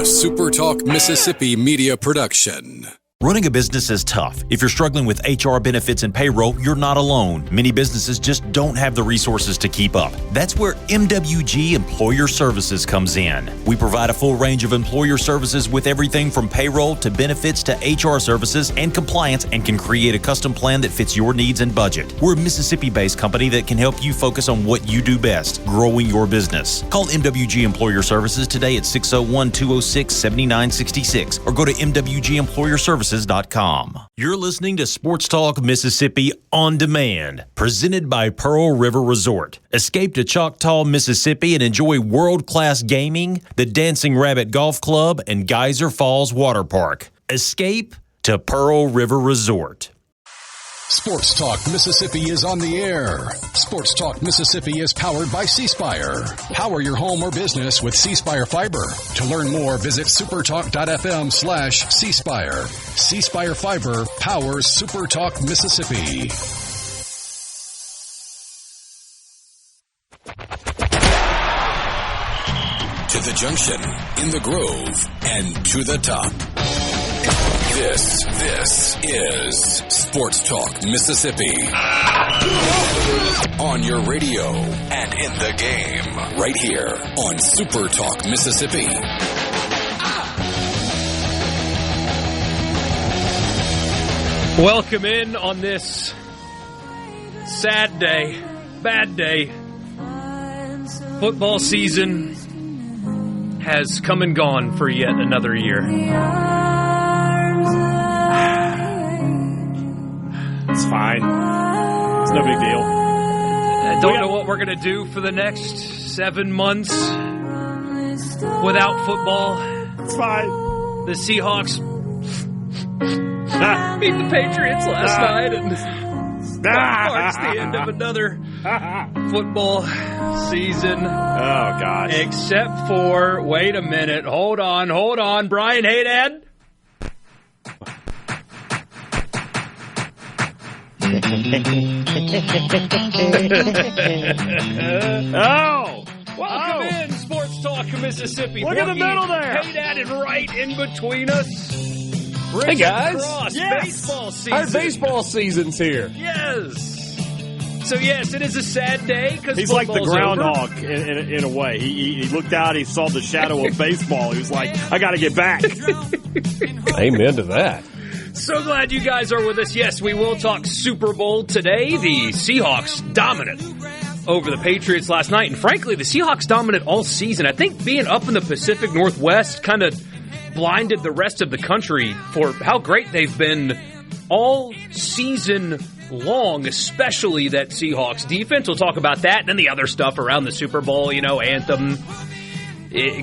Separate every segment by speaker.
Speaker 1: SuperTalk Mississippi media production.
Speaker 2: Running a business is tough. If you're struggling with HR, benefits, and payroll, you're not alone. Many businesses just don't have the resources to keep up. That's where MWG Employer Services comes in. We provide a full range of employer services with everything from payroll to benefits to HR services and compliance, and can create a custom plan that fits your needs and budget. We're a Mississippi-based company that can help you focus on what you do best, growing your business. Call MWG Employer Services today at 601-206-7966 or go to MWGEmployerServices.com. You're listening to Sports Talk Mississippi On Demand, presented by Pearl River Resort. Escape to Choctaw, Mississippi and enjoy world-class gaming, the Dancing Rabbit Golf Club, and Geyser Falls Water Park. Escape to Pearl River Resort.
Speaker 1: Sports Talk Mississippi is on the air. Sports Talk Mississippi is powered by C-Spire. Power your home or business with C-Spire Fiber. To learn more, visit supertalk.fm/C-Spire. C-Spire Fiber powers SuperTalk Mississippi. To the junction, in the Grove, and to the top. This is Sports Talk Mississippi. On your radio and in the game, right here on Super Talk Mississippi.
Speaker 3: Welcome in on this sad day, bad day. Football season has come and gone for yet another year.
Speaker 4: It's fine. It's no big deal.
Speaker 3: I don't know what we're going to do for the next 7 months without football.
Speaker 4: It's fine.
Speaker 3: The Seahawks beat the Patriots last night, and marks the end of another football season.
Speaker 4: Oh, gosh.
Speaker 3: Except for, wait a minute, hold on, Brian Hadad. Welcome in, Sports Talk Mississippi.
Speaker 4: Look in the middle there.
Speaker 3: Hadad and right in between us. Richard
Speaker 5: Hey, guys.
Speaker 3: Cross,
Speaker 4: yes.
Speaker 3: baseball season.
Speaker 5: Our baseball season's here.
Speaker 3: Yes. So, yes, it is a sad day because
Speaker 4: he's like the groundhog
Speaker 3: over.
Speaker 4: in a way. He looked out, he saw the shadow of baseball. He was like, I got to get back.
Speaker 5: Amen to that.
Speaker 3: So glad you guys are with us. Yes, we will talk Super Bowl today. The Seahawks dominant over the Patriots last night. And frankly, the Seahawks dominant all season. I think being up in the Pacific Northwest kind of blinded the rest of the country for how great they've been all season long, especially that Seahawks defense. We'll talk about that and then the other stuff around the Super Bowl, anthem,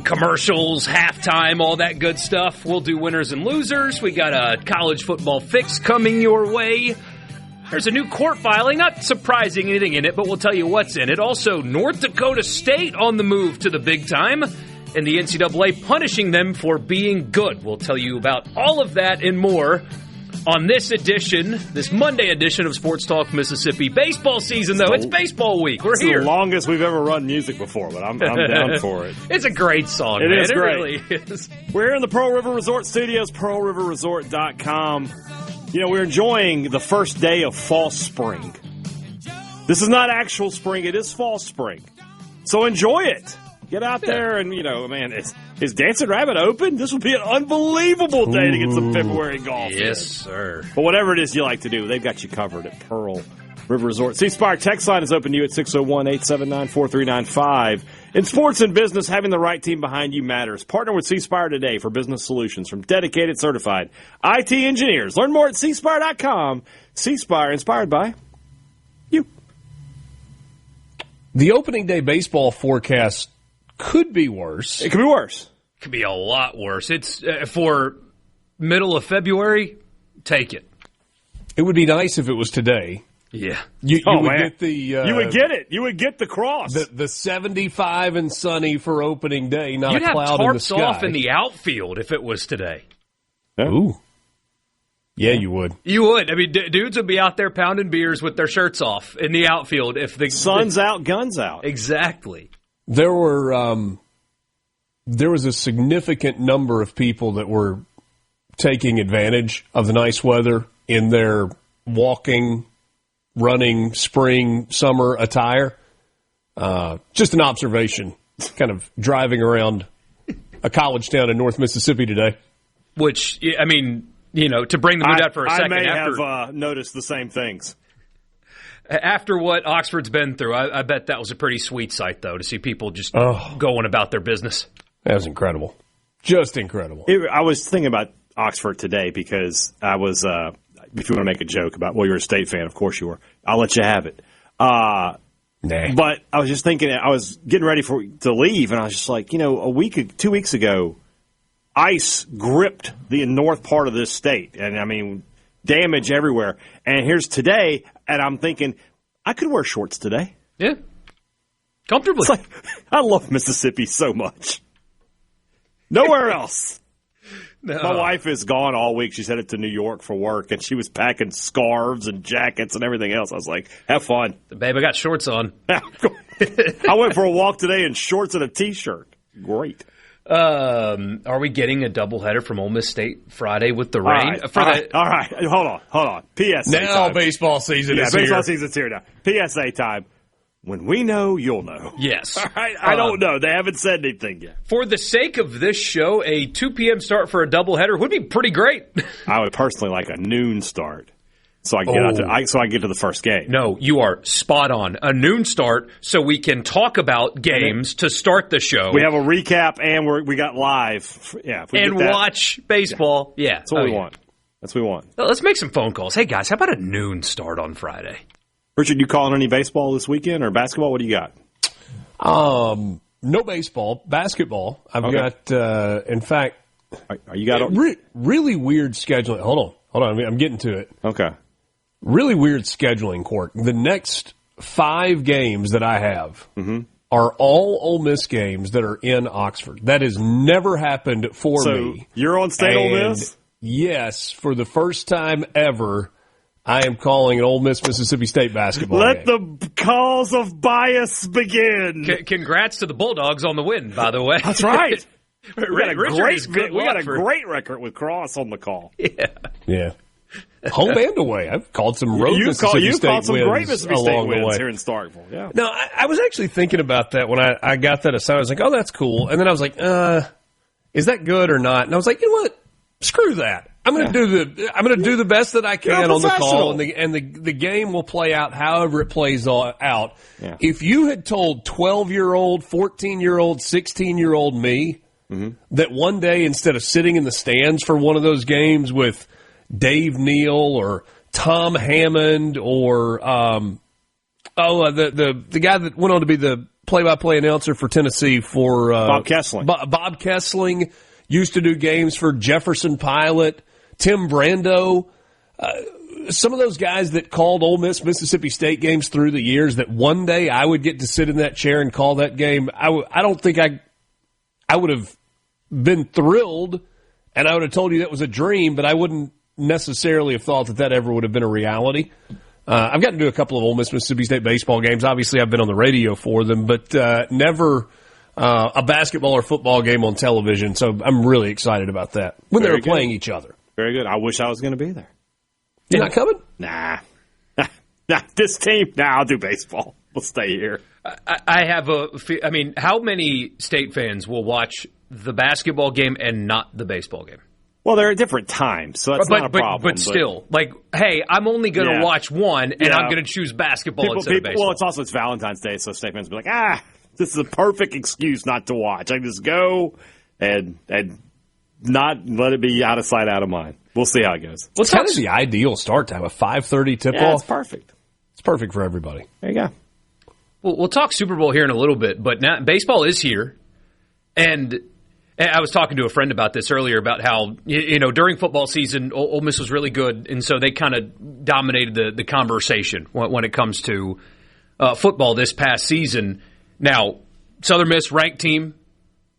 Speaker 3: commercials, halftime, all that good stuff. We'll do winners and losers. We got a college football fix coming your way. There's a new court filing, not surprising anything in it, but we'll tell you what's in it. Also, North Dakota State on the move to the big time, and the NCAA punishing them for being good. We'll tell you about all of that and more on this Monday edition of Sports Talk Mississippi. Baseball season, though. It's baseball week. We're here.
Speaker 4: It's the longest we've ever run music before, but I'm down for it.
Speaker 3: It's a great song,
Speaker 4: man.
Speaker 3: It
Speaker 4: great.
Speaker 3: really is.
Speaker 4: We're here in the Pearl River Resort Studios, pearlriverresort.com. We're enjoying the first day of fall spring. This is not actual spring. It is fall spring. So enjoy it. Get out there and, man, is Dancing Rabbit open? This would be an unbelievable day to get some February golf.
Speaker 3: Yes, sir.
Speaker 4: But whatever it is you like to do, they've got you covered at Pearl River Resort. C-Spire text line is open to you at 601-879-4395. In sports and business, having the right team behind you matters. Partner with C-Spire today for business solutions from dedicated, certified IT engineers. Learn more at cspire.com. C-Spire, inspired by you.
Speaker 5: The opening day baseball forecast could be worse.
Speaker 4: It could be worse.
Speaker 3: It could be a lot worse. It's for middle of February, take it.
Speaker 5: It would be nice if it was today.
Speaker 3: Yeah.
Speaker 5: You would get the...
Speaker 4: you would get it. You would get the cross.
Speaker 5: The 75 and sunny for opening day, not
Speaker 3: You'd
Speaker 5: a cloud in the sky.
Speaker 3: You'd have tarps off in the outfield if it was today.
Speaker 4: Yeah.
Speaker 5: Ooh. Yeah, you would.
Speaker 3: You would. I mean, dudes would be out there pounding beers with their shirts off in the outfield if the
Speaker 4: sun's out, guns out.
Speaker 3: Exactly.
Speaker 5: There were there was a significant number of people that were taking advantage of the nice weather in their walking, running, spring, summer attire. Just an observation, kind of driving around a college town in North Mississippi today.
Speaker 3: Which, I mean, to bring the mood out for a second.
Speaker 4: I may have noticed the same things.
Speaker 3: After what Oxford's been through, I bet that was a pretty sweet sight, though, to see people just going about their business.
Speaker 5: That was incredible. Just incredible.
Speaker 4: I was thinking about Oxford today because I was, if you want to make a joke about, well, you're a State fan, of course you were. I'll let you have it.
Speaker 5: Nah.
Speaker 4: But I was just thinking, I was getting ready to leave, and I was just like, 2 weeks ago, ice gripped the north part of this state. And, I mean, damage everywhere. And here's today, and I'm thinking, I could wear shorts today.
Speaker 3: Yeah. Comfortably.
Speaker 4: It's like, I love Mississippi so much. Nowhere else.
Speaker 3: No.
Speaker 4: My wife is gone all week. She's headed to New York for work, and she was packing scarves and jackets and everything else. I was like, have fun.
Speaker 3: Babe, I got shorts on.
Speaker 4: I went for a walk today in shorts and a T-shirt. Great.
Speaker 3: Are we getting a doubleheader from Ole Miss State Friday with the rain?
Speaker 4: All right. Hold on. PSA
Speaker 5: now
Speaker 4: time.
Speaker 5: Baseball season is
Speaker 4: baseball
Speaker 5: here.
Speaker 4: Season's here now. PSA time. When we know, you'll know.
Speaker 3: Yes.
Speaker 4: All right. I don't know. They haven't said anything yet.
Speaker 3: For the sake of this show, a 2 p.m. start for a doubleheader would be pretty great.
Speaker 4: I would personally like a noon start, so I get I get to the first game.
Speaker 3: No, you are spot on. A noon start, so we can talk about games to start the show.
Speaker 4: We have a recap, and we got live. Yeah,
Speaker 3: and watch baseball. Yeah,
Speaker 4: that's what we want. That's what we want.
Speaker 3: Well, let's make some phone calls. Hey guys, how about a noon start on Friday?
Speaker 4: Richard, you calling any baseball this weekend or basketball? What do you got?
Speaker 5: No baseball, basketball. I've got. In fact,
Speaker 4: are you got
Speaker 5: really weird scheduling. Hold on. I'm getting to it.
Speaker 4: Okay.
Speaker 5: Really weird scheduling, Court. The next 5 games that I have are all Ole Miss games that are in Oxford. That has never happened for me.
Speaker 4: You're on State Ole Miss?
Speaker 5: Yes, for the first time ever, I am calling an Ole Miss Mississippi State basketball
Speaker 4: game. Let
Speaker 5: the
Speaker 4: calls of bias begin.
Speaker 3: Congrats to the Bulldogs on the win, by the way.
Speaker 4: That's right. we got a
Speaker 3: for...
Speaker 4: great record with Cross on the call.
Speaker 5: Yeah. Home and away. I've called some road Mississippi State
Speaker 4: called some
Speaker 5: wins
Speaker 4: great Mississippi State wins here in Starkville. Yeah.
Speaker 5: No, I was actually thinking about that when I got that assignment. I was like, oh, that's cool. And then I was like, is that good or not? And I was like, you know what? Screw that. I'm going to do the best that I can on the call, and the game will play out however it plays out.
Speaker 4: Yeah.
Speaker 5: If you had told 12-year-old, 14-year-old, 16-year-old me that one day instead of sitting in the stands for one of those games with Dave Neal or Tom Hammond or the guy that went on to be the play-by-play announcer for Tennessee for
Speaker 4: Bob Kessling.
Speaker 5: Bob Kessling used to do games for Jefferson Pilot, Tim Brando, some of those guys that called Ole Miss Mississippi State games through the years, that one day I would get to sit in that chair and call that game. I don't think I would have been thrilled, and I would have told you that was a dream, but I wouldn't necessarily have thought that ever would have been a reality. I've gotten to do a couple of Ole Miss Mississippi State baseball games. Obviously, I've been on the radio for them, but never a basketball or football game on television, so I'm really excited about that when they were playing each other.
Speaker 4: Very good. I wish I was going to be there.
Speaker 5: You're not coming?
Speaker 4: Nah. This team, I'll do baseball. We'll stay here.
Speaker 3: I have how many State fans will watch the basketball game and not the baseball game?
Speaker 4: Well, they're at different times, so that's not a problem.
Speaker 3: But still, hey, I'm only going to watch one, and I'm going to choose basketball instead of baseball.
Speaker 4: Well, it's Valentine's Day, so State fans will be like, this is a perfect excuse not to watch. I can just go and not let it be out of sight, out of mind. We'll see how it goes.
Speaker 5: Well, it's kind of the ideal start time, a 5:30 tip-off.
Speaker 4: Yeah, it's perfect.
Speaker 5: It's perfect for everybody.
Speaker 4: There you go.
Speaker 3: Well, we'll talk Super Bowl here in a little bit, but now baseball is here. And I was talking to a friend about this earlier, about how, during football season, Ole Miss was really good, and so they kind of dominated the conversation when it comes to football this past season. Now, Southern Miss ranked team,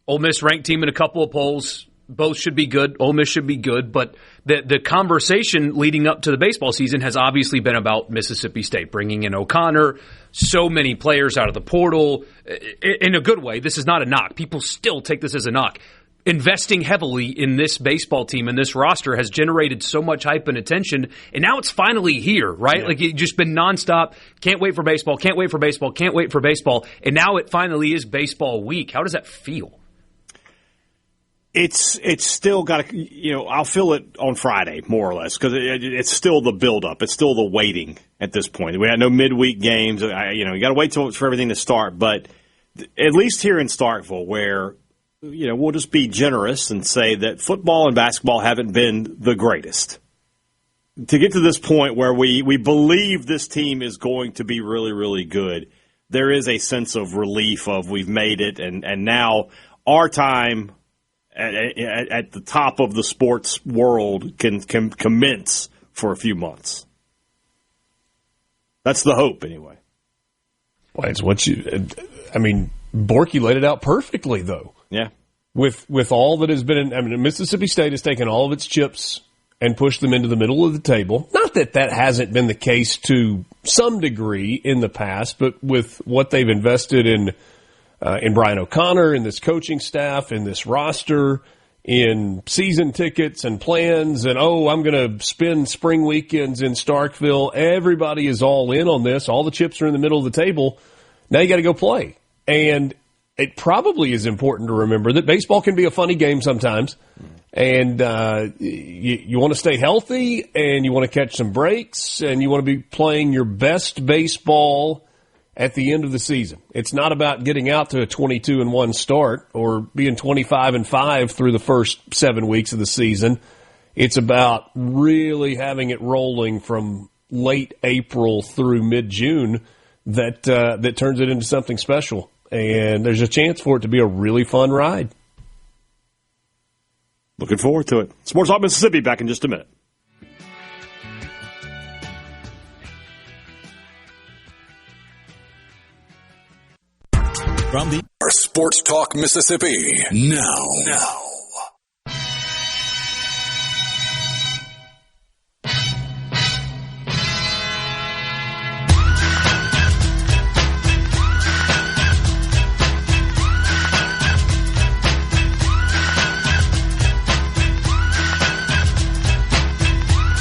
Speaker 3: Ole Miss ranked team in a couple of polls. both should be good. Ole Miss should be good. But the conversation leading up to the baseball season has obviously been about Mississippi State, bringing in O'Connor, so many players out of the portal. In a good way, this is not a knock. People still take this as a knock. Investing heavily in this baseball team and this roster has generated so much hype and attention, and now it's finally here, right? Yeah. Like, it's just been nonstop. Can't wait for baseball, can't wait for baseball, can't wait for baseball, and now it finally is baseball week. How does that feel?
Speaker 4: It's still got to, I'll feel it on Friday, more or less, because it's still the buildup. It's still the waiting at this point. We had no midweek games. You got to wait for everything to start, but at least here in Starkville, where we'll just be generous and say that football and basketball haven't been the greatest. To get to this point where we believe this team is going to be really, really good, there is a sense of relief of we've made it, and now our time at the top of the sports world can commence for a few months. That's the hope, anyway.
Speaker 5: Well, it's what Borkey laid it out perfectly, though.
Speaker 4: Yeah.
Speaker 5: With all that has been, Mississippi State has taken all of its chips and pushed them into the middle of the table. Not that hasn't been the case to some degree in the past, but with what they've invested in Brian O'Connor, in this coaching staff, in this roster, in season tickets and plans, and I'm going to spend spring weekends in Starkville. Everybody is all in on this. All the chips are in the middle of the table. Now you got to go play. And it probably is important to remember that baseball can be a funny game sometimes, and you want to stay healthy, and you want to catch some breaks, and you want to be playing your best baseball at the end of the season. It's not about getting out to a 22-1 start or being 25-5 through the first 7 weeks of the season. It's about really having it rolling from late April through mid-June that turns it into something special. And there's a chance for it to be a really fun ride.
Speaker 4: Looking forward to it. Sports Talk Mississippi back in just a minute.
Speaker 1: From the Sports Talk Mississippi now.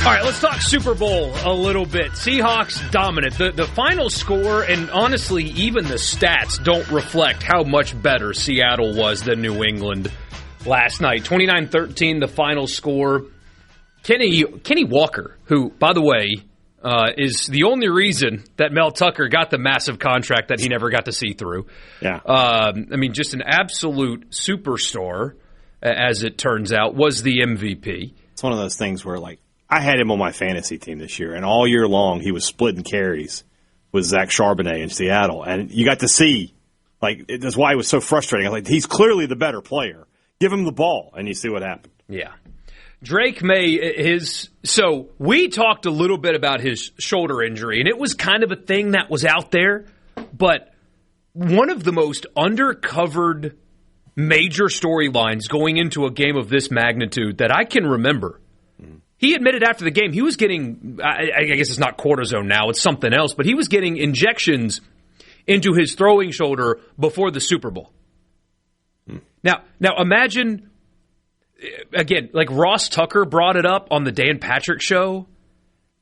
Speaker 3: All right, let's talk Super Bowl a little bit. Seahawks dominant. The final score, and honestly, even the stats don't reflect how much better Seattle was than New England last night. 29-13, the final score. Kenny Walker, who, by the way, is the only reason that Mel Tucker got the massive contract that he never got to see through.
Speaker 4: Yeah.
Speaker 3: Just an absolute superstar, as it turns out, was the MVP.
Speaker 4: It's one of those things where, I had him on my fantasy team this year, and all year long he was splitting carries with Zach Charbonnet in Seattle. And you got to see, that's why it was so frustrating. He's clearly the better player. Give him the ball, and you see what happened.
Speaker 3: Yeah. Drake May, so we talked a little bit about his shoulder injury, and it was kind of a thing that was out there, but one of the most undercovered major storylines going into a game of this magnitude that I can remember. He admitted after the game he was getting, I guess it's not cortisone now, it's something else, but he was getting injections into his throwing shoulder before the Super Bowl. Now imagine, again, Ross Tucker brought it up on the Dan Patrick Show,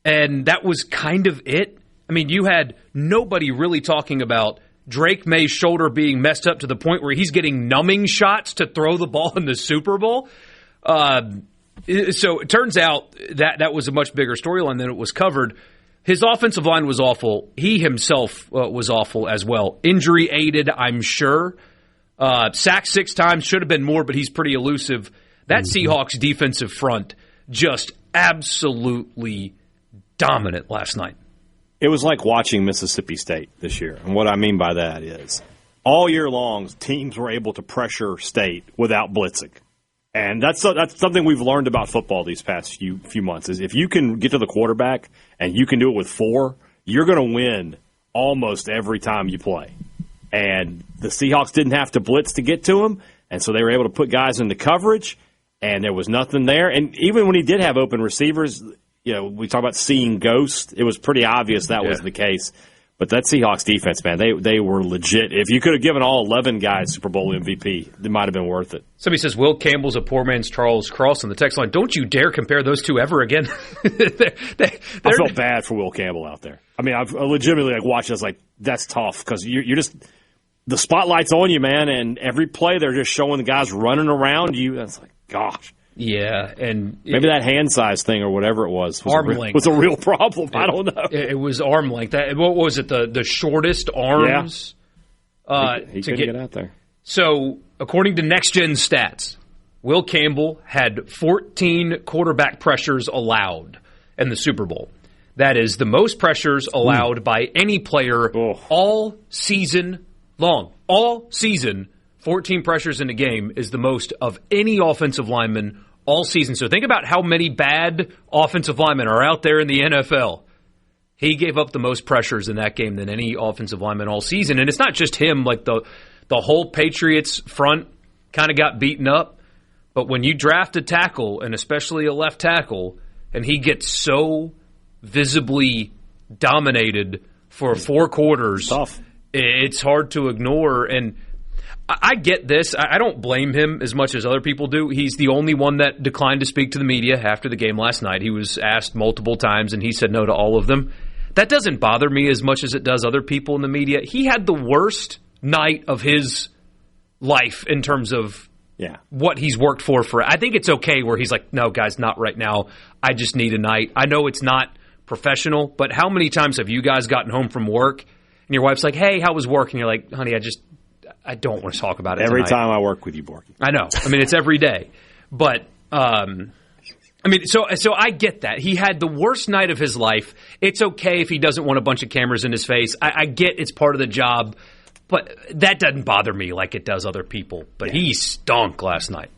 Speaker 3: and that was kind of it. You had nobody really talking about Drake May's shoulder being messed up to the point where he's getting numbing shots to throw the ball in the Super Bowl. So it turns out that was a much bigger storyline than it was covered. His offensive line was awful. He himself was awful as well. Injury aided, I'm sure. Sacked 6 times, should have been more, but he's pretty elusive. That Seahawks defensive front just absolutely dominant last night.
Speaker 4: It was like watching Mississippi State this year. And what I mean by that is all year long, teams were able to pressure State without blitzing. And that's something we've learned about football these past few months, is if you can get to the quarterback and you can do it with 4, you're going to win almost every time you play. And the Seahawks didn't have to blitz to get to him, and so they were able to put guys into coverage, and there was nothing there. And even when he did have open receivers, we talk about seeing ghosts. It was pretty obvious that was the case. But that Seahawks defense, man, they were legit. If you could have given all 11 guys Super Bowl MVP, it might have been worth it.
Speaker 3: Somebody says, Will Campbell's a poor man's Charles Cross on the text line. Don't you dare compare those two ever again.
Speaker 4: I felt bad for Will Campbell out there. I mean, I've legitimately watched this that's tough because you're just – the spotlight's on you, man, and every play they're just showing the guys running around you. That's like, gosh.
Speaker 3: Yeah, and
Speaker 4: maybe that hand size thing or whatever it was a real problem. I don't know.
Speaker 3: It was arm length. What was it? The shortest arms.
Speaker 4: Yeah. He couldn't get out there.
Speaker 3: So, according to Next Gen Stats, Will Campbell had 14 quarterback pressures allowed in the Super Bowl. That is the most pressures allowed by any player all season long. All season, 14 pressures in a game is the most of any offensive lineman all season. So think about how many bad offensive linemen are out there in the NFL. He gave up the most pressures in that game than any offensive lineman all season. And it's not just him. Like the whole Patriots front kind of got beaten up. But when you draft a tackle, and especially a left tackle, and he gets so visibly dominated for 4 quarters,
Speaker 4: tough.
Speaker 3: It's hard to ignore. And I get this. I don't blame him as much as other people do. He's the only one that declined to speak to the media after the game last night. He was asked multiple times, and he said no to all of them. That doesn't bother me as much as it does other people in the media. He had the worst night of his life in terms of what he's worked for. I think it's okay where he's like, no, guys, not right now. I just need a night. I know it's not professional, but how many times have you guys gotten home from work, and your wife's like, hey, how was work? And you're like, honey, I don't want to talk about it
Speaker 4: every
Speaker 3: tonight.
Speaker 4: time I work with you, Borkey.
Speaker 3: I know. I mean, it's every day. But, so I get that. He had the worst night of his life. It's okay if he doesn't want a bunch of cameras in his face. I get it's part of the job, but that doesn't bother me like it does other people. But he stunk last night.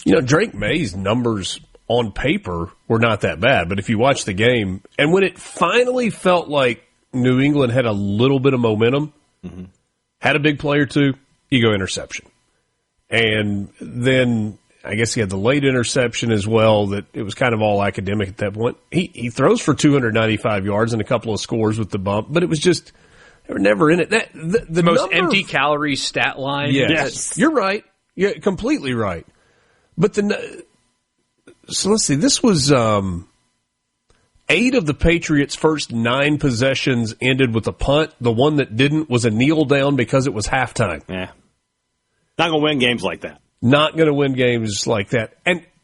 Speaker 5: Drake May's numbers on paper were not that bad, but if you watch the game, and when it finally felt like New England had a little bit of momentum, had a big play or two, you go interception. And then I guess he had the late interception as well, that it was kind of all academic at that point. He throws for 295 yards and a couple of scores with the bump, but it was just, they were never in it. The
Speaker 3: most empty calorie stat line.
Speaker 5: Yes. You're right. You're completely right. But so let's see, this was 8 of the Patriots' first 9 possessions ended with a punt. The one that didn't was a kneel down because it was halftime.
Speaker 4: Yeah. Not going to win games like that.
Speaker 5: Not going to win games like that.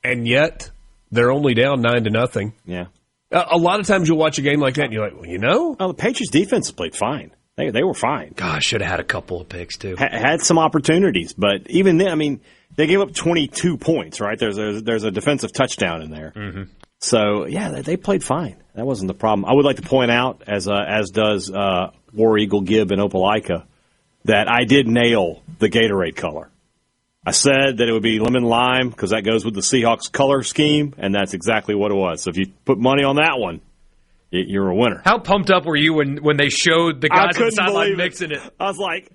Speaker 5: And yet, they're only down 9-0.
Speaker 4: Yeah.
Speaker 5: A lot of times you'll watch a game like that and you're like, well,
Speaker 4: the Patriots defense played fine. They were fine.
Speaker 3: Gosh, should have had a couple of picks, too.
Speaker 4: Had some opportunities, but even then, I mean, they gave up 22 points, right? There's a defensive touchdown in there.
Speaker 3: Mm-hmm.
Speaker 4: So, yeah, they played fine. That wasn't the problem. I would like to point out, as does War Eagle Gibb and Opelika, that I did nail the Gatorade color. I said that it would be lemon lime because that goes with the Seahawks color scheme, and that's exactly what it was. So if you put money on that one, you're a winner.
Speaker 3: How pumped up were you when they showed the guys on the sideline mixing it?
Speaker 4: I was like,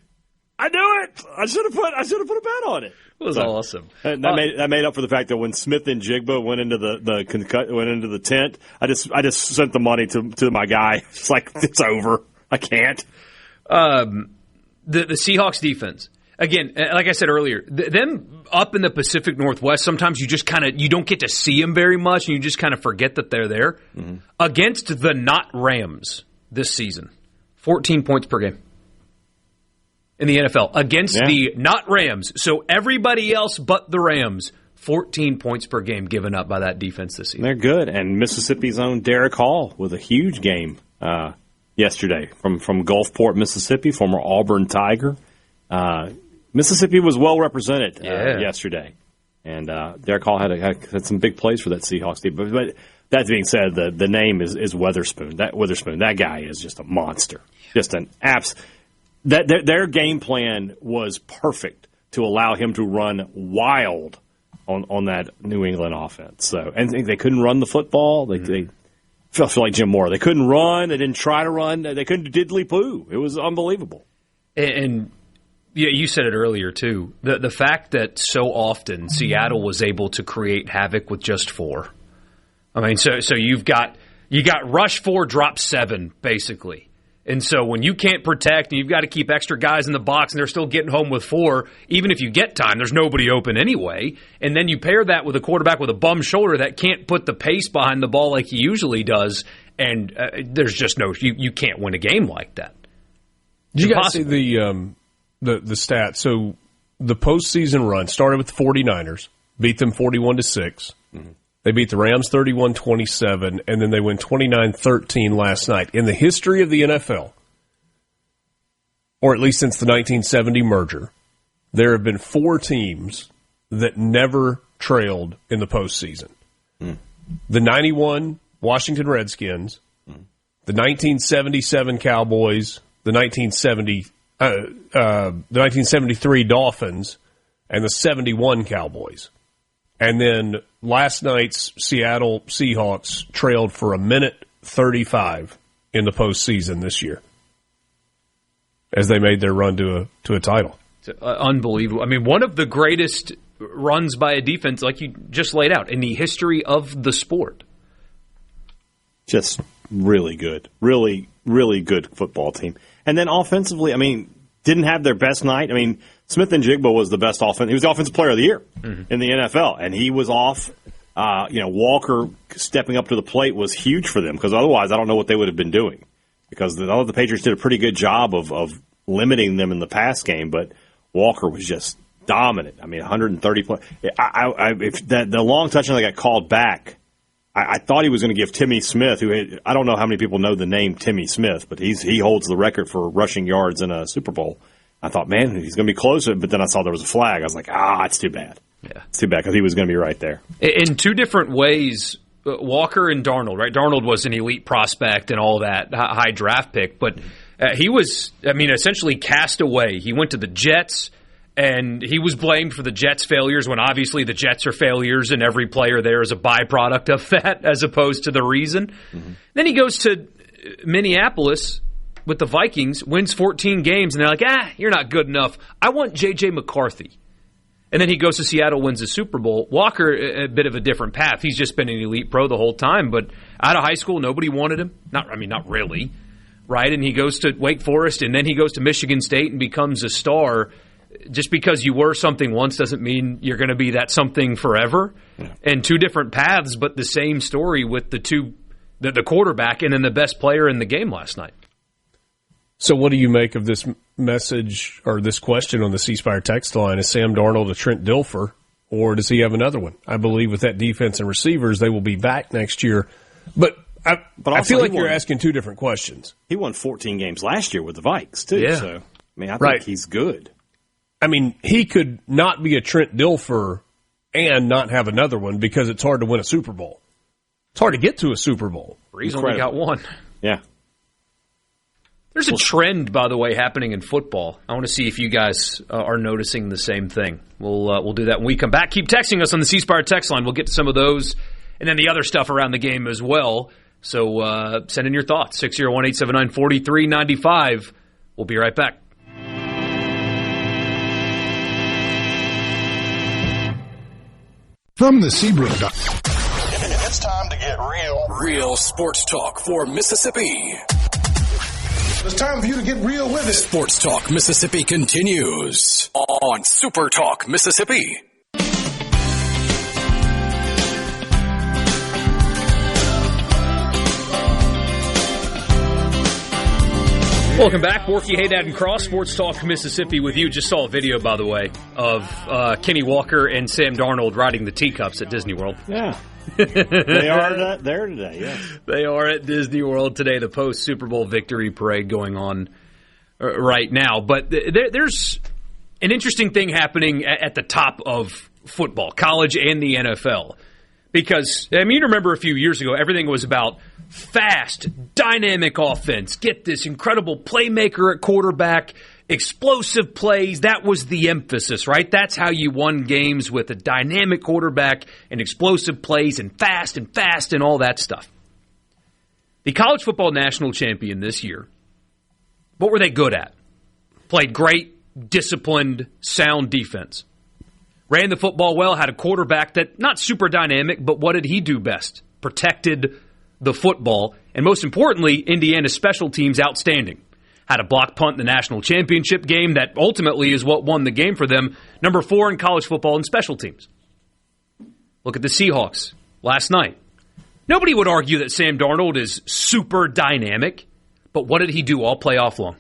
Speaker 4: I knew it. I should have put a bet on it.
Speaker 3: It was awesome.
Speaker 4: That made up for the fact that when Smith and Jigba went into the tent, I just sent the money to my guy. It's like, it's over. I can't.
Speaker 3: The Seahawks defense, again, like I said earlier, them up in the Pacific Northwest, sometimes you just you don't get to see them very much, and you just kind of forget that they're there. Mm-hmm. Against the not Rams this season, 14 points per game in the NFL. Against the not Rams, so everybody else but the Rams, 14 points per game given up by that defense this season.
Speaker 4: They're good, and Mississippi's own Derek Hall with a huge game yesterday from Gulfport, Mississippi, former Auburn Tiger. Mississippi was well represented yesterday, and Derek Hall had some big plays for that Seahawks team. But that being said, the name is Witherspoon. That guy is just a monster. Just an their game plan was perfect to allow him to run wild on that New England offense. So, and they couldn't run the football. They feel like Jim Moore. They couldn't run. They didn't try to run. They couldn't diddly poo. It was unbelievable.
Speaker 3: And Yeah, you said it earlier, too. The fact that so often Seattle was able to create havoc with just 4. I mean, so you got rush 4, drop 7, basically. And so when you can't protect and you've got to keep extra guys in the box and they're still getting home with 4, even if you get time, there's nobody open anyway. And then you pair that with a quarterback with a bum shoulder that can't put the pace behind the ball like he usually does, and there's just you can't win a game like that.
Speaker 5: Did you guys see the stats? So the postseason run started with the 49ers, beat them 41-6. Mm-hmm. They beat the Rams 31-27, and then they win 29-13 last night. In the history of the NFL, or at least since the 1970 merger, there have been 4 teams that never trailed in the postseason. Mm. The 91 Washington Redskins, the 1977 Cowboys, the 1973 Dolphins, and the 71 Cowboys. And then last night's Seattle Seahawks trailed for a minute 35 in the postseason this year as they made their run to a title.
Speaker 3: It's unbelievable. I mean, one of the greatest runs by a defense, like you just laid out, in the history of the sport.
Speaker 4: Just really good. Really, really good football team. And then offensively, I mean, didn't have their best night. I mean, Smith and Jigba was the best offense. He was the offensive player of the year in the NFL, and he was off. Walker stepping up to the plate was huge for them because otherwise I don't know what they would have been doing because the Patriots did a pretty good job of limiting them in the pass game, but Walker was just dominant. I mean, 130 points. If the long touchdown that got called back, I thought he was going to give Timmy Smith, I don't know how many people know the name Timmy Smith, but he holds the record for rushing yards in a Super Bowl. I thought, man, he's going to be closer, but then I saw there was a flag. I was like, it's too bad. Yeah. It's too bad because he was going to be right there.
Speaker 3: In 2 different ways, Walker and Darnold, right? Darnold was an elite prospect and all that, high draft pick, but he was, essentially cast away. He went to the Jets, and he was blamed for the Jets' failures when obviously the Jets are failures, and every player there is a byproduct of that as opposed to the reason. Mm-hmm. Then he goes to Minneapolis with the Vikings, wins 14 games, and they're like, you're not good enough. I want J.J. McCarthy. And then he goes to Seattle, wins the Super Bowl. Walker, a bit of a different path. He's just been an elite pro the whole time, but out of high school, nobody wanted him. Not really, right? And he goes to Wake Forest, and then he goes to Michigan State and becomes a star. Just because you were something once doesn't mean you're going to be that something forever. Yeah. And 2 different paths, but the same story with the quarterback and then the best player in the game last night.
Speaker 5: So what do you make of this message or this question on the C Spire text line? Is Sam Darnold a Trent Dilfer, or does he have another one? I believe with that defense and receivers, they will be back next year. But I feel like you're asking 2 different questions.
Speaker 4: He won 14 games last year with the Vikes, too.
Speaker 3: Yeah.
Speaker 4: So, I think he's good.
Speaker 5: I mean, he could not be a Trent Dilfer and not have another one because it's hard to win a Super Bowl. It's hard to get to a Super Bowl.
Speaker 3: He's only got 1.
Speaker 4: Yeah.
Speaker 3: There's a trend, by the way, happening in football. I want to see if you guys are noticing the same thing. We'll do that when we come back. Keep texting us on the C Spire text line. We'll get to some of those and then the other stuff around the game as well. So send in your thoughts. 601-879-4395. We'll be right back.
Speaker 1: From the Seabrook.
Speaker 6: It's time to get real.
Speaker 1: Real sports talk for Mississippi.
Speaker 6: It's time for you to get real with it.
Speaker 1: Sports Talk Mississippi continues on SuperTalk Mississippi.
Speaker 3: Welcome back. Borkey, Hadad, and Cross, Sports Talk Mississippi with you. Just saw a video, by the way, of Kenny Walker and Sam Darnold riding the teacups at Disney World.
Speaker 4: Yeah. They are there today, yes.
Speaker 3: They are at Disney World today, the post-Super Bowl victory parade going on right now. But there's an interesting thing happening at the top of football, college and the NFL. Because, you remember a few years ago, everything was about fast, dynamic offense. Get this incredible playmaker at quarterback, explosive plays. That was the emphasis, right? That's how you won games, with a dynamic quarterback and explosive plays and fast and all that stuff. The college football national champion this year, what were they good at? Played great disciplined, sound defense. Ran the football well, had a quarterback that, not super dynamic, but what did he do best? Protected the football. And most importantly, Indiana's special teams outstanding. Had a block punt in the national championship game that ultimately is what won the game for them. Number 4 in college football in special teams. Look at the Seahawks last night. Nobody would argue that Sam Darnold is super dynamic, but what did he do all playoff long?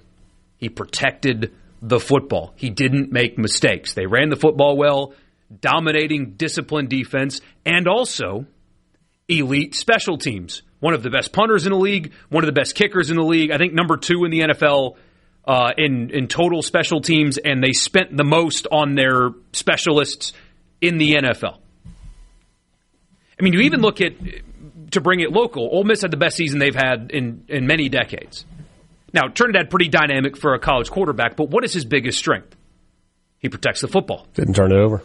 Speaker 3: He protected the football. He didn't make mistakes. They ran the football well, dominating disciplined defense, and also elite special teams. One of the best punters in the league, one of the best kickers in the league, I think number 2 in the NFL in total special teams, and they spent the most on their specialists in the NFL. I mean, you even look at, to bring it local, Ole Miss had the best season they've had in many decades. Now, Trinidad pretty dynamic for a college quarterback, but what is his biggest strength? He protects the football.
Speaker 5: Didn't turn it over.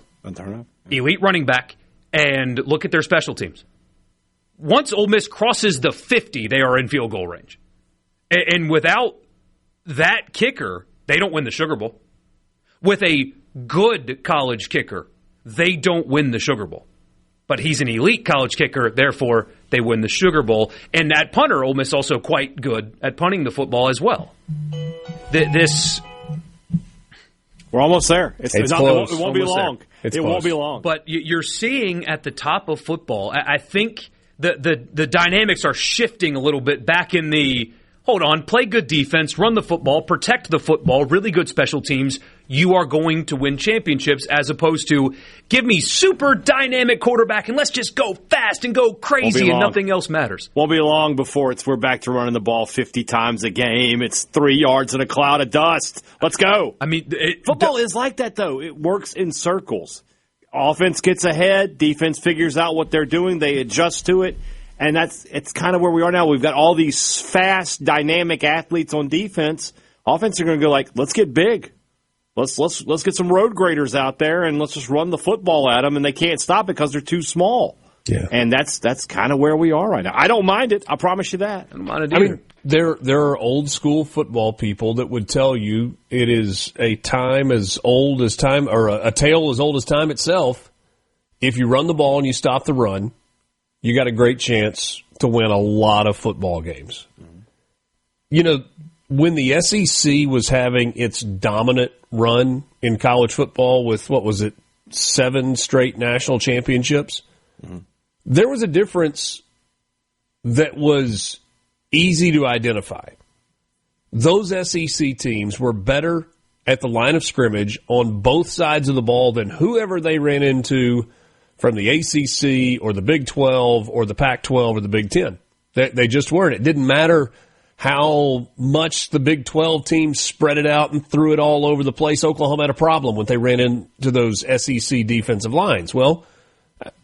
Speaker 3: Elite running back, and look at their special teams. Once Ole Miss crosses the 50, they are in field goal range. And without that kicker, they don't win the Sugar Bowl. With a good college kicker, they don't win the Sugar Bowl. But he's an elite college kicker, therefore they win the Sugar Bowl. And at punter, Ole Miss also quite good at punting the football as well.
Speaker 4: We're almost there.
Speaker 5: It's close.
Speaker 4: It won't be long.
Speaker 5: It
Speaker 4: won't be long.
Speaker 3: But you're seeing at the top of football, I think the dynamics are shifting a little bit back in the, hold on, play good defense, run the football, protect the football, really good special teams. You are going to win championships, as opposed to give me super dynamic quarterback and let's just go fast and go crazy and nothing else matters.
Speaker 4: Won't be long before we're back to running the ball 50 times a game. It's 3 yards in a cloud of dust. Let's go.
Speaker 3: I mean,
Speaker 4: football is like that, though. It works in circles. Offense gets ahead. Defense figures out what they're doing. They adjust to it. And it's kind of where we are now. We've got all these fast, dynamic athletes on defense. Offense are going to go like, let's get big. Let's get some road graders out there and let's just run the football at them, and they can't stop it because they're too small.
Speaker 5: Yeah.
Speaker 4: And that's kind of where we are right now. I don't mind it. I promise you that.
Speaker 3: I don't mind it either.
Speaker 5: I mean, there are old school football people that would tell you it is a time as old as time, or a tale as old as time itself. If you run the ball and you stop the run, you got a great chance to win a lot of football games. Mm-hmm. You know, when the SEC was having its dominant run in college football with, 7 straight national championships, mm-hmm. there was a difference that was easy to identify. Those SEC teams were better at the line of scrimmage on both sides of the ball than whoever they ran into from the ACC or the Big 12 or the Pac-12 or the Big 10. They just weren't. It didn't matter how much the Big 12 teams spread it out and threw it all over the place. Oklahoma had a problem when they ran into those SEC defensive lines. Well,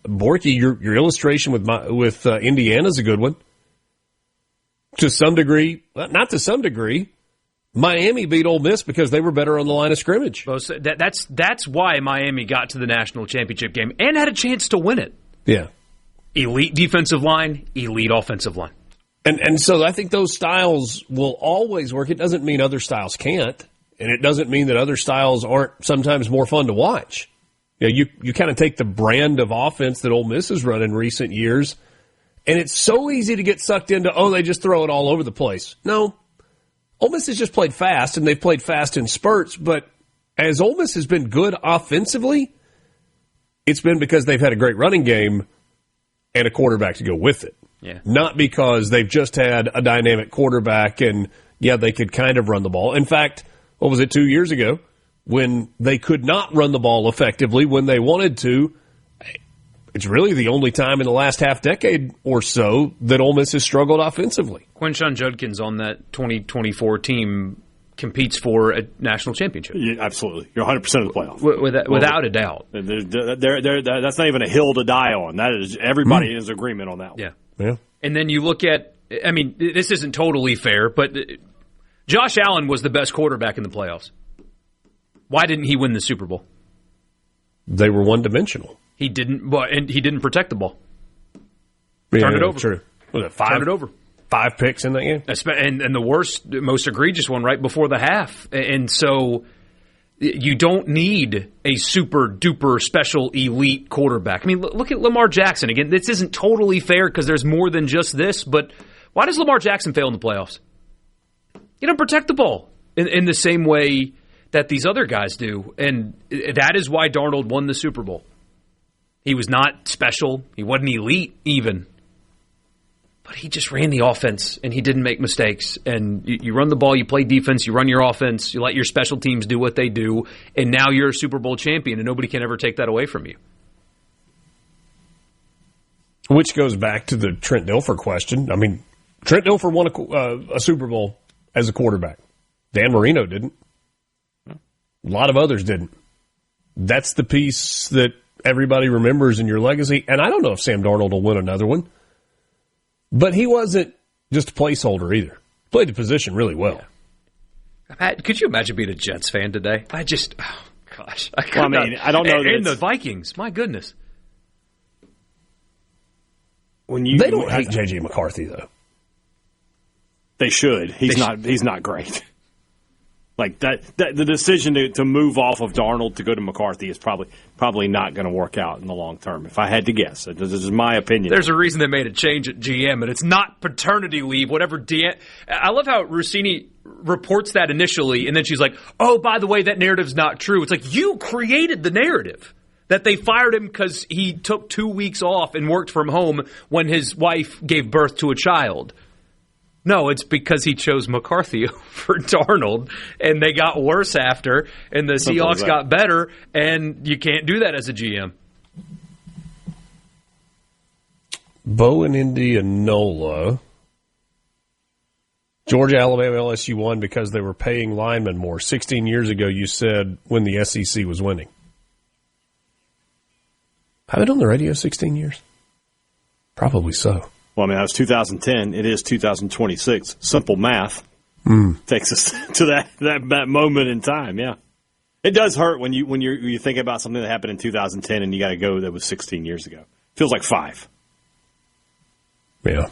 Speaker 5: Borkey, your illustration with Indiana's a good one. To some degree, not to some degree, Miami beat Ole Miss because they were better on the line of scrimmage.
Speaker 3: Well, so that's why Miami got to the national championship game and had a chance to win it.
Speaker 5: Yeah.
Speaker 3: Elite defensive line, elite offensive line.
Speaker 5: And so I think those styles will always work. It doesn't mean other styles can't, and it doesn't mean that other styles aren't sometimes more fun to watch. You know, you kind of take the brand of offense that Ole Miss has run in recent years, and it's so easy to get sucked into, they just throw it all over the place. No, Ole Miss has just played fast, and they've played fast in spurts, but as Ole Miss has been good offensively, it's been because they've had a great running game and a quarterback to go with it.
Speaker 3: Yeah.
Speaker 5: Not because they've just had a dynamic quarterback and, they could kind of run the ball. In fact, 2 years ago, when they could not run the ball effectively when they wanted to, it's really the only time in the last half decade or so that Ole Miss has struggled offensively.
Speaker 3: Quinshon Judkins on that 2024 team competes for a national championship.
Speaker 4: Yeah, absolutely. You're 100% of the playoff.
Speaker 3: Without a doubt.
Speaker 4: That's not even a hill to die on. That is, everybody is in agreement on that one.
Speaker 3: Yeah.
Speaker 5: Yeah.
Speaker 3: And then you look at, this isn't totally fair, but Josh Allen was the best quarterback in the playoffs. Why didn't he win the Super Bowl?
Speaker 5: They were one-dimensional.
Speaker 3: He didn't protect the ball.
Speaker 5: Yeah,
Speaker 3: Turned it over.
Speaker 5: True. Was it 5?
Speaker 3: Turned it over.
Speaker 5: 5 picks in that game?
Speaker 3: And the most egregious one right before the half. And so You don't need a super-duper special elite quarterback. I mean, look at Lamar Jackson. Again, this isn't totally fair because there's more than just this, but why does Lamar Jackson fail in the playoffs? You don't protect the ball in the same way that these other guys do, and that is why Darnold won the Super Bowl. He was not special. He wasn't elite even. But he just ran the offense, and he didn't make mistakes. And you run the ball, you play defense, you run your offense, you let your special teams do what they do, and now you're a Super Bowl champion, and nobody can ever take that away from you.
Speaker 5: Which goes back to the Trent Dilfer question. I mean, Trent Dilfer won a Super Bowl as a quarterback. Dan Marino didn't. A lot of others didn't. That's the piece that everybody remembers in your legacy. And I don't know if Sam Darnold will win another one. But he wasn't just a placeholder either. Played the position really well.
Speaker 3: Yeah. Could you imagine being a Jets fan today? I don't know. And the Vikings, my goodness.
Speaker 5: They don't hate J.J. McCarthy, though.
Speaker 4: They should. He's not great. Like that the decision to move off of Darnold to go to McCarthy is probably not going to work out in the long term, if I had to guess. This is my opinion.
Speaker 3: There's a reason they made a change at GM, and it's not paternity leave, whatever. I love how Rossini reports that initially, and then she's like, oh, by the way, that narrative's not true. It's like, you created the narrative that they fired him because he took 2 weeks off and worked from home when his wife gave birth to a child. No, it's because he chose McCarthy over Darnold, and they got worse after, and the Seahawks got better, and you can't do that as a GM.
Speaker 5: Bo in Indianola. Georgia, Alabama, LSU won because they were paying linemen more. 16 years ago, you said when the SEC was winning. Have I been on the radio 16 years? Probably so.
Speaker 4: Well, I mean, that was 2010. It is 2026. Simple math takes us to that moment in time. Yeah, it does hurt when you think about something that happened in 2010 and you got to go that was 16 years ago. Feels like 5.
Speaker 5: Yeah,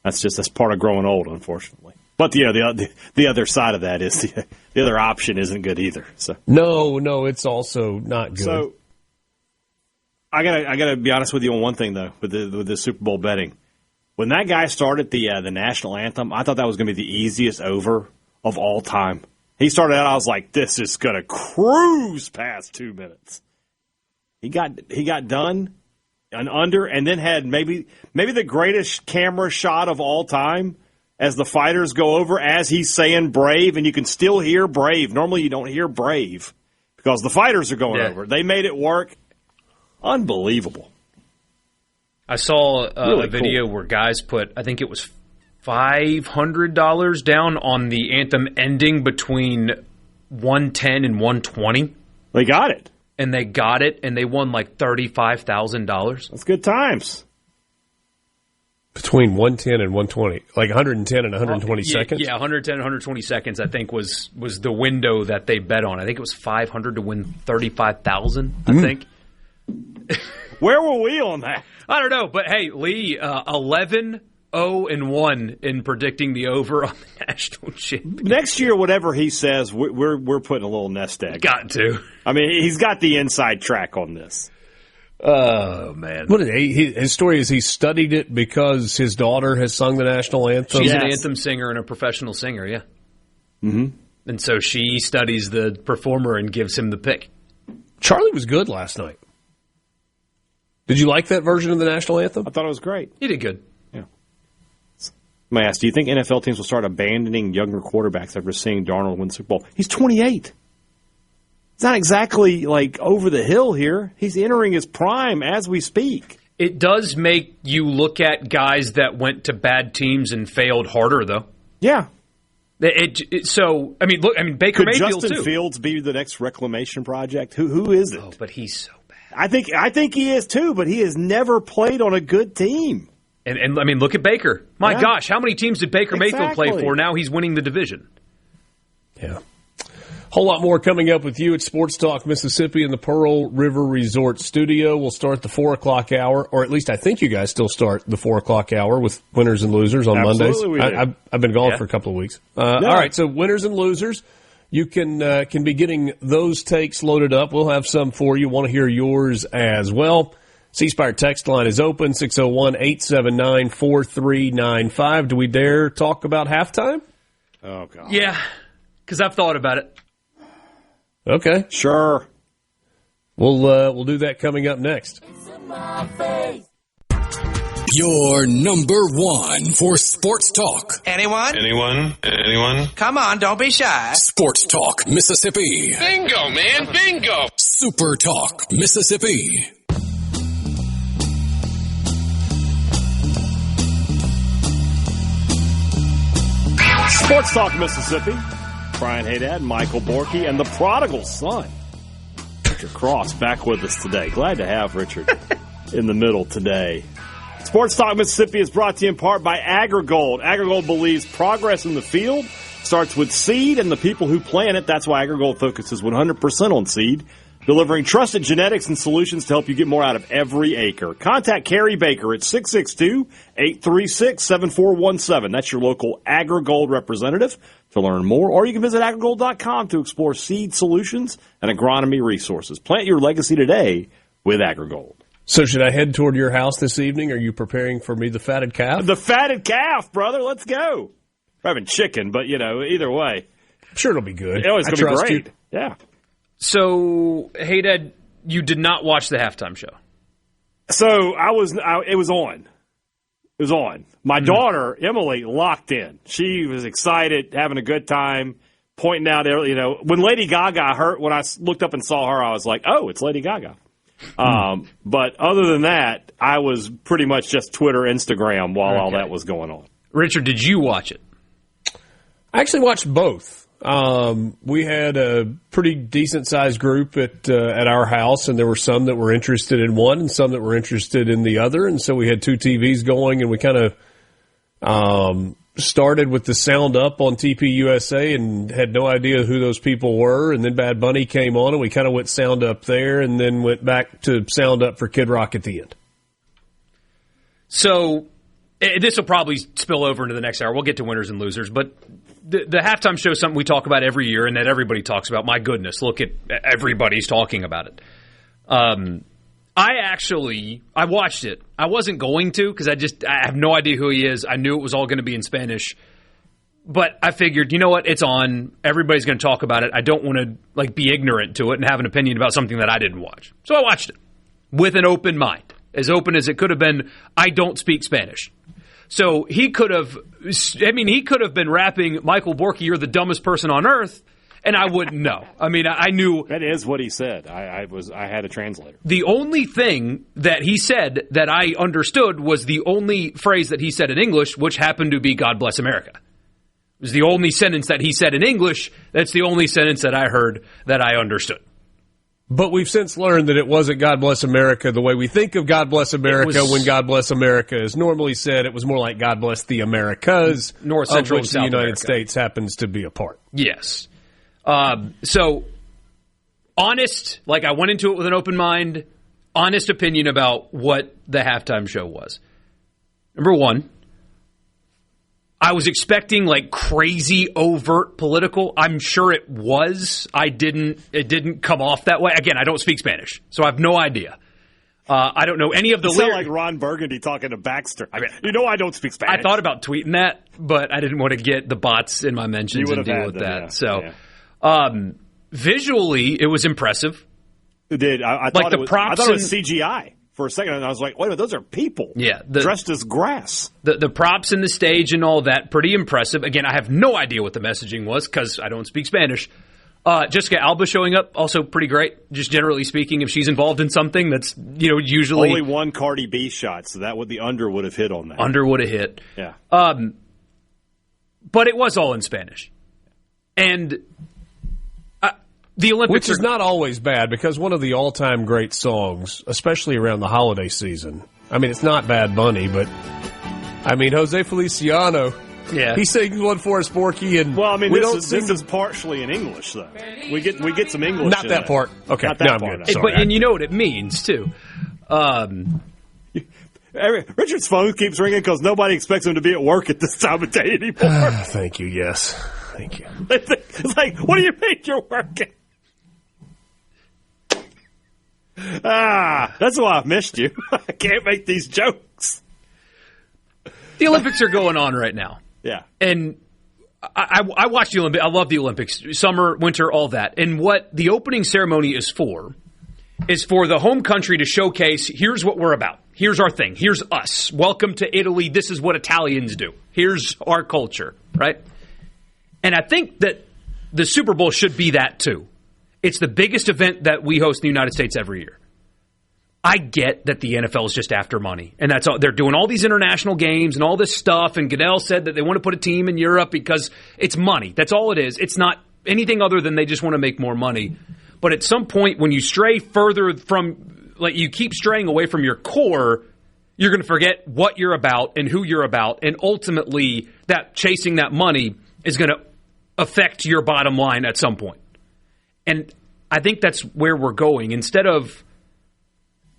Speaker 4: that's part of growing old, unfortunately. But the other side of that is the other option isn't good either. So
Speaker 5: no, it's also not good.
Speaker 4: So I gotta be honest with you on one thing though, with the Super Bowl betting. When that guy started the national anthem, I thought that was going to be the easiest over of all time. He started out, I was like, this is going to cruise past 2 minutes. He got done and under, and then had maybe the greatest camera shot of all time as the fighters go over as he's saying brave, and you can still hear brave. Normally you don't hear brave because the fighters are going over. They made it work. Unbelievable.
Speaker 3: I saw a video where guys put, I think it was $500 down on the anthem ending between 110 and 120.
Speaker 4: They got it.
Speaker 3: And they got it, and they won like $35,000.
Speaker 4: That's good times.
Speaker 5: Between 110 and 120. Like 110 and 120 seconds?
Speaker 3: Yeah, 110 and 120 seconds, I think, was the window that they bet on. I think it was $500 to win $35,000, I think.
Speaker 4: Where were we on that?
Speaker 3: I don't know, but hey, Lee, 11-0-1 in predicting the over on the national championship.
Speaker 4: Next year, whatever he says, we're putting a little nest egg.
Speaker 3: Got to.
Speaker 4: I mean, he's got the inside track on this.
Speaker 5: Oh, man. His story is he studied it because his daughter has sung the national anthem?
Speaker 3: She's an anthem singer and a professional singer, yeah.
Speaker 4: Mm-hmm.
Speaker 3: And so she studies the performer and gives him the pick.
Speaker 5: Charlie was good last night. Did you like that version of the national anthem?
Speaker 4: I thought it was great.
Speaker 3: He did good.
Speaker 4: Yeah. Let me ask, do you think NFL teams will start abandoning younger quarterbacks after seeing Darnold win the Super Bowl? He's 28. It's not exactly like over the hill here. He's entering his prime as we speak.
Speaker 3: It does make you look at guys that went to bad teams and failed harder, though.
Speaker 4: Yeah.
Speaker 3: Baker
Speaker 4: Could
Speaker 3: Mayfield
Speaker 4: Justin
Speaker 3: too.
Speaker 4: Fields be the next reclamation project? Who is it?
Speaker 3: Oh, but he's so bad.
Speaker 4: I think he is too, but he has never played on a good team.
Speaker 3: And I mean, look at Baker. My gosh, how many teams did Baker Mayfield play for? Now he's winning the division.
Speaker 5: Yeah. Whole lot more coming up with you at Sports Talk Mississippi in the Pearl River Resort Studio. We'll start the 4 o'clock hour, or at least I think you guys still start the 4 o'clock hour with winners and losers on
Speaker 4: Absolutely
Speaker 5: Mondays.
Speaker 4: We do.
Speaker 5: I've been gone for a couple of weeks. All right, so winners and losers. you can be getting those takes loaded up. We'll have some for you. Want to hear yours as well. C Spire text line is open, 601-879-4395. Do we dare talk about halftime?
Speaker 4: Oh, God.
Speaker 3: Yeah, because I've thought about it.
Speaker 5: Okay.
Speaker 4: Sure.
Speaker 5: We'll do that coming up next.
Speaker 1: Your number one for Sports Talk.
Speaker 7: Anyone? Come on, don't be shy.
Speaker 1: Sports Talk, Mississippi.
Speaker 6: Bingo, man, bingo.
Speaker 1: Super Talk, Mississippi.
Speaker 4: Sports Talk Mississippi. Brian Hadad, Michael Borkey, and the prodigal son, Richard Cross, back with us today. Glad to have Richard in the middle today. Sports Talk Mississippi is brought to you in part by AgriGold. AgriGold believes progress in the field starts with seed and the people who plant it. That's why AgriGold focuses 100% on seed, delivering trusted genetics and solutions to help you get more out of every acre. Contact Carrie Baker at 662-836-7417. That's your local AgriGold representative to learn more. Or you can visit agrigold.com to explore seed solutions and agronomy resources. Plant your legacy today with AgriGold.
Speaker 5: So should I head toward your house this evening? Are you preparing for me the fatted calf?
Speaker 4: The fatted calf, brother. Let's go. We're having chicken, but, either way.
Speaker 5: I'm sure it'll be good.
Speaker 4: It's going to be great.
Speaker 5: You.
Speaker 4: Yeah.
Speaker 3: So, hey, Dad, you did not watch the halftime show.
Speaker 4: So, it was on. It was on. My daughter, Emily, locked in. She was excited, having a good time, pointing out, when Lady Gaga when I looked up and saw her, I was like, oh, it's Lady Gaga. But other than that, I was pretty much just Twitter, Instagram while all that was going on.
Speaker 3: Richard, did you watch it?
Speaker 5: I actually watched both. We had a pretty decent-sized group at our house, and there were some that were interested in one and some that were interested in the other, and so we had two TVs going, and we kind of started with the sound up on TPUSA and had no idea who those people were, and then Bad Bunny came on, and we kind of went sound up there and then went back to sound up for Kid Rock at the end.
Speaker 3: So this will probably spill over into the next hour. We'll get to winners and losers, but the halftime show is something we talk about every year and that everybody talks about. My goodness, look at everybody's talking about it. I watched it. I wasn't going to because I have no idea who he is. I knew it was all going to be in Spanish. But I figured, you know what? It's on. Everybody's going to talk about it. I don't want to be ignorant to it and have an opinion about something that I didn't watch. So I watched it with an open mind, as open as it could have been. I don't speak Spanish. So he could have been rapping, Michael Borkey, you're the dumbest person on earth, and I wouldn't know. I knew.
Speaker 4: That is what he said. I had a translator.
Speaker 3: The only thing that he said that I understood was the only phrase that he said in English, which happened to be God bless America. It was the only sentence that he said in English. That's the only sentence that I heard that I understood.
Speaker 5: But we've since learned that it wasn't God Bless America the way we think of God Bless America when God Bless America is normally said. It was more like God Bless the Americas,
Speaker 3: North Central
Speaker 5: of which
Speaker 3: and South
Speaker 5: the United
Speaker 3: America.
Speaker 5: States happens to be a part.
Speaker 3: Yes. So, honest, I went into it with an open mind, honest opinion about what the halftime show was. Number one, I was expecting crazy overt political. I'm sure it was. It didn't come off that way. Again, I don't speak Spanish, so I have no idea. I don't know any of the
Speaker 4: lyrics. You sound like Ron Burgundy talking to Baxter. I don't speak Spanish.
Speaker 3: I thought about tweeting that, but I didn't want to get the bots in my mentions and deal with that.
Speaker 4: Yeah.
Speaker 3: So, visually, it was impressive.
Speaker 4: It did. I thought it was CGI. For a second, and I was like, wait a minute, those are people dressed as grass.
Speaker 3: The props in the stage and all that, pretty impressive. Again, I have no idea what the messaging was because I don't speak Spanish. Jessica Alba showing up, also pretty great, just generally speaking. If she's involved in something that's, usually...
Speaker 4: Only one Cardi B shot, so the under would have hit on that.
Speaker 3: Under would have hit.
Speaker 4: Yeah.
Speaker 3: But it was all in Spanish. And... the Olympics,
Speaker 5: which is not always bad because one of the all-time great songs, especially around the holiday season. It's not Bad Bunny, but Jose Feliciano.
Speaker 3: Yeah,
Speaker 5: he sings one for us, Borkey, and
Speaker 4: this is partially in English though. We get some English.
Speaker 5: Not that part. Okay,
Speaker 4: not that part.
Speaker 3: And you know what it means too.
Speaker 4: Richard's phone keeps ringing because nobody expects him to be at work at this time of day anymore.
Speaker 5: Thank you. Yes. Thank you.
Speaker 4: It's like, what do you mean you're working? That's why I missed you. I can't make these jokes.
Speaker 3: The Olympics are going on right now.
Speaker 4: Yeah.
Speaker 3: And I watch the Olympics. I love the Olympics. Summer, winter, all that. And what the opening ceremony is for the home country to showcase, here's what we're about. Here's our thing. Here's us. Welcome to Italy. This is what Italians do. Here's our culture, right? And I think that the Super Bowl should be that too. It's the biggest event that we host in the United States every year. I get that the NFL is just after money, and that's all. They're doing all these international games and all this stuff, and Goodell said that they want to put a team in Europe because it's money. That's all it is. It's not anything other than they just want to make more money. But at some point, when you stray further from, like you keep straying away from your core, you're going to forget what you're about and who you're about, and ultimately that chasing that money is going to affect your bottom line at some point. And I think that's where we're going. Instead of,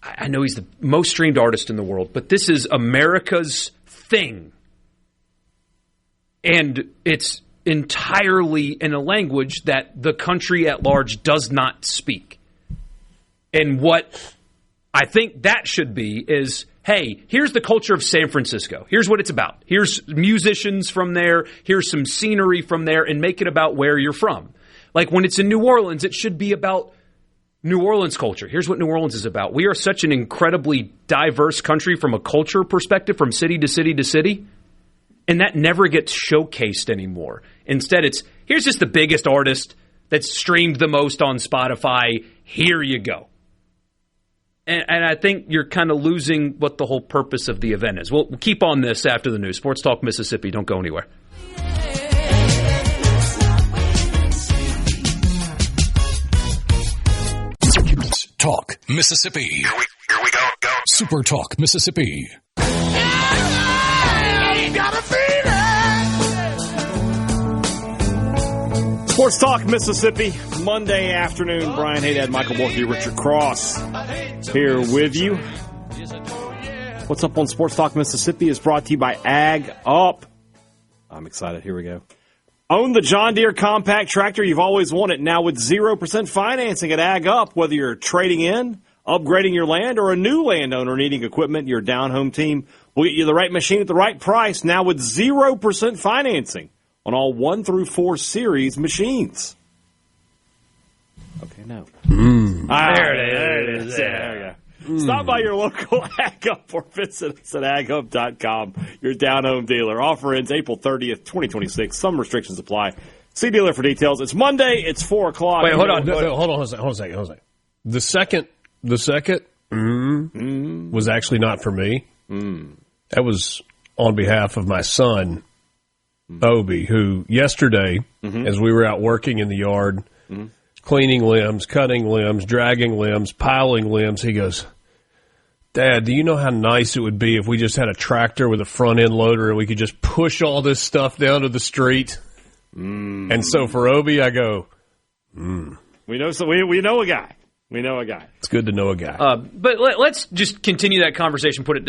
Speaker 3: I know he's the most streamed artist in the world, but this is America's thing. And it's entirely in a language that the country at large does not speak. And what I think that should be is, hey, here's the culture of San Francisco. Here's what it's about. Here's musicians from there. Here's some scenery from there, and make it about where you're from. Like when it's in New Orleans, it should be about New Orleans culture. Here's what New Orleans is about. We are such an incredibly diverse country from a culture perspective, from city to city to city, and that never gets showcased anymore. Instead, it's, here's just the biggest artist that's streamed the most on Spotify. Here you go. And I think you're kind of losing what the whole purpose of the event is. We'll keep on this after the news. Sports Talk Mississippi. Don't go anywhere.
Speaker 1: Talk Mississippi.
Speaker 6: Here we go.
Speaker 1: Super Talk Mississippi.
Speaker 4: Sports Talk Mississippi, Monday afternoon. Brian Hadad, Michael Borkey, Richard Cross here with you. What's up on Sports Talk Mississippi is brought to you by Ag Up. I'm excited. Here we go. Own the John Deere compact tractor you've always wanted, now with 0% financing at Ag Up. Whether you're trading in, upgrading your land, or a new landowner needing equipment, your down-home team will get you the right machine at the right price, now with 0% financing on all 1 through 4 series machines. Okay, no.
Speaker 3: There it is.
Speaker 4: There we go. Stop by your local Ag Up or visit us at agup.com, your down-home dealer. Offer ends April 30th, 2026. Some restrictions apply. See dealer for details. It's Monday. It's 4 o'clock.
Speaker 5: Wait, hold on a second. The second was actually not for me. That was on behalf of my son, Obi, who yesterday, as we were out working in the yard, cleaning limbs, cutting limbs, dragging limbs, piling limbs, he goes, Dad, do you know how nice it would be if we just had a tractor with a front-end loader and we could just push all this stuff down to the street? And so for Obi, I go,
Speaker 4: We know a guy. We know a guy.
Speaker 5: It's good to know a guy.
Speaker 3: But let's just continue that conversation, put it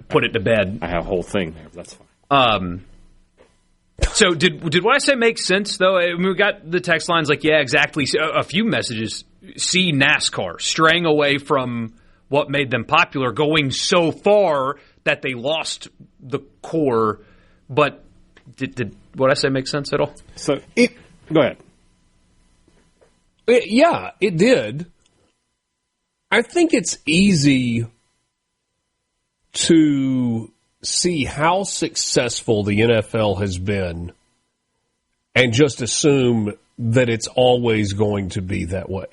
Speaker 3: put it to bed.
Speaker 4: I have a whole thing there, but that's fine.
Speaker 3: So did what I say make sense, though? I mean, we got the text lines like, yeah, exactly. A few messages. See NASCAR straying away from what made them popular, going so far that they lost the core. But did what I say make sense at all?
Speaker 4: So go ahead.
Speaker 5: Yeah, it did. I think it's easy to see how successful the NFL has been and just assume that it's always going to be that way.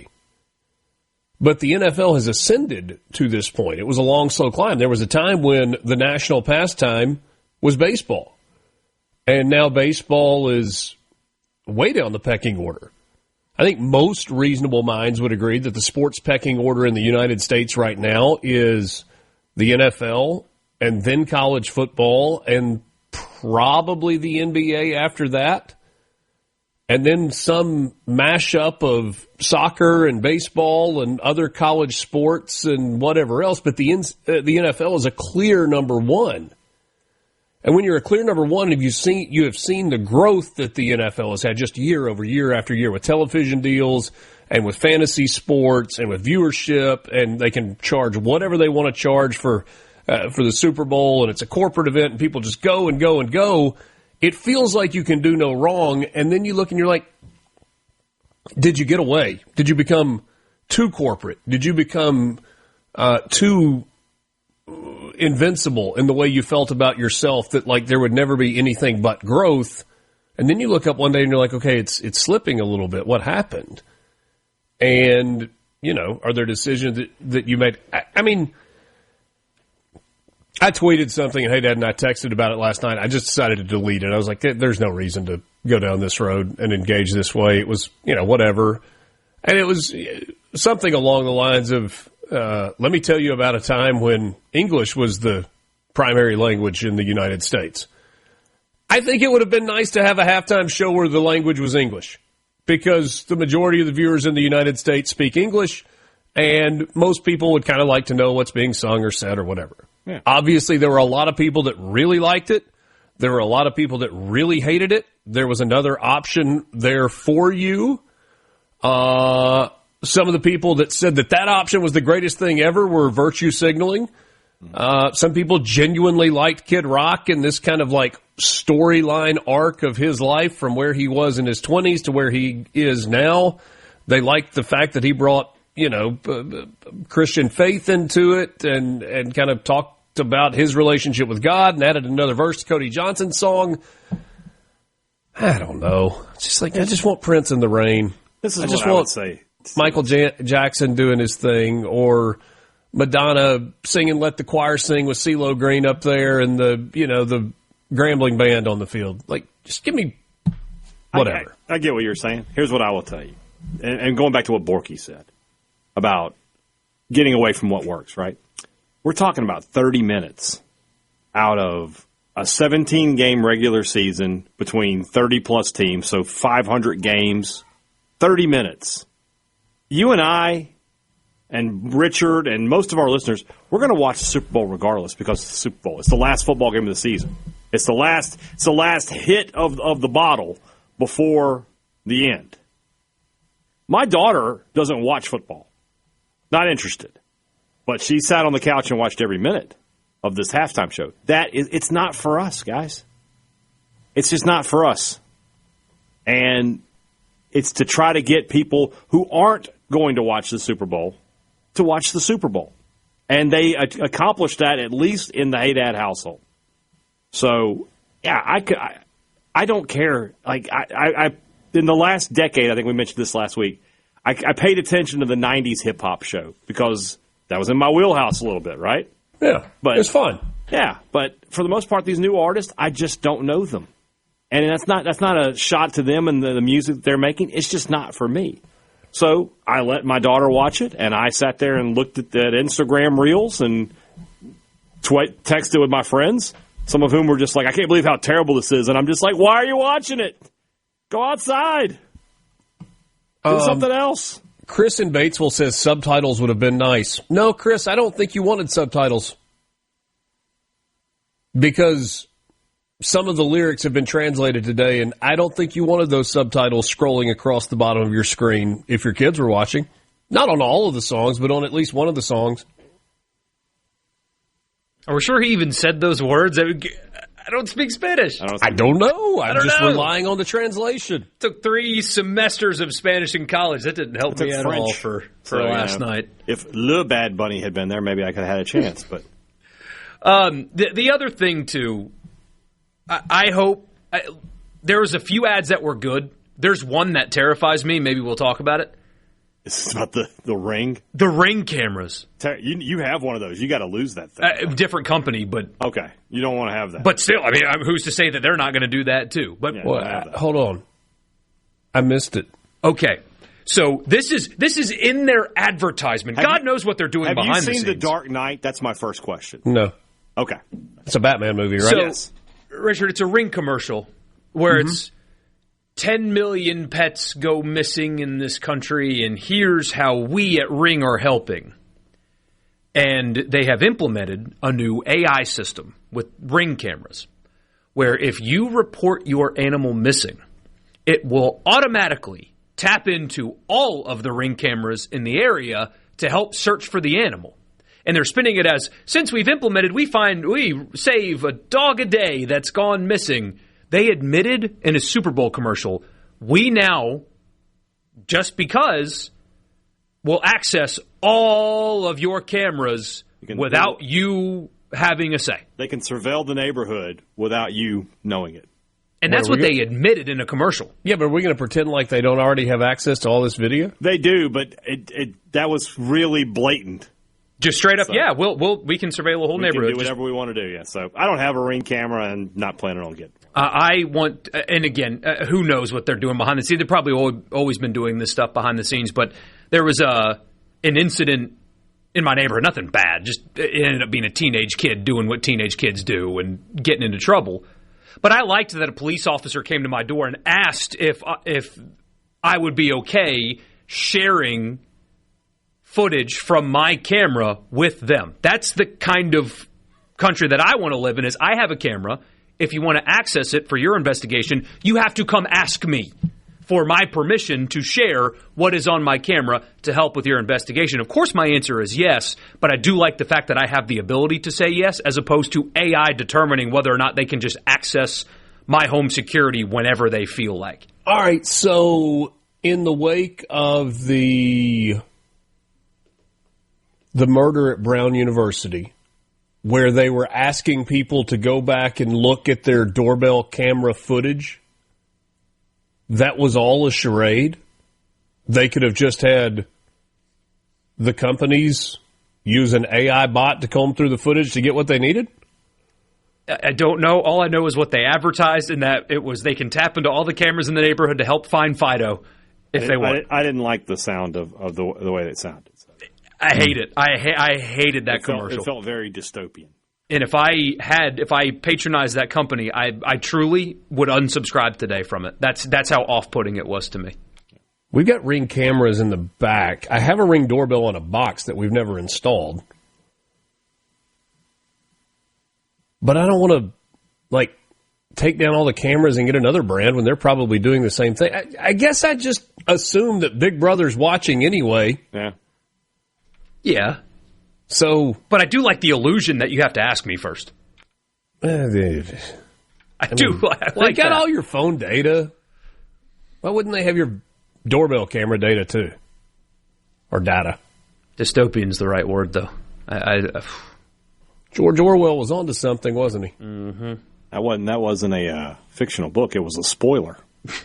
Speaker 5: But the NFL has ascended to this point. It was a long, slow climb. There was a time when the national pastime was baseball. And now baseball is way down the pecking order. I think most reasonable minds would agree that the sports pecking order in the United States right now is the NFL and then college football and probably the NBA after that. And then some mashup of soccer and baseball and other college sports and whatever else. But the NFL is a clear number one. And when you're a clear number one, you have seen the growth that the NFL has had just year over year after year with television deals and with fantasy sports and with viewership, and they can charge whatever they want to charge for the Super Bowl, and it's a corporate event, and people just go and go and go. It feels like you can do no wrong, and then you look and you're like, did you get away? Did you become too corporate? Did you become too invincible in the way you felt about yourself that like there would never be anything but growth? And then you look up one day and you're like, okay, it's slipping a little bit. What happened? And, are there decisions that you made? I mean, I tweeted something, and Hadad and I texted about it last night. I just decided to delete it. I was like, there's no reason to go down this road and engage this way. It was, whatever. And it was something along the lines of, let me tell you about a time when English was the primary language in the United States. I think it would have been nice to have a halftime show where the language was English, because the majority of the viewers in the United States speak English, and most people would kind of like to know what's being sung or said or whatever. Yeah. Obviously, there were a lot of people that really liked it. There were a lot of people that really hated it. There was another option there for you. Some of the people that said that option was the greatest thing ever were virtue signaling. Some people genuinely liked Kid Rock and this kind of like storyline arc of his life from where he was in his 20s to where he is now. They liked the fact that he brought, Christian faith into it and kind of talked about his relationship with God and added another verse to Cody Johnson's song. I don't know. It's just like, I just want Prince in the Rain.
Speaker 4: This is what I would say.
Speaker 5: Michael Jackson doing his thing, or Madonna singing "Let the Choir Sing" with CeeLo Green up there and the Grambling band on the field. Like, just give me whatever.
Speaker 4: I get what you're saying. Here's what I will tell you. And going back to what Borkey said about getting away from what works, right? We're talking about 30 minutes out of a 17-game regular season between 30-plus teams, so 500 games, 30 minutes. You and I and Richard and most of our listeners, we're going to watch the Super Bowl regardless because it's the Super Bowl. It's the last football game of the season. It's the last hit of the bottle before the end. My daughter doesn't watch football. Not interested. But she sat on the couch and watched every minute of this halftime show. It's not for us, guys. It's just not for us. And it's to try to get people who aren't going to watch the Super Bowl to watch the Super Bowl. And they accomplished that at least in the Hadad household. So, yeah, I don't care. Like, I in the last decade, I think we mentioned this last week, I paid attention to the 90s hip-hop show because that was in my wheelhouse a little bit, right?
Speaker 5: Yeah, but it's fun.
Speaker 4: Yeah, but for the most part, these new artists, I just don't know them. And that's not a shot to them and the music that they're making. It's just not for me. So I let my daughter watch it, and I sat there and looked at that Instagram Reels and texted with my friends, some of whom were just like, I can't believe how terrible this is. And I'm just like, why are you watching it? Go outside. Do something else.
Speaker 5: Chris in Batesville says subtitles would have been nice. No, Chris, I don't think you wanted subtitles. Because some of the lyrics have been translated today, and I don't think you wanted those subtitles scrolling across the bottom of your screen if your kids were watching. Not on all of the songs, but on at least one of the songs.
Speaker 3: Are we sure he even said those words? I don't speak Spanish.
Speaker 5: I don't know. I'm just relying on the translation.
Speaker 3: Took 3 semesters of Spanish in college. That didn't help me at all for last night.
Speaker 4: If Le Bad Bunny had been there, maybe I could have had a chance. But
Speaker 3: the other thing, too, I hope there was a few ads that were good. There's one that terrifies me. Maybe we'll talk about it.
Speaker 4: It's about the Ring?
Speaker 3: The Ring cameras.
Speaker 4: You have one of those. You got to lose that thing.
Speaker 3: Different company, but...
Speaker 4: Okay. You don't want to have that.
Speaker 3: But still, I mean, who's to say that they're not going to do that, too? But
Speaker 5: hold on. I missed it.
Speaker 3: Okay. So this is in their advertisement. God knows what they're doing behind the scenes.
Speaker 4: Have you seen The Dark Knight? That's my first question.
Speaker 5: No.
Speaker 4: Okay.
Speaker 5: It's a Batman movie, right?
Speaker 3: So,
Speaker 4: yes.
Speaker 3: Richard, it's a Ring commercial where it's 10 million pets go missing in this country, and here's how we at Ring are helping. And they have implemented a new AI system with Ring cameras. where if you report your animal missing, it will automatically tap into all of the Ring cameras in the area to help search for the animal. And they're spinning it as, since we've implemented, we save a dog a day that's gone missing. They admitted in a Super Bowl commercial, we now, just because, will access all of your cameras without you having a say.
Speaker 4: They can surveil the neighborhood without you knowing it.
Speaker 3: And that's what they admitted in a commercial.
Speaker 5: Yeah, but are we going to pretend like they don't already have access to all this video?
Speaker 4: They do, but that was really blatant.
Speaker 3: Just straight up, yeah, we can surveil the whole neighborhood.
Speaker 4: We can do whatever we want to do, yeah. So I don't have a Ring camera and not planning on getting it.
Speaker 3: I want, and again, who knows what they're doing behind the scenes. They've probably always been doing this stuff behind the scenes, but there was an incident in my neighborhood, nothing bad, just it ended up being a teenage kid doing what teenage kids do and getting into trouble. But I liked that a police officer came to my door and asked if I would be okay sharing footage from my camera with them. That's the kind of country that I want to live in. Is I have a camera. If you want to access it for your investigation, you have to come ask me for my permission to share what is on my camera to help with your investigation. Of course, my answer is yes, but I do like the fact that I have the ability to say yes, as opposed to AI determining whether or not they can just access my home security whenever they feel like.
Speaker 5: All right, so in the wake of the murder at Brown University, where they were asking people to go back and look at their doorbell camera footage, that was all a charade? They could have just had the companies use an AI bot to comb through the footage to get what they needed?
Speaker 3: I don't know. All I know is what they advertised, and that it was they can tap into all the cameras in the neighborhood to help find Fido if they want.
Speaker 4: I didn't like the sound of the way it sounded. So.
Speaker 3: I hate it. I hated that commercial.
Speaker 4: It felt very dystopian.
Speaker 3: And if I patronized that company, I truly would unsubscribe today from it. That's how off-putting it was to me.
Speaker 5: We've got Ring cameras in the back. I have a Ring doorbell on a box that we've never installed. But I don't want to, take down all the cameras and get another brand when they're probably doing the same thing. I guess I just assume that Big Brother's watching anyway.
Speaker 4: Yeah.
Speaker 3: Yeah.
Speaker 5: So,
Speaker 3: but I do like the illusion that you have to ask me first. I do.
Speaker 5: They got all your phone data. Why wouldn't they have your doorbell camera data too? Or data?
Speaker 3: Dystopian's the right word, though.
Speaker 5: George Orwell was onto something, wasn't he?
Speaker 3: Mm-hmm.
Speaker 4: That wasn't a fictional book. It was a spoiler.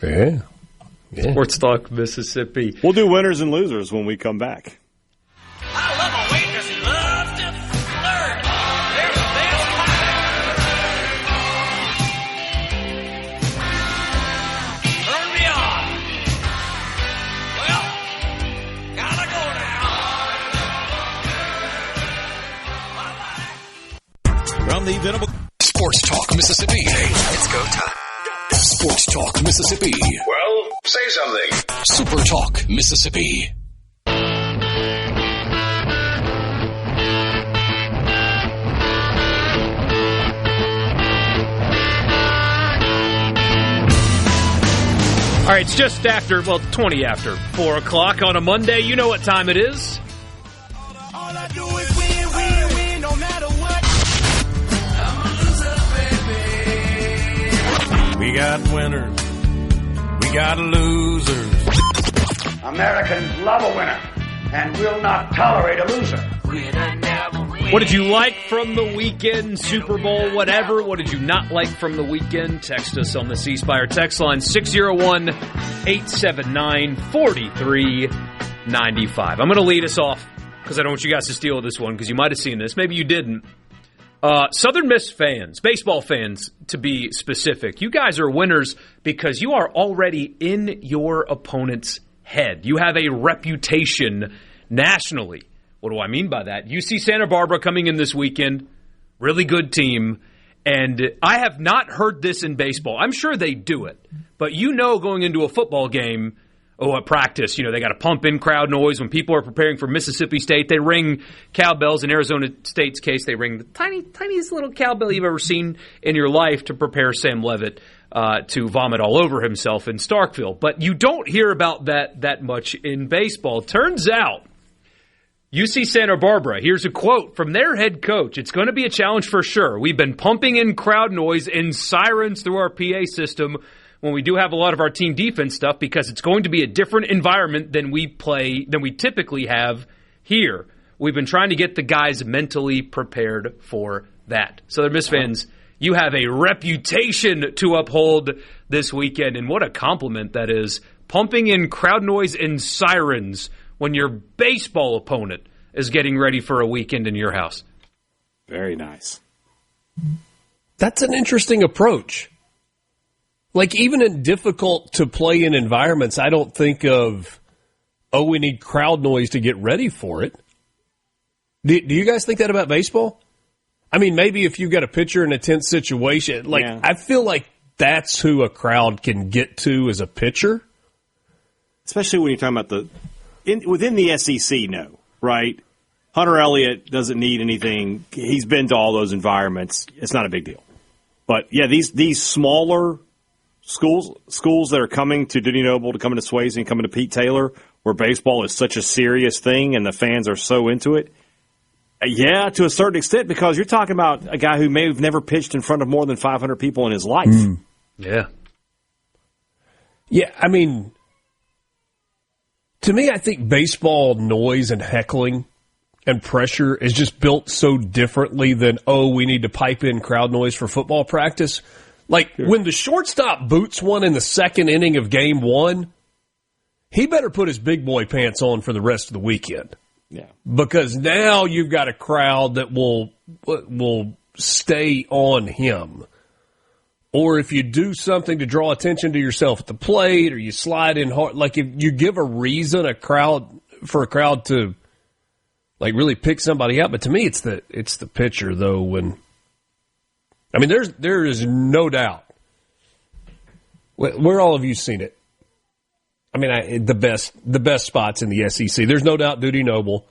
Speaker 5: Yeah.
Speaker 3: Sports Talk Mississippi.
Speaker 4: We'll do winners and losers when we come back.
Speaker 8: I love a waitress who loves to flirt. They're the best kind. Turn me on. Well, gotta go now.
Speaker 1: From the venerable Sports Talk Mississippi.
Speaker 7: Hey, it's go time.
Speaker 1: Sports Talk Mississippi.
Speaker 6: Well, say something.
Speaker 1: Super Talk Mississippi.
Speaker 3: All right, it's just 20 after 4 o'clock on a Monday. You know what time it is.
Speaker 8: All I do is win, no matter what. I'm a loser, baby.
Speaker 9: We got winners. We got losers.
Speaker 10: Americans love a winner and will not tolerate a loser.
Speaker 3: What did you like from the weekend? Super Bowl, whatever. What did you not like from the weekend? Text us on the C Spire text line 601-879-4395. I'm going to lead us off because I don't want you guys to steal this one because you might have seen this. Maybe you didn't. Southern Miss fans, baseball fans to be specific, you guys are winners because you are already in your opponent's head. You have a reputation nationally. What do I mean by that? UC Santa Barbara coming in this weekend, really good team, and I have not heard this in baseball. I'm sure they do it, but going into a football game, at practice, they got to pump in crowd noise. When people are preparing for Mississippi State, they ring cowbells. In Arizona State's case, they ring the tiniest little cowbell you've ever seen in your life to prepare Sam Leavitt to vomit all over himself in Starkville. But you don't hear about that much in baseball. Turns out, UC Santa Barbara, here's a quote from their head coach. It's going to be a challenge for sure. We've been pumping in crowd noise and sirens through our PA system when we do have a lot of our team defense stuff because it's going to be a different environment than we typically have here. We've been trying to get the guys mentally prepared for that. Southern Miss fans, you have a reputation to uphold this weekend, and what a compliment that is. Pumping in crowd noise and sirens when your baseball opponent is getting ready for a weekend in your house.
Speaker 4: Very nice.
Speaker 5: That's an interesting approach. Like, even in difficult to play in environments, I don't think of, we need crowd noise to get ready for it. Do you guys think that about baseball? I mean, maybe if you've got a pitcher in a tense situation, I feel like that's who a crowd can get to as a pitcher.
Speaker 4: Especially when you're talking about within the SEC, no, right? Hunter Elliott doesn't need anything. He's been to all those environments. It's not a big deal. But, yeah, these smaller schools that are coming to Dudy Noble, to coming to Swayze, and coming to Pete Taylor, where baseball is such a serious thing and the fans are so into it, yeah, to a certain extent, because you're talking about a guy who may have never pitched in front of more than 500 people in his life.
Speaker 3: Yeah.
Speaker 5: Yeah, I mean, to me, I think baseball noise and heckling and pressure is just built so differently than, we need to pipe in crowd noise for football practice. Like, when the shortstop boots one in the second inning of game one, he better put his big boy pants on for the rest of the weekend.
Speaker 4: Yeah.
Speaker 5: Because now you've got a crowd that will stay on him. Or if you do something to draw attention to yourself at the plate, or you slide in hard, like if you give a reason for a crowd to like really pick somebody up. But to me, it's the pitcher though. There is no doubt. Where all of you seen it? I mean, the best spots in the SEC. There's no doubt Dudy Noble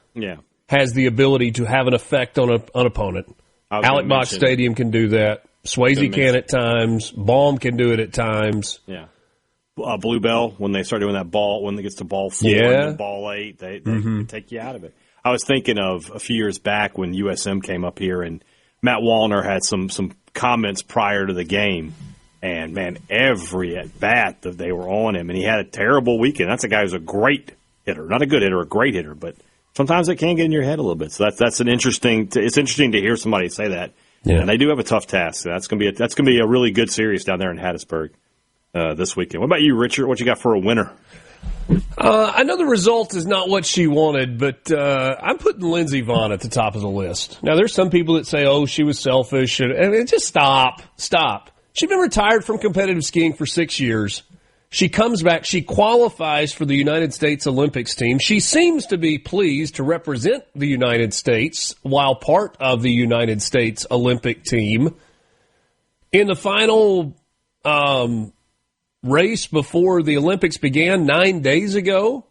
Speaker 5: has the ability to have an effect on an opponent. Alec Box Stadium can do that. Swayze can at times. Baum can do it at times.
Speaker 4: Yeah. Bluebell, when they start doing that ball, when it gets to ball 4 and ball 8, they take you out of it. I was thinking of a few years back when USM came up here, and Matt Wallner had some comments prior to the game. And, man, every at-bat that they were on him, and he had a terrible weekend. That's a guy who's a great hitter. Not a good hitter, a great hitter, but sometimes it can get in your head a little bit. So that's it's interesting to hear somebody say that. Yeah. And they do have a tough task. That's going to be a really good series down there in Hattiesburg this weekend. What about you, Richard? What you got for a winner?
Speaker 5: I know the result is not what she wanted, but I'm putting Lindsey Vonn at the top of the list. Now, there's some people that say, she was selfish. And just stop. She's been retired from competitive skiing for 6 years. She comes back. She qualifies for the United States Olympics team. She seems to be pleased to represent the United States while part of the United States Olympic team. In the final race before the Olympics began 9 days ago,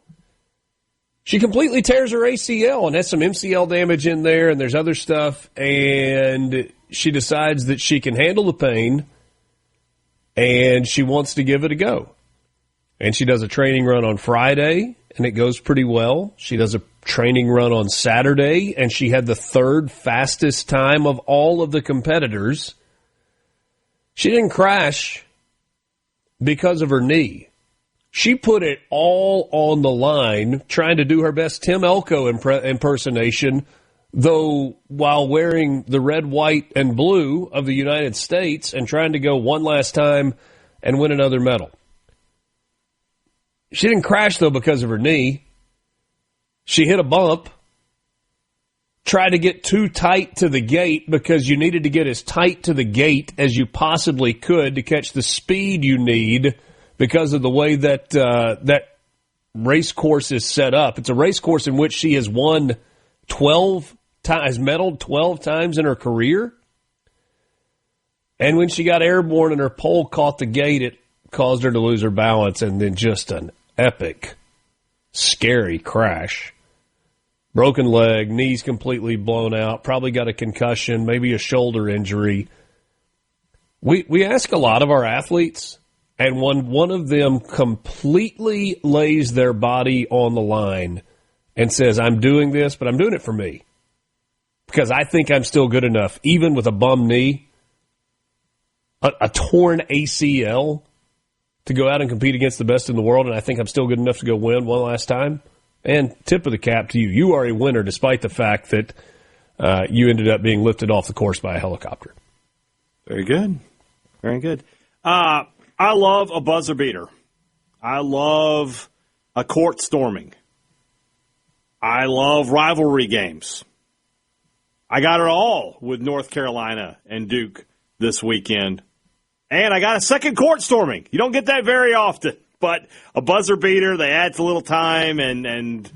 Speaker 5: she completely tears her ACL and has some MCL damage in there, and there's other stuff, and she decides that she can handle the pain, and she wants to give it a go. And she does a training run on Friday, and it goes pretty well. She does a training run on Saturday, and she had the third fastest time of all of the competitors. She didn't crash because of her knee. She put it all on the line, trying to do her best Tim Elko impersonation, though while wearing the red, white, and blue of the United States and trying to go one last time and win another medal. She didn't crash, though, because of her knee. She hit a bump, tried to get too tight to the gate because you needed to get as tight to the gate as you possibly could to catch the speed you need because of the way that that race course is set up. It's a race course in which she has won 12 times, has medaled 12 times in her career. And when she got airborne and her pole caught the gate, it caused her to lose her balance, and then just an epic, scary crash. Broken leg, knees completely blown out, probably got a concussion, maybe a shoulder injury. We ask a lot of our athletes, and when one of them completely lays their body on the line and says, I'm doing this, but I'm doing it for me, because I think I'm still good enough, even with a bum knee, a torn ACL, to go out and compete against the best in the world, and I think I'm still good enough to go win one last time. And tip of the cap to you. You are a winner despite the fact that you ended up being lifted off the course by a helicopter.
Speaker 4: Very good. Very good. I love a buzzer beater. I love a court storming. I love rivalry games. I got it all with North Carolina and Duke this weekend. And I got a second court storming. You don't get that very often. But a buzzer beater, they add a little time and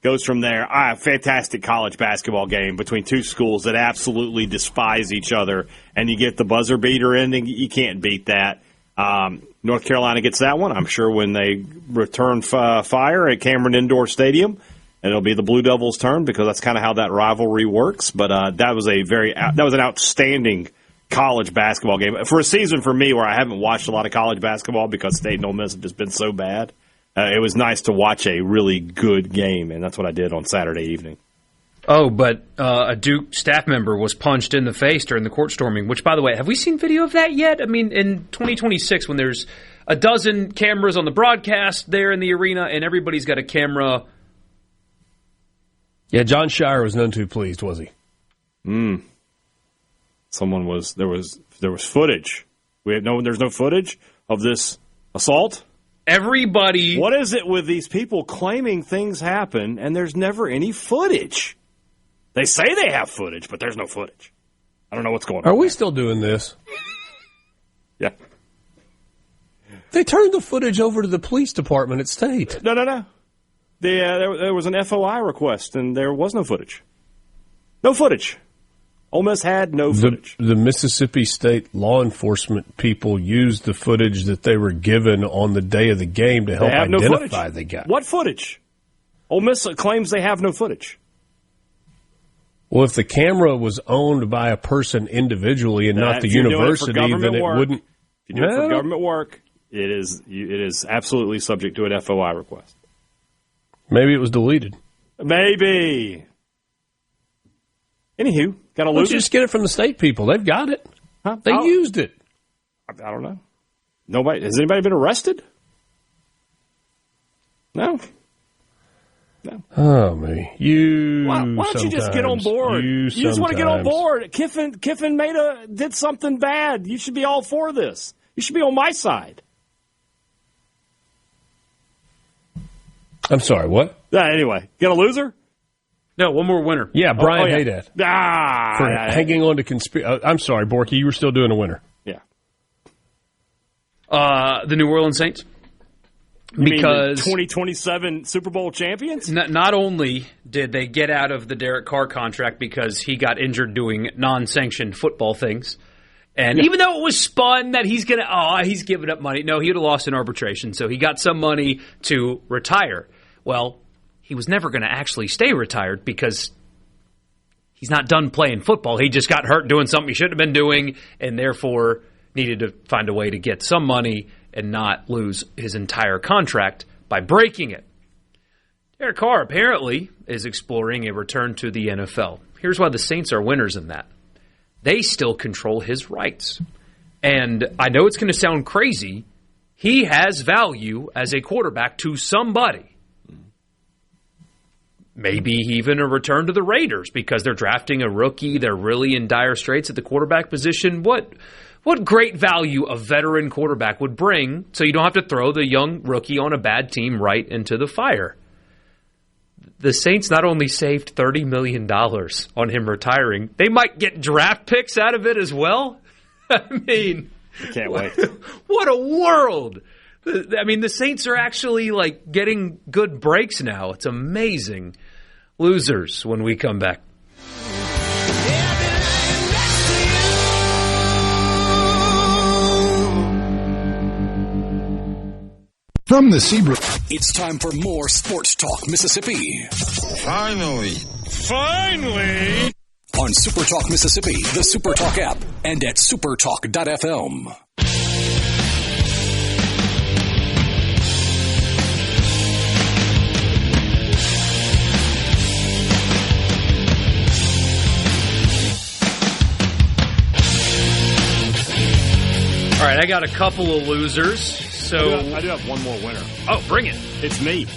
Speaker 4: goes from there. Fantastic college basketball game between two schools that absolutely despise each other. And you get the buzzer beater ending. You can't beat that. North Carolina gets that one, I'm sure, when they return fire at Cameron Indoor Stadium. And it'll be the Blue Devils' turn because that's kind of how that rivalry works. But that was an outstanding college basketball game for a season for me where I haven't watched a lot of college basketball because State and Ole Miss have just been so bad. It was nice to watch a really good game, and that's what I did on Saturday evening.
Speaker 3: Oh, but a Duke staff member was punched in the face during the court storming, which, by the way, have we seen video of that yet? I mean, in 2026, when there's a dozen cameras on the broadcast there in the arena and everybody's got a camera.
Speaker 5: Yeah, John Shire was none too pleased, was he?
Speaker 4: There was footage. There's no footage of this assault.
Speaker 3: Everybody.
Speaker 4: What is it with these people claiming things happen and there's never any footage? They say they have footage, but there's no footage. I don't know what's going on.
Speaker 5: Are we still doing this?
Speaker 4: Yeah.
Speaker 5: They turned the footage over to the police department at State.
Speaker 4: No. There was an FOI request and there was no footage. No footage. Ole Miss had no footage.
Speaker 5: The Mississippi State law enforcement people used the footage that they were given on the day of the game to help identify the guy.
Speaker 4: What footage? Ole Miss claims they have no footage.
Speaker 5: Well, if the camera was owned by a person individually and not the university, then it wouldn't.
Speaker 4: If you do it for government work, it is absolutely subject to an FOI request.
Speaker 5: Maybe it was deleted.
Speaker 4: Maybe. Anywho, got to lose it.
Speaker 5: Just get it from the state people. They've got it. Huh? They used it.
Speaker 4: I don't know. Has anybody been arrested? No.
Speaker 5: Oh, me.
Speaker 4: Why don't you just get on board? You just want to get on board. Kiffin did something bad. You should be all for this. You should be on my side.
Speaker 5: I'm sorry, what?
Speaker 4: Anyway, got a loser?
Speaker 3: No, one more winner.
Speaker 5: Yeah, Brian Hadad.
Speaker 4: For
Speaker 5: hanging on to conspiracy. I'm sorry, Borkey, you were still doing a winner.
Speaker 4: Yeah.
Speaker 3: The New Orleans Saints.
Speaker 4: You mean the 2027 Super Bowl champions?
Speaker 3: Not only did they get out of the Derek Carr contract because he got injured doing non-sanctioned football things, and even though it was spun that he's giving up money, no, he would have lost in arbitration, so he got some money to retire. Well, he was never going to actually stay retired because he's not done playing football. He just got hurt doing something he shouldn't have been doing and therefore needed to find a way to get some money and not lose his entire contract by breaking it. Derek Carr apparently is exploring a return to the NFL. Here's why the Saints are winners in that. They still control his rights. And I know it's going to sound crazy. He has value as a quarterback to somebody. Maybe even a return to the Raiders because they're drafting a rookie. They're really in dire straits at the quarterback position. What great value a veteran quarterback would bring so you don't have to throw the young rookie on a bad team right into the fire. The Saints not only saved $30 million on him retiring, they might get draft picks out of it as well. I mean,
Speaker 4: I can't wait.
Speaker 3: What a world. I mean, the Saints are actually like getting good breaks now. It's amazing. Losers when we come back.
Speaker 1: From the Sebring, it's time for more Sports Talk Mississippi.
Speaker 9: Finally.
Speaker 1: On SuperTalk Mississippi, the SuperTalk app, and at supertalk.fm.
Speaker 3: All right, I got a couple of losers. So
Speaker 4: I do have one more winner.
Speaker 3: Oh, bring it.
Speaker 4: It's me.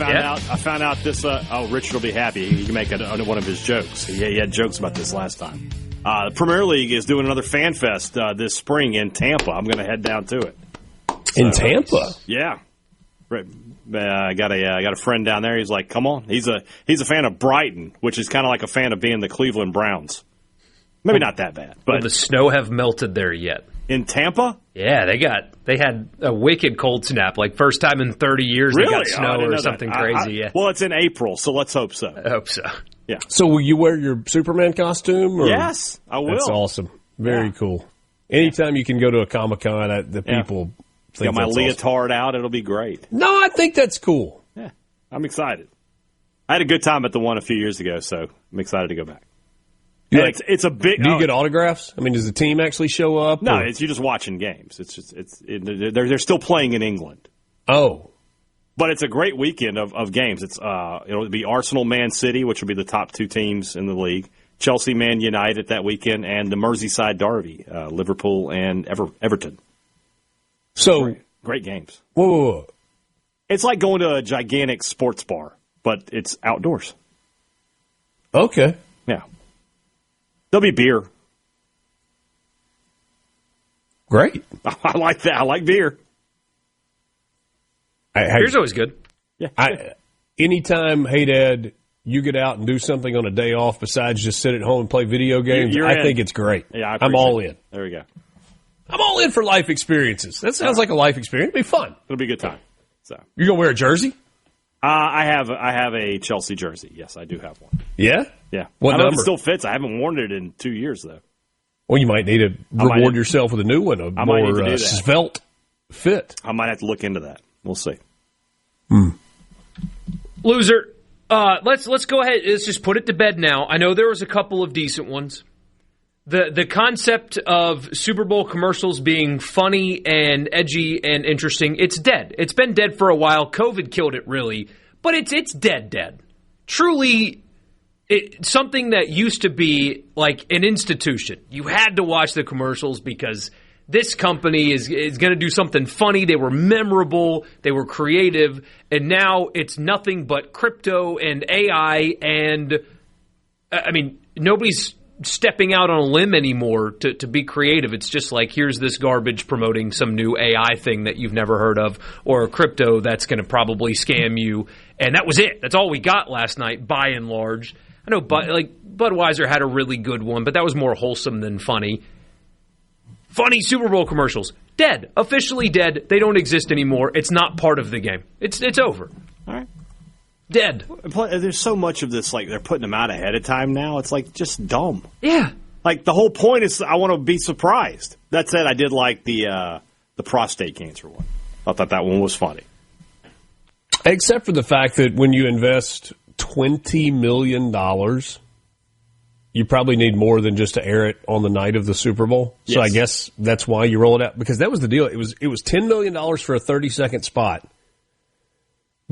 Speaker 4: I found out this. Richard will be happy. He can make one of his jokes. He had jokes about this last time. The Premier League is doing another Fan Fest this spring in Tampa. I'm going to head down to it.
Speaker 5: In Tampa?
Speaker 4: Yeah. I got a friend down there. He's like, come on. He's a fan of Brighton, which is kind of like a fan of being the Cleveland Browns. Maybe not that bad. But
Speaker 3: will the snow have melted there yet?
Speaker 4: In Tampa?
Speaker 3: Yeah, they had a wicked cold snap. Like first time in 30 years
Speaker 4: really?
Speaker 3: They got snow or something crazy. Yeah.
Speaker 4: Well, it's in April, so let's hope so.
Speaker 3: I hope so.
Speaker 4: Yeah.
Speaker 5: So will you wear your Superman costume? Or?
Speaker 4: Yes, I will.
Speaker 5: That's awesome. Very cool. Anytime you can go to a Comic-Con, the people think
Speaker 4: got my
Speaker 5: that's
Speaker 4: leotard out. It'll be great.
Speaker 5: No, I think that's cool.
Speaker 4: Yeah, I'm excited. I had a good time at the one a few years ago, so I'm excited to go back. It's a big.
Speaker 5: Do you get autographs? I mean, does the team actually show up?
Speaker 4: No, you're just watching games. They're still playing in England.
Speaker 5: Oh,
Speaker 4: but it's a great weekend of games. It'll be Arsenal, Man City, which will be the top two teams in the league. Chelsea, Man United that weekend, and the Merseyside Derby, Liverpool and Everton.
Speaker 5: So
Speaker 4: great games.
Speaker 5: Whoa.
Speaker 4: It's like going to a gigantic sports bar, but it's outdoors.
Speaker 5: Okay.
Speaker 4: Yeah. There'll be beer.
Speaker 5: Great.
Speaker 4: I like that. I like beer.
Speaker 3: Beer's always good.
Speaker 4: Yeah.
Speaker 5: Anytime, hey, Dad, you get out and do something on a day off besides just sit at home and play video games, I think it's great.
Speaker 4: Yeah,
Speaker 5: I'm all in.
Speaker 4: There we go.
Speaker 5: I'm all in for life experiences. That sounds like a life experience. It'll be fun.
Speaker 4: It'll be a good time. So
Speaker 5: you're going to wear a jersey?
Speaker 4: I have a Chelsea jersey. Yes, I do have one.
Speaker 5: Yeah?
Speaker 4: Yeah.
Speaker 5: What number?
Speaker 4: It still fits. I haven't worn it in 2 years, though.
Speaker 5: Well, you might need to reward yourself with a new one, a more svelte fit.
Speaker 4: I might have to look into that. We'll see.
Speaker 3: Loser, let's go ahead. Let's just put it to bed now. I know there was a couple of decent ones. The concept of Super Bowl commercials being funny and edgy and interesting, it's dead. It's been dead for a while. COVID killed it, really. But it's dead. Truly, something that used to be like an institution. You had to watch the commercials because this company is going to do something funny. They were memorable. They were creative. And now it's nothing but crypto and AI. And, I mean, nobody's stepping out on a limb anymore to be creative. It's just like, here's this garbage promoting some new AI thing that you've never heard of, or a crypto that's going to probably scam you. And that was it. That's all we got last night, by and large. I know Budweiser had a really good one, but that was more wholesome than funny. Funny Super Bowl commercials. Dead. Officially dead. They don't exist anymore. It's not part of the game. It's over.
Speaker 4: All right.
Speaker 3: Dead.
Speaker 4: There's so much of this, like, they're putting them out ahead of time now. It's, like, just dumb.
Speaker 3: Yeah.
Speaker 4: Like, the whole point is I want to be surprised. That said, I did like the prostate cancer one. I thought that one was funny.
Speaker 5: Except for the fact that when you invest $20 million, you probably need more than just to air it on the night of the Super Bowl.
Speaker 4: Yes.
Speaker 5: So I guess that's why you roll it out. Because that was the deal. It was $10 million for a 30-second spot.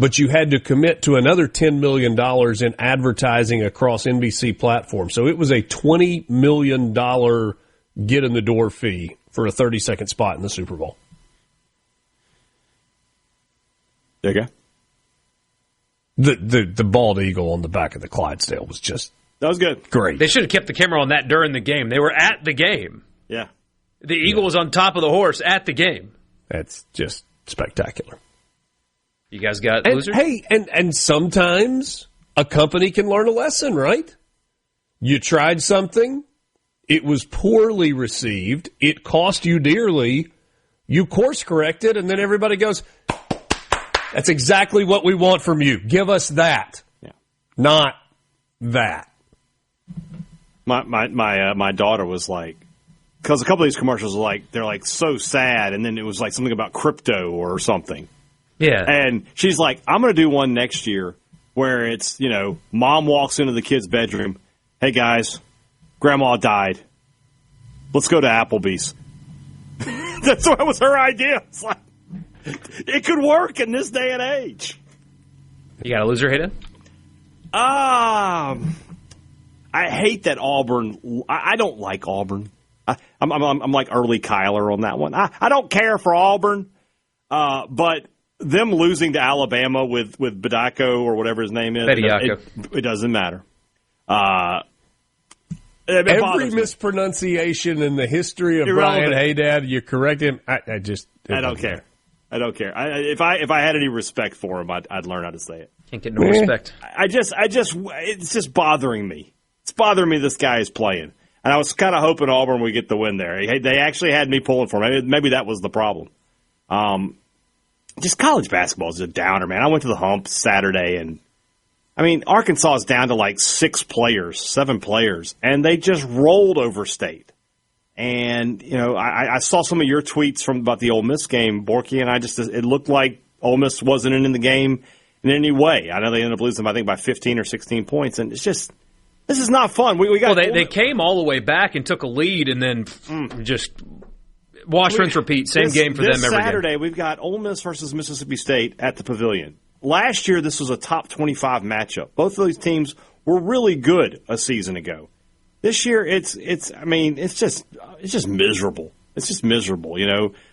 Speaker 5: But you had to commit to another $10 million in advertising across NBC platforms. So it was a $20 million get-in-the-door fee for a 30-second spot in the Super Bowl.
Speaker 4: There you go.
Speaker 5: The bald eagle on the back of the Clydesdale was just...
Speaker 4: That was good.
Speaker 5: Great.
Speaker 3: They should have kept the camera on that during the game. They were at the game.
Speaker 4: Yeah.
Speaker 3: The eagle was on top of the horse at the game.
Speaker 5: That's just spectacular.
Speaker 3: You guys got losers?
Speaker 5: Hey, and sometimes a company can learn a lesson, right? You tried something, it was poorly received, it cost you dearly, you course corrected, and then everybody goes, that's exactly what we want from you. Give us that.
Speaker 4: Yeah.
Speaker 5: Not that.
Speaker 4: My daughter was like, because a couple of these commercials are like, they're like so sad, and then it was like something about crypto or something.
Speaker 3: Yeah.
Speaker 4: And she's like, I'm going to do one next year where it's, mom walks into the kid's bedroom. Hey, guys, grandma died. Let's go to Applebee's. That was her idea. It's like, it could work in this day and age.
Speaker 3: You got a loser, Hayden?
Speaker 4: I hate that Auburn. I don't like Auburn. I'm like early Kyler on that one. I don't care for Auburn, but them losing to Alabama with Bediako or whatever his name is, it doesn't matter.
Speaker 5: Every mispronunciation in the history of Brian Hadad, you correct him. I
Speaker 4: don't care. I don't care. If I had any respect for him, I'd learn how to say it.
Speaker 3: Can't get no respect.
Speaker 4: It's just bothering me. It's bothering me this guy is playing. And I was kind of hoping Auburn would get the win there. They actually had me pulling for him. Maybe that was the problem. Just college basketball is a downer, man. I went to the hump Saturday, and Arkansas is down to like 7 players, and they just rolled over State. And, I saw some of your tweets about the Ole Miss game, Borkey, and it looked like Ole Miss wasn't in the game in any way. I know they ended up losing, I think, by 15 or 16 points, and it's just, this is not fun.
Speaker 3: They came all the way back and took a lead, and then just wash, rinse, repeat. Same game for them every game. This
Speaker 4: Saturday, we've got Ole Miss versus Mississippi State at the Pavilion. Last year, this was a top 25 matchup. Both of these teams were really good a season ago. This year, it's just miserable. It's just miserable.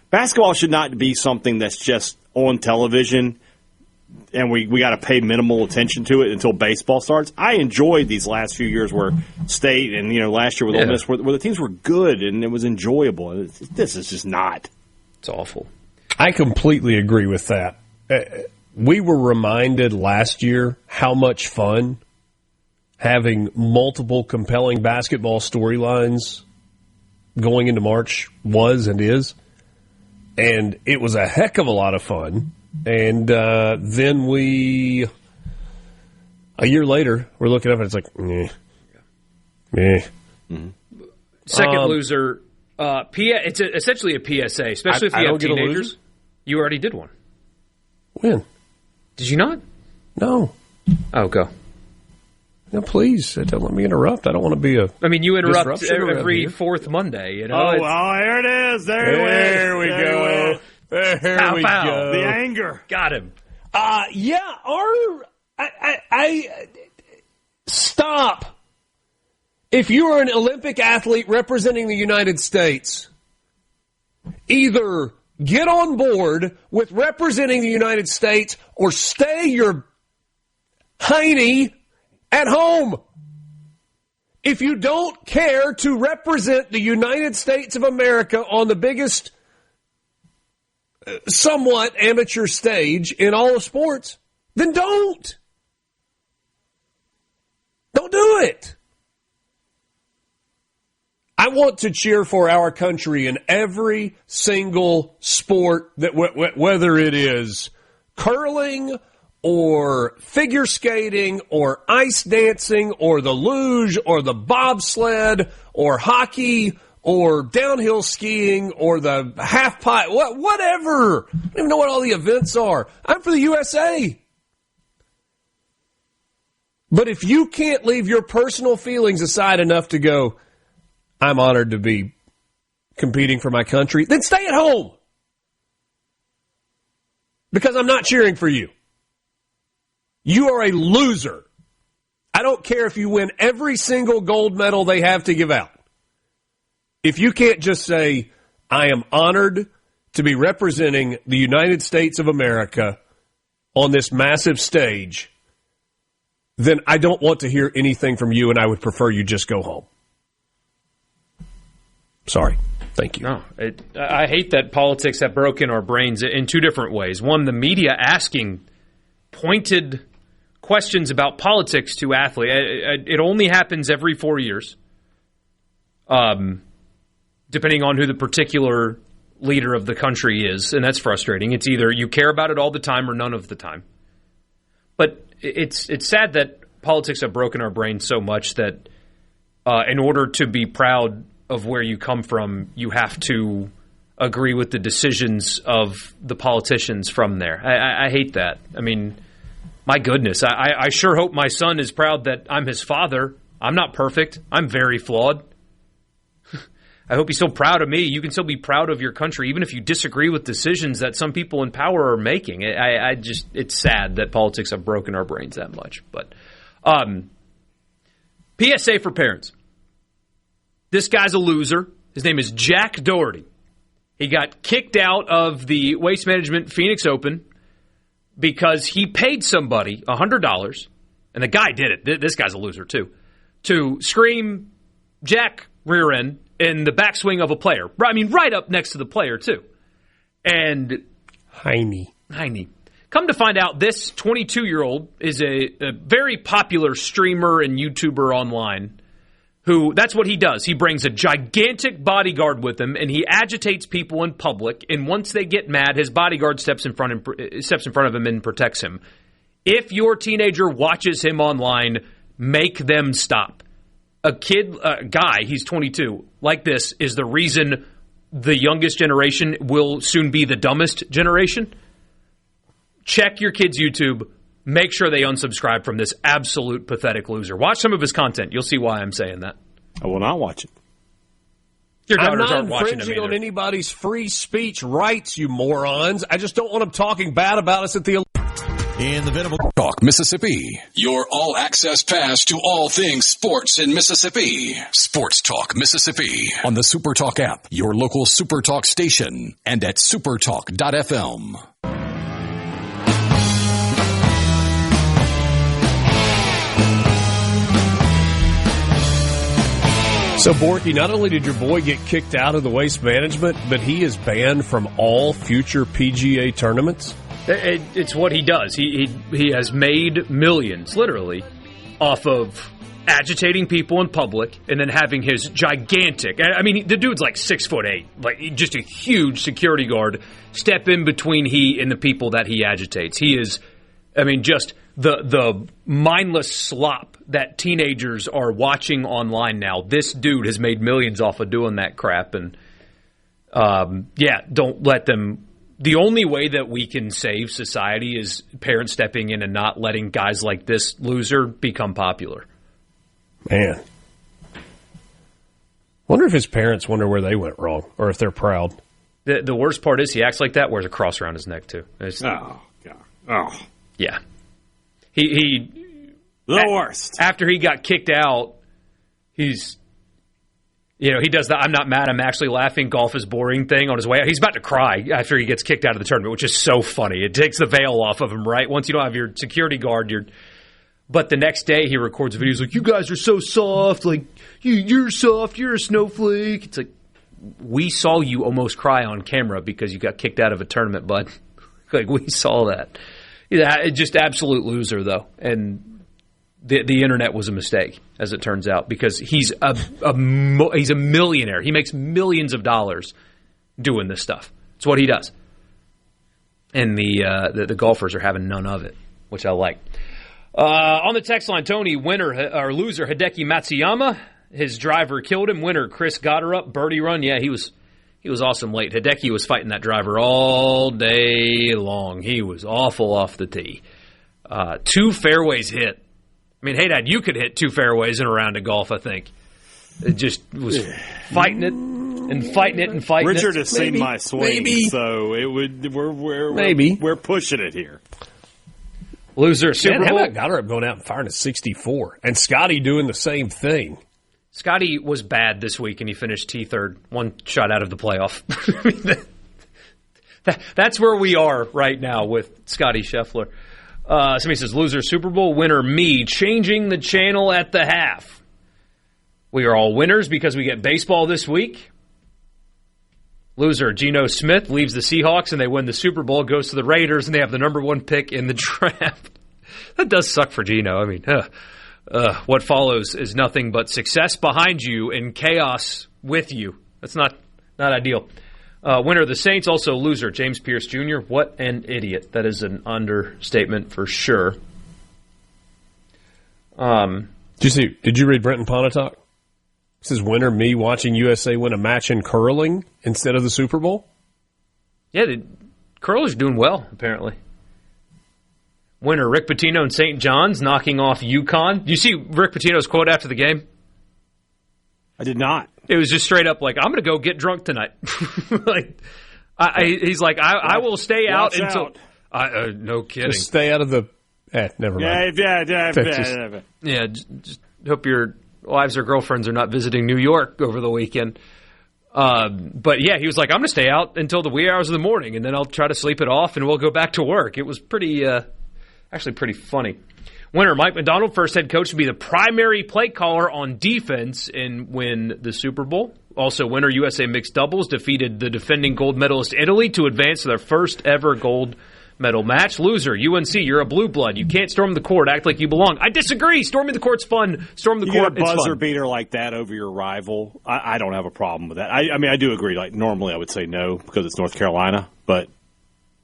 Speaker 4: Basketball should not be something that's just on television, and we got to pay minimal attention to it until baseball starts. I enjoyed these last few years where State and last year with Ole Miss, where the teams were good and it was enjoyable. This is just not.
Speaker 3: It's awful.
Speaker 5: I completely agree with that. We were reminded last year how much fun having multiple compelling basketball storylines going into March was and is. And it was a heck of a lot of fun. And then a year later, we're looking up and it's like, meh.
Speaker 3: Mm-hmm. Second loser, it's essentially a PSA, especially if you have teenagers. You already did one.
Speaker 5: When?
Speaker 3: Did you not?
Speaker 5: No.
Speaker 3: Oh, go.
Speaker 5: No, please. Don't let me interrupt. I don't want to be you
Speaker 3: interrupt every fourth Monday.
Speaker 4: Here it is. There we go. There we go. The anger.
Speaker 3: Got him.
Speaker 5: Stop. If you are an Olympic athlete representing the United States, either get on board with representing the United States or stay your hiney at home. If you don't care to represent the United States of America on the biggest, somewhat amateur stage in all of sports, then don't. Don't do it. I want to cheer for our country in every single sport, that whether it is curling or figure skating or ice dancing or the luge or the bobsled or hockey or downhill skiing or the half pipe, whatever. I don't even know what all the events are. I'm for the USA. But if you can't leave your personal feelings aside enough to go, I'm honored to be competing for my country, then stay at home. Because I'm not cheering for you. You are a loser. I don't care if you win every single gold medal they have to give out. If you can't just say, I am honored to be representing the United States of America on this massive stage, then I don't want to hear anything from you, and I would prefer you just go home. Sorry. Thank you.
Speaker 3: No, I hate that politics have broken our brains in two different ways. One, the media asking pointed questions about politics to athletes. It only happens every 4 years, depending on who the particular leader of the country is, and that's frustrating. It's either you care about it all the time or none of the time. But it's sad that politics have broken our brains so much that in order to be proud of where you come from, you have to agree with the decisions of the politicians from there. I hate that. I mean, my goodness. I sure hope my son is proud that I'm his father. I'm not perfect. I'm very flawed. I hope he's still proud of me. You can still be proud of your country, even if you disagree with decisions that some people in power are making. It's sad that politics have broken our brains that much. But PSA for parents. This guy's a loser. His name is Jack Doherty. He got kicked out of the Waste Management Phoenix Open because he paid somebody $100, and the guy did it. This guy's a loser, too, to scream Jack rear end in the backswing of a player. I mean, right up next to the player, too. And
Speaker 5: Heine.
Speaker 3: Come to find out, this 22-year-old is a very popular streamer and YouTuber online who, that's what he does. He brings a gigantic bodyguard with him, and he agitates people in public, and once they get mad, his bodyguard steps in front of him and protects him. If your teenager watches him online, make them stop. A guy, he's 22, like this, is the reason the youngest generation will soon be the dumbest generation. Check your kid's YouTube. Make sure they unsubscribe from this absolute pathetic loser. Watch some of his content. You'll see why I'm saying that.
Speaker 4: I will not watch it.
Speaker 3: Your
Speaker 5: I'm
Speaker 3: daughters
Speaker 5: not
Speaker 3: aren't watching him
Speaker 5: infringing
Speaker 3: either.
Speaker 5: on anybody's free speech rights, you morons. I just don't want them talking bad about us at the...
Speaker 1: In the Venable Talk Mississippi, your all-access pass to all things sports in Mississippi. Sports Talk Mississippi on the SuperTalk app, your local SuperTalk station, and at supertalk.fm.
Speaker 5: So, Borkey, not only did your boy get kicked out of the Waste Management, but he is banned from all future PGA tournaments?
Speaker 3: It's what he does. He has made millions, literally, off of agitating people in public and then having his gigantic, I mean, the dude's like 6'8", like just a huge security guard step in between he and the people that he agitates. He is, I mean, just the mindless slop that teenagers are watching online now. This dude has made millions off of doing that crap. And, don't let them. The only way that we can save society is parents stepping in and not letting guys like this loser become popular.
Speaker 5: Man. Wonder if his parents wonder where they went wrong, or if they're proud.
Speaker 3: The worst part is he acts like that, wears a cross around his neck, too.
Speaker 4: Oh, God. Oh.
Speaker 3: Yeah. He
Speaker 4: the worst.
Speaker 3: After he got kicked out, he's... You know, he does the I'm not mad, I'm actually laughing, golf is boring thing on his way out. He's about to cry after he gets kicked out of the tournament, which is so funny. It takes the veil off of him, right? Once you don't have your security guard, But the next day he records a video. He's like, you guys are so soft. Like, you're soft. You're a snowflake. It's like, we saw you almost cry on camera because you got kicked out of a tournament, bud. Like, we saw that. Yeah, just absolute loser, though. And the internet was a mistake, as it turns out, because he's a millionaire. He makes millions of dollars doing this stuff. It's what he does. And the golfers are having none of it, which I like. On the text line, Tony, loser Hideki Matsuyama. His driver killed him. Winner Chris Gotterup, birdie run. Yeah, he was awesome late. Hideki was fighting that driver all day long. He was awful off the tee. 2 fairways hit. I mean, Hadad, you could hit 2 fairways in a round of golf, I think. It just was fighting it and fighting it and fighting it.
Speaker 4: Richard has seen my swing, so we're pushing it here.
Speaker 3: Loser Super Bowl.
Speaker 5: How about Gotterup going out and firing a 64? And Scotty doing the same thing.
Speaker 3: Scotty was bad this week, and he finished T3rd, 1 shot out of the playoff. That's where we are right now with Scotty Scheffler. Somebody says, loser Super Bowl, winner me, changing the channel at the half. We are all winners because we get baseball this week. Loser Geno Smith leaves the Seahawks and they win the Super Bowl, goes to the Raiders, and they have the number 1 pick in the draft. That does suck for Geno. I mean, what follows is nothing but success behind you and chaos with you. That's not ideal. Winner the Saints, also loser James Pierce Jr. What an idiot. That is an understatement for sure.
Speaker 5: Did you read Brenton Pontotoc? This is winner me watching USA win a match in curling instead of the Super Bowl.
Speaker 3: Yeah, the curlers doing well, apparently. Winner Rick Pitino and St. John's knocking off UConn. Do you see Rick Pitino's quote after the game?
Speaker 4: I did not.
Speaker 3: It was just straight up like, I'm going to go get drunk tonight. He's like, I will stay out until... no kidding.
Speaker 5: Just stay out of the... never mind.
Speaker 3: Yeah, just hope your wives or girlfriends are not visiting New York over the weekend. But yeah, he was like, I'm going to stay out until the wee hours of the morning, and then I'll try to sleep it off, and we'll go back to work. It was actually pretty funny. Winner Mike McDonald, first head coach to be the primary play caller on defense and win the Super Bowl. Also, winner USA mixed doubles defeated the defending gold medalist Italy to advance to their first ever gold medal match. Loser, UNC, you're a blue blood. You can't storm the court, act like you belong. I disagree. Storming the court's fun. Storm the court, it's fun.
Speaker 4: You get a buzzer beater like that over your rival, I don't have a problem with that. I mean, I do agree. Like, normally I would say no because it's North Carolina, but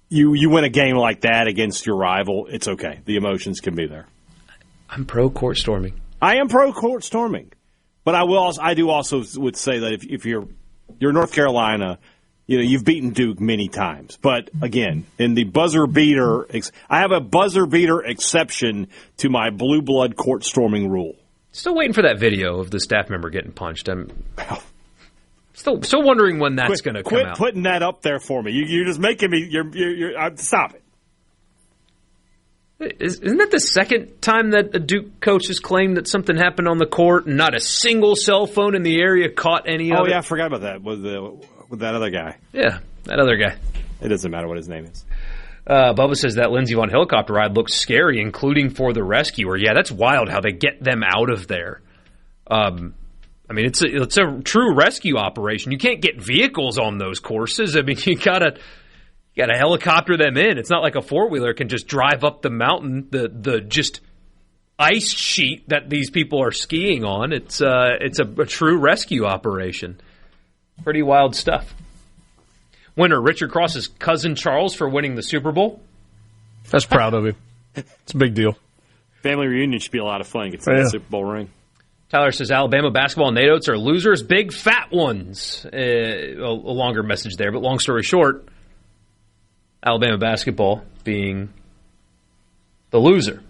Speaker 4: you win a game like that against your rival, it's okay. The emotions can be there.
Speaker 3: I'm pro court storming.
Speaker 4: I am pro court storming. But I do also would say that if you're North Carolina, you've beaten Duke many times. But again, in the buzzer beater, I have a buzzer beater exception to my blue blood court storming rule.
Speaker 3: Still waiting for that video of the staff member getting punched. I'm still wondering when that's going to come out.
Speaker 4: Quit putting that up there for me. You're just making me. Stop it.
Speaker 3: Isn't that the second time that a Duke coach has claimed that something happened on the court and not a single cell phone in the area caught any of it?
Speaker 4: Oh, yeah, I forgot about that with that other guy.
Speaker 3: Yeah, that other guy.
Speaker 4: It doesn't matter what his name is.
Speaker 3: Bubba says that Lindsey Vonn helicopter ride looks scary, including for the rescuer. Yeah, that's wild how they get them out of there. I mean, it's a true rescue operation. You can't get vehicles on those courses. I mean, you gotta helicopter them in. It's not like a four-wheeler can just drive up the mountain, the just ice sheet that these people are skiing on. It's a true rescue operation. Pretty wild stuff. Winner Richard Cross's cousin Charles for winning the Super Bowl.
Speaker 5: That's proud of him. It's a big deal.
Speaker 4: Family reunion should be a lot of fun. Get the Super Bowl ring.
Speaker 3: Tyler says Alabama basketball and Nate Oates are losers, big fat ones. A longer message there, but long story short, Alabama basketball being the loser.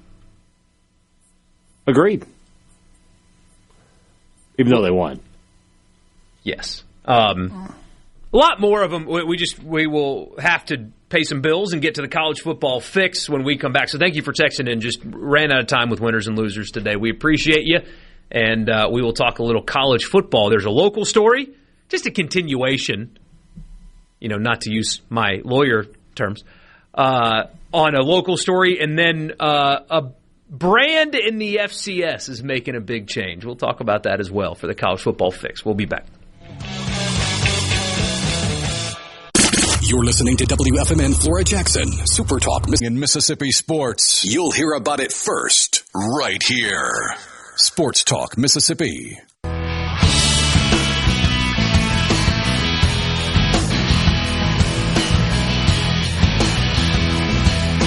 Speaker 4: Agreed. Even though they won.
Speaker 3: Yes. A lot more of them. We will have to pay some bills and get to the college football fix when we come back. So thank you for texting in. Just ran out of time with winners and losers today. We appreciate you. And we will talk a little college football. There's a local story, just a continuation, not to use my lawyer terms, on a local story. And then a brand in the FCS is making a big change. We'll talk about that as well for the college football fix. We'll be back.
Speaker 1: You're listening to WFMN Flora Jackson, Super Talk in Mississippi Sports. You'll hear about it first, right here. Sports Talk Mississippi.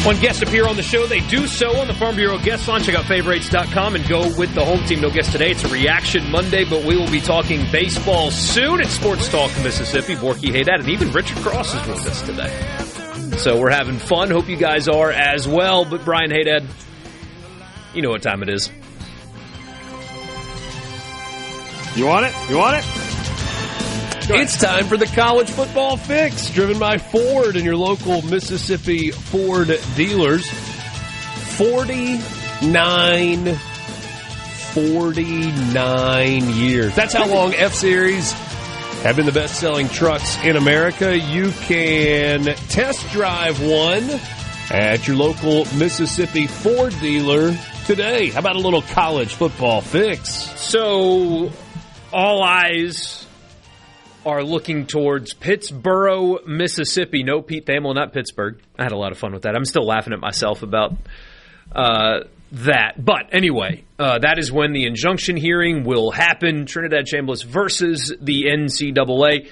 Speaker 3: When guests appear on the show, they do so on the Farm Bureau Guest Line. Check out favorites.com and go with the home team. No guest today. It's a reaction Monday, but we will be talking baseball soon at Sports Talk Mississippi. Borkey Hadad and even Richard Cross is with us today. So we're having fun. Hope you guys are as well. But Brian Hadad, you know what time it is.
Speaker 4: You want it? You want it?
Speaker 5: It's time for the college football fix, driven by Ford and your local Mississippi Ford dealers. 49 years. That's how long F-Series have been the best-selling trucks in America. You can test drive one at your local Mississippi Ford dealer today. How about a little college football fix?
Speaker 3: So, all eyes are looking towards Pittsboro, Mississippi. No Pete Thamel, not Pittsburgh. I had a lot of fun with that. I'm still laughing at myself about that. But anyway, that is when the injunction hearing will happen. Trinidad Chambliss versus the NCAA.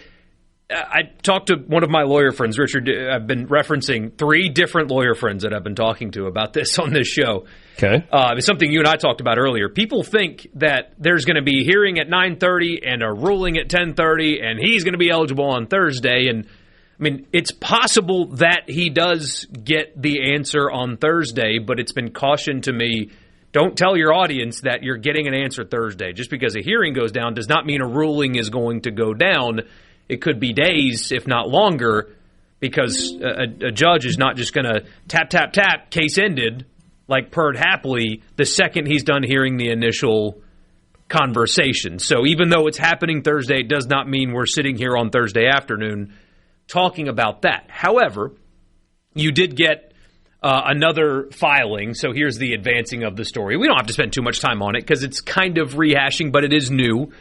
Speaker 3: I talked to one of my lawyer friends, Richard. I've been referencing 3 different lawyer friends that I've been talking to about this on this show.
Speaker 5: Okay.
Speaker 3: It's something you and I talked about earlier. People think that there's going to be a hearing at 9:30 and a ruling at 10:30, and he's going to be eligible on Thursday. And, I mean, it's possible that he does get the answer on Thursday, but it's been cautioned to me, don't tell your audience that you're getting an answer Thursday. Just because a hearing goes down does not mean a ruling is going to go down. It could be days, if not longer, because a judge is not just going to tap, tap, tap, case ended, like purred happily, the second he's done hearing the initial conversation. So even though it's happening Thursday, it does not mean we're sitting here on Thursday afternoon talking about that. However, you did get another filing, so here's the advancing of the story. We don't have to spend too much time on it because it's kind of rehashing, but it is new.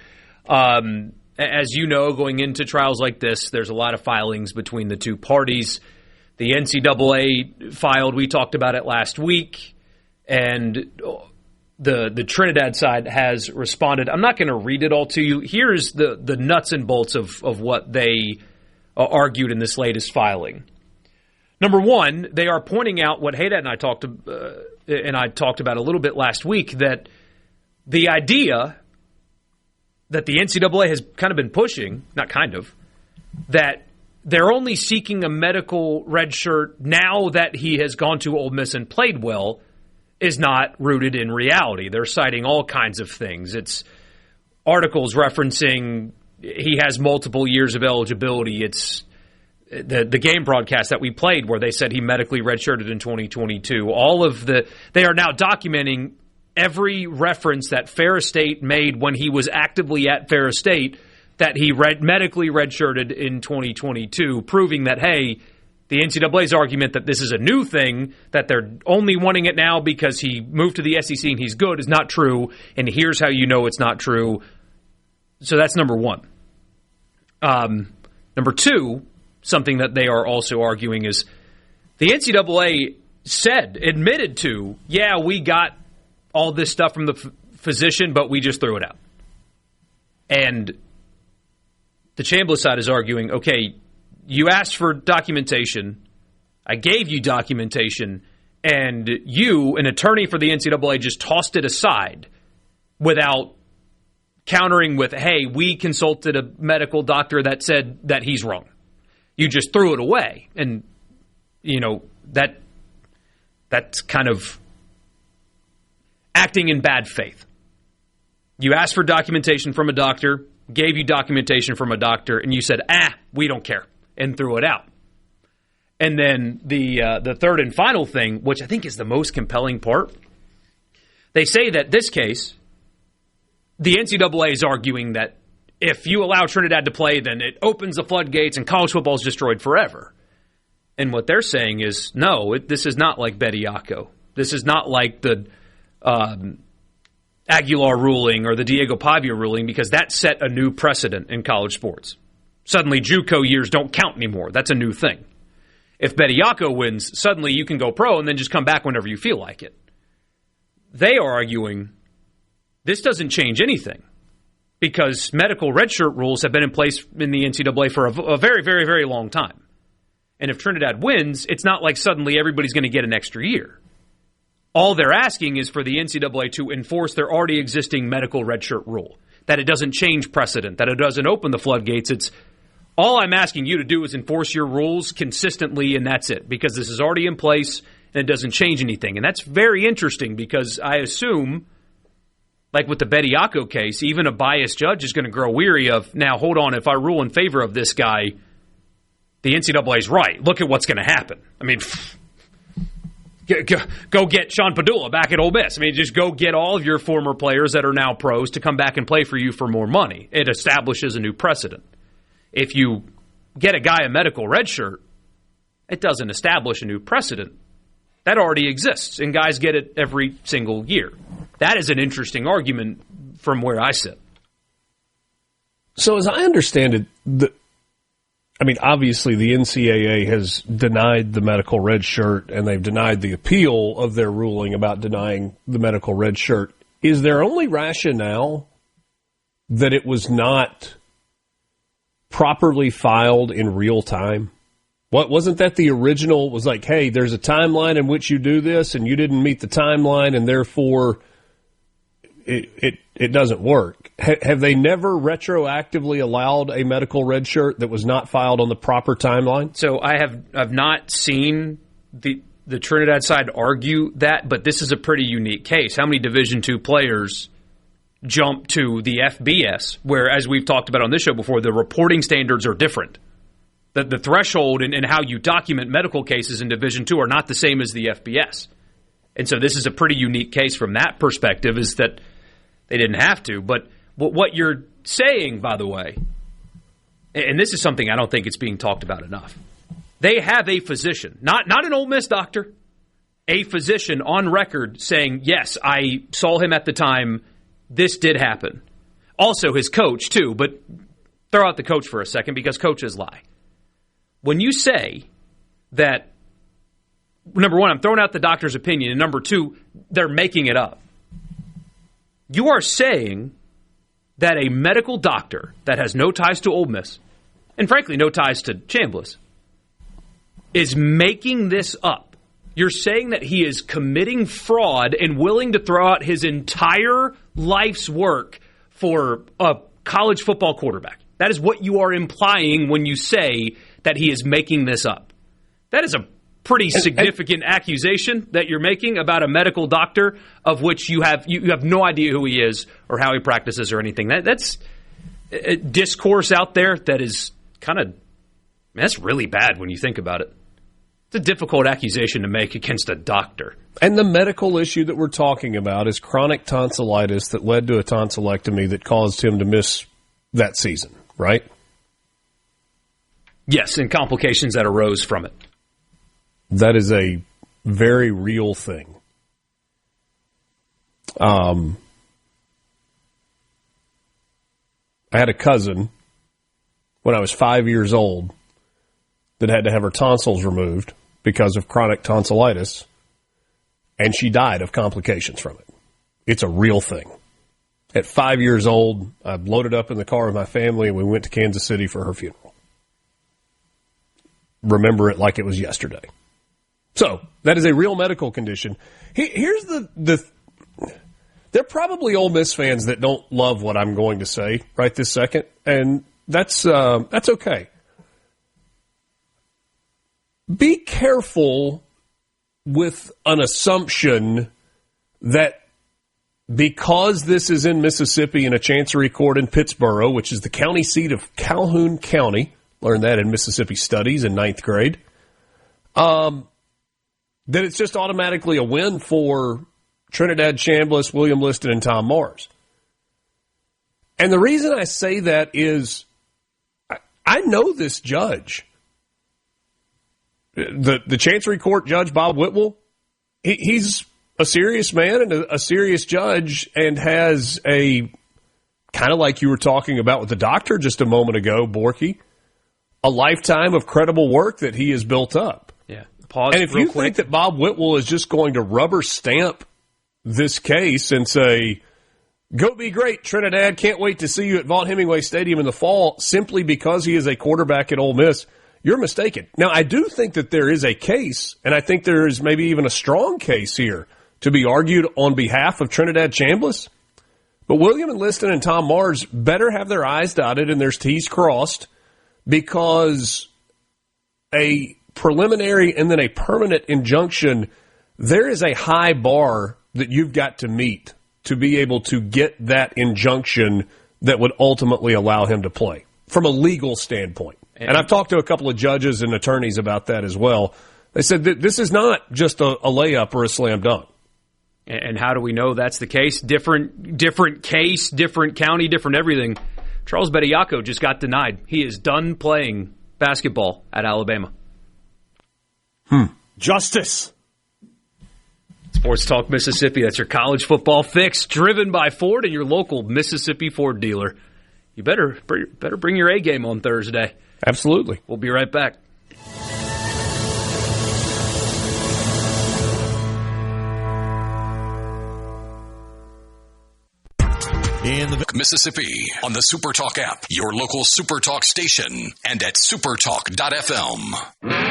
Speaker 3: As you know, going into trials like this, there's a lot of filings between the two parties. The NCAA filed, we talked about it last week, and the Trinidad side has responded. I'm not going to read it all to you. Here's the nuts and bolts of what they argued in this latest filing. Number one, they are pointing out what Hadad and I talked about a little bit last week, that the idea that the NCAA has kind of been pushing, not kind of, that they're only seeking a medical red shirt now that he has gone to Ole Miss and played well is not rooted in reality. They're citing all kinds of things. It's articles referencing he has multiple years of eligibility. It's the game broadcast that we played where they said he medically redshirted in 2022. They are now documenting every reference that Ferris State made when he was actively at Ferris State that he medically redshirted in 2022, proving that, hey, the NCAA's argument that this is a new thing, that they're only wanting it now because he moved to the SEC and he's good, is not true, and here's how you know it's not true. So that's number one. Number two, something that they are also arguing is the NCAA admitted to, yeah, we got all this stuff from the physician, but we just threw it out. And the Chambliss side is arguing, okay, you asked for documentation, I gave you documentation, and you, an attorney for the NCAA, just tossed it aside without countering with, hey, we consulted a medical doctor that said that he's wrong. You just threw it away. And, that's kind of acting in bad faith. You asked for documentation from a doctor, gave you documentation from a doctor, and you said, we don't care, and threw it out. And then the third and final thing, which I think is the most compelling part, they say that this case, the NCAA is arguing that if you allow Trinidad to play, then it opens the floodgates and college football is destroyed forever. And what they're saying is, no, this is not like Bediako. This is not like the Aguilar ruling or the Diego Pavia ruling, because that set a new precedent in college sports. Suddenly, JUCO years don't count anymore. That's a new thing. If Bediako wins, suddenly you can go pro and then just come back whenever you feel like it. They are arguing this doesn't change anything because medical redshirt rules have been in place in the NCAA for a very, very, very long time. And if Trinidad wins, it's not like suddenly everybody's going to get an extra year. All they're asking is for the NCAA to enforce their already existing medical redshirt rule, that it doesn't change precedent, that it doesn't open the floodgates. It's all I'm asking you to do is enforce your rules consistently, and that's it, because this is already in place and it doesn't change anything. And that's very interesting because I assume, like with the Bediako case, even a biased judge is going to grow weary of, now, hold on, if I rule in favor of this guy, the NCAA's right. Look at what's going to happen. I mean, go get Sean Padula back at Ole Miss. I mean, just go get all of your former players that are now pros to come back and play for you for more money. It establishes a new precedent. If you get a guy a medical red shirt, it doesn't establish a new precedent. That already exists, and guys get it every single year. That is an interesting argument from where I sit.
Speaker 5: So as I understand it, obviously the NCAA has denied the medical red shirt, and they've denied the appeal of their ruling about denying the medical red shirt. Is there only rationale that it was not properly filed in real time? Wasn't that the original? Was like, hey, there's a timeline in which you do this, and you didn't meet the timeline, and therefore it doesn't work. Have they never retroactively allowed a medical red shirt that was not filed on the proper timeline?
Speaker 3: So I've not seen the Trinidad side argue that, but this is a pretty unique case. How many Division II players jump to the FBS, where, as we've talked about on this show before, the reporting standards are different? The threshold and how you document medical cases in Division II are not the same as the FBS. And so this is a pretty unique case from that perspective, is that they didn't have to. But what you're saying, by the way, and this is something I don't think it's being talked about enough, they have a physician, not an Ole Miss doctor, a physician on record saying, yes, I saw him at the time, this did happen. Also his coach, too, but throw out the coach for a second because coaches lie. When you say that, number one, I'm throwing out the doctor's opinion, and number two, they're making it up, you are saying that a medical doctor that has no ties to Ole Miss, and frankly no ties to Chambliss, is making this up. You're saying that he is committing fraud and willing to throw out his entire life's work for a college football quarterback. That is what you are implying when you say that he is making this up. That is a pretty significant accusation that you're making about a medical doctor of which you have no idea who he is or how he practices or anything. That's a discourse out there that is that's really bad when you think about it. It's a difficult accusation to make against a doctor.
Speaker 5: And the medical issue that we're talking about is chronic tonsillitis that led to a tonsillectomy that caused him to miss that season, right?
Speaker 3: Yes, and complications that arose from it.
Speaker 5: That is a very real thing. I had a cousin when I was 5 years old that had to have her tonsils removed because of chronic tonsillitis, and she died of complications from it. It's a real thing. At 5 years old, I loaded up in the car with my family, and we went to Kansas City for her funeral. Remember it like it was yesterday. So, that is a real medical condition. Here's the there are probably Ole Miss fans that don't love what I'm going to say right this second, and that's okay. Be careful with an assumption that because this is in Mississippi in a chancery court in Pittsboro, which is the county seat of Calhoun County, learned that in Mississippi Studies in 9th grade, that it's just automatically a win for Trinidad, Chambliss, William Liston, and Tom Mars. And the reason I say that is I know this judge. The Chancery Court Judge, Bob Whitwell, he's a serious man and a serious judge, and has a, kind of like you were talking about with the doctor just a moment ago, Borkey, a lifetime of credible work that he has built up.
Speaker 3: Yeah. Pause.
Speaker 5: And if you think that Bob Whitwell is just going to rubber stamp this case and say, go be great, Trinidad, can't wait to see you at Vaught Hemingway Stadium in the fall, simply because he is a quarterback at Ole Miss, you're mistaken. Now, I do think that there is a case, and I think there is maybe even a strong case here to be argued on behalf of Trinidad Chambliss. But William and Liston and Tom Mars better have their I's dotted and their T's crossed, because a preliminary and then a permanent injunction, there is a high bar that you've got to meet to be able to get that injunction that would ultimately allow him to play from a legal standpoint. And I've talked to a couple of judges and attorneys about that as well. They said that this is not just a layup or a slam dunk.
Speaker 3: And how do we know that's the case? Different case, different county, different everything. Charles Bediako just got denied. He is done playing basketball at Alabama.
Speaker 4: Justice.
Speaker 3: Sports Talk Mississippi. That's your college football fix, driven by Ford and your local Mississippi Ford dealer. You better bring your A game on Thursday.
Speaker 5: Absolutely.
Speaker 3: We'll be right back.
Speaker 1: In Mississippi, on the SuperTalk app, your local SuperTalk station, and at supertalk.fm.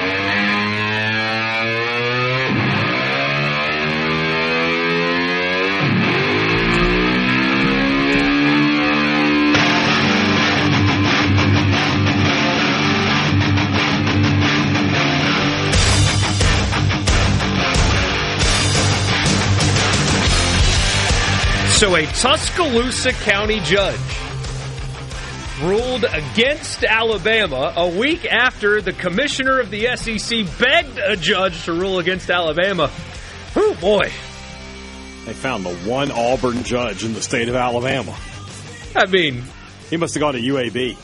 Speaker 3: So a Tuscaloosa County judge ruled against Alabama a week after the commissioner of the SEC begged a judge to rule against Alabama. Oh, boy.
Speaker 4: They found the one Auburn judge in the state of Alabama.
Speaker 3: I mean,
Speaker 4: he must have gone to UAB.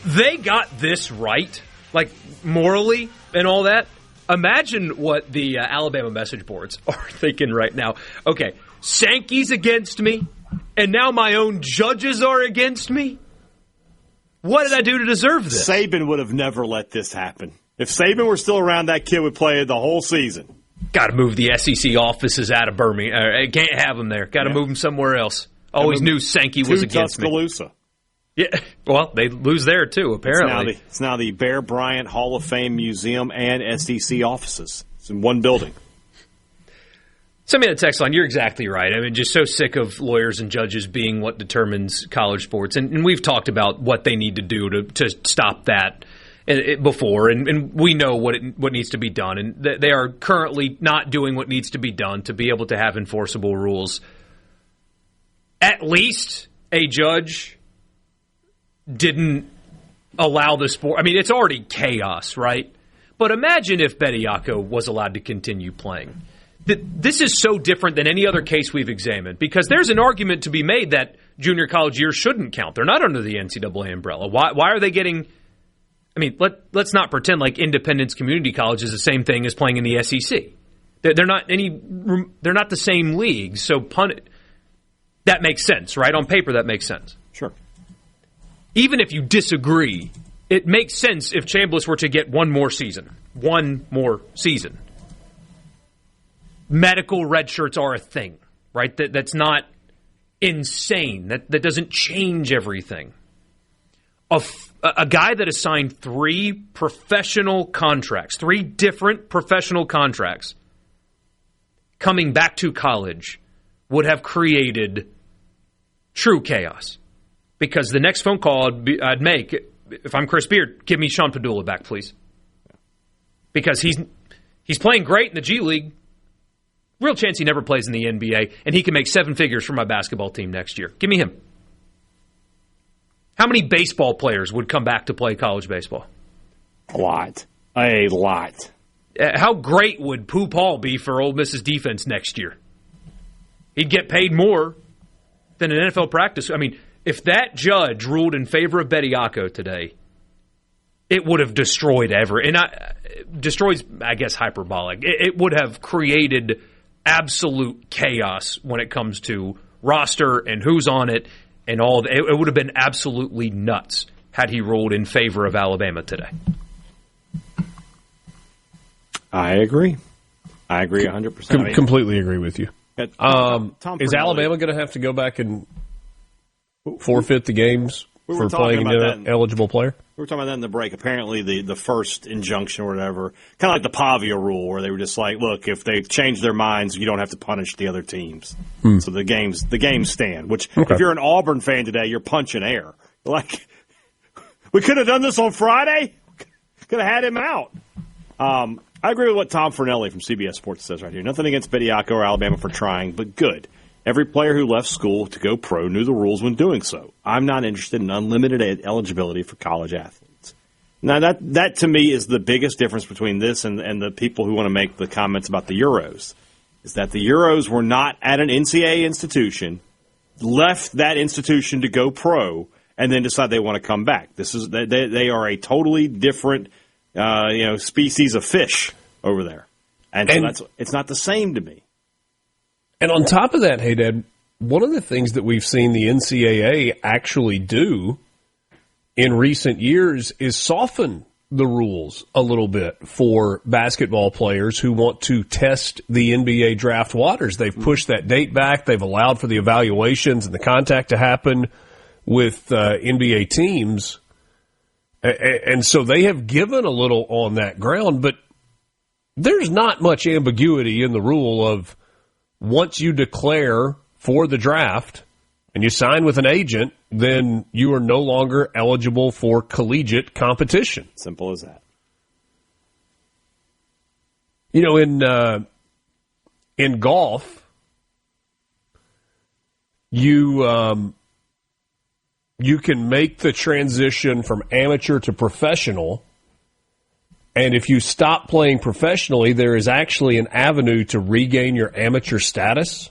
Speaker 3: They got this right, like morally and all that. Imagine what the Alabama message boards are thinking right now. Okay, Sankey's against me, and now my own judges are against me? What did I do to deserve this?
Speaker 4: Saban would have never let this happen. If Saban were still around, that kid would play the whole season.
Speaker 3: Got to move the SEC offices out of Birmingham. Can't have them there. Got to move them somewhere else. Always knew Sankey was against
Speaker 4: Tuscaloosa.
Speaker 3: Me. Yeah, well, they lose there too, apparently.
Speaker 4: It's now the Bear Bryant Hall of Fame Museum and SEC offices. It's in one building.
Speaker 3: Send me the text line. You're exactly right. I mean, just so sick of lawyers and judges being what determines college sports. And we've talked about what they need to do to stop that before. And we know what needs to be done. And they are currently not doing what needs to be done to be able to have enforceable rules. At least a judge didn't allow the sport. I mean, it's already chaos, right? But imagine if Bediako was allowed to continue playing. This is so different than any other case we've examined because there's an argument to be made that junior college years shouldn't count. They're not under the NCAA umbrella. Why are they getting – I mean, let's not pretend like Independence Community College is the same thing as playing in the SEC. They're not the same league, so that makes sense, right? On paper, that makes sense.
Speaker 4: Sure.
Speaker 3: Even if you disagree, it makes sense if Chambliss were to get one more season. One more season. Medical red shirts are a thing, right? That's not insane. That doesn't change everything. A guy that has signed 3 professional contracts, 3 different professional contracts, coming back to college would have created true chaos. Because the next phone call I'd make, if I'm Chris Beard, give me Sean Padula back, please. Because he's playing great in the G League. Real chance he never plays in the NBA, and he can make 7 figures for my basketball team next year. Give me him. How many baseball players would come back to play college baseball?
Speaker 4: A lot. A lot.
Speaker 3: How great would Pooh Paul be for Ole Miss's defense next year? He'd get paid more than an NFL practice. I mean, if that judge ruled in favor of Bediako today, it would have destroyed destroys, I guess, hyperbolic. It would have created absolute chaos when it comes to roster and who's on it and all. It would have been absolutely nuts had he ruled in favor of Alabama today.
Speaker 4: I agree. 100%.
Speaker 5: Completely agree with you.
Speaker 4: Is
Speaker 5: Alabama going to have to go back and forfeit the games for playing an eligible player?
Speaker 4: We were talking about that in the break. Apparently, the first injunction or whatever, kind of like the Pavia rule, where they were just like, look, if they change their minds, you don't have to punish the other teams. So the games stand. Which, if you're an Auburn fan today, you're punching air. Like, we could have done this on Friday. Could have had him out. I agree with what Tom Fornelli from CBS Sports says right here. Nothing against Bediako or Alabama for trying, but good. Every player who left school to go pro knew the rules when doing so. I'm not interested in unlimited eligibility for college athletes. Now, that to me is the biggest difference between this and the people who want to make the comments about the Euros, is that the Euros were not at an NCAA institution, left that institution to go pro, and then decide they want to come back. They are a totally different species of fish over there. And so it's not the same to me.
Speaker 5: And on top of that, Hadad, one of the things that we've seen the NCAA actually do in recent years is soften the rules a little bit for basketball players who want to test the NBA draft waters. They've pushed that date back. They've allowed for the evaluations and the contact to happen with NBA teams. And so they have given a little on that ground, but there's not much ambiguity in the rule of once you declare for the draft and you sign with an agent, then you are no longer eligible for collegiate competition.
Speaker 4: Simple as that.
Speaker 5: You know, in golf, you can make the transition from amateur to professional, and if you stop playing professionally, there is actually an avenue to regain your amateur status,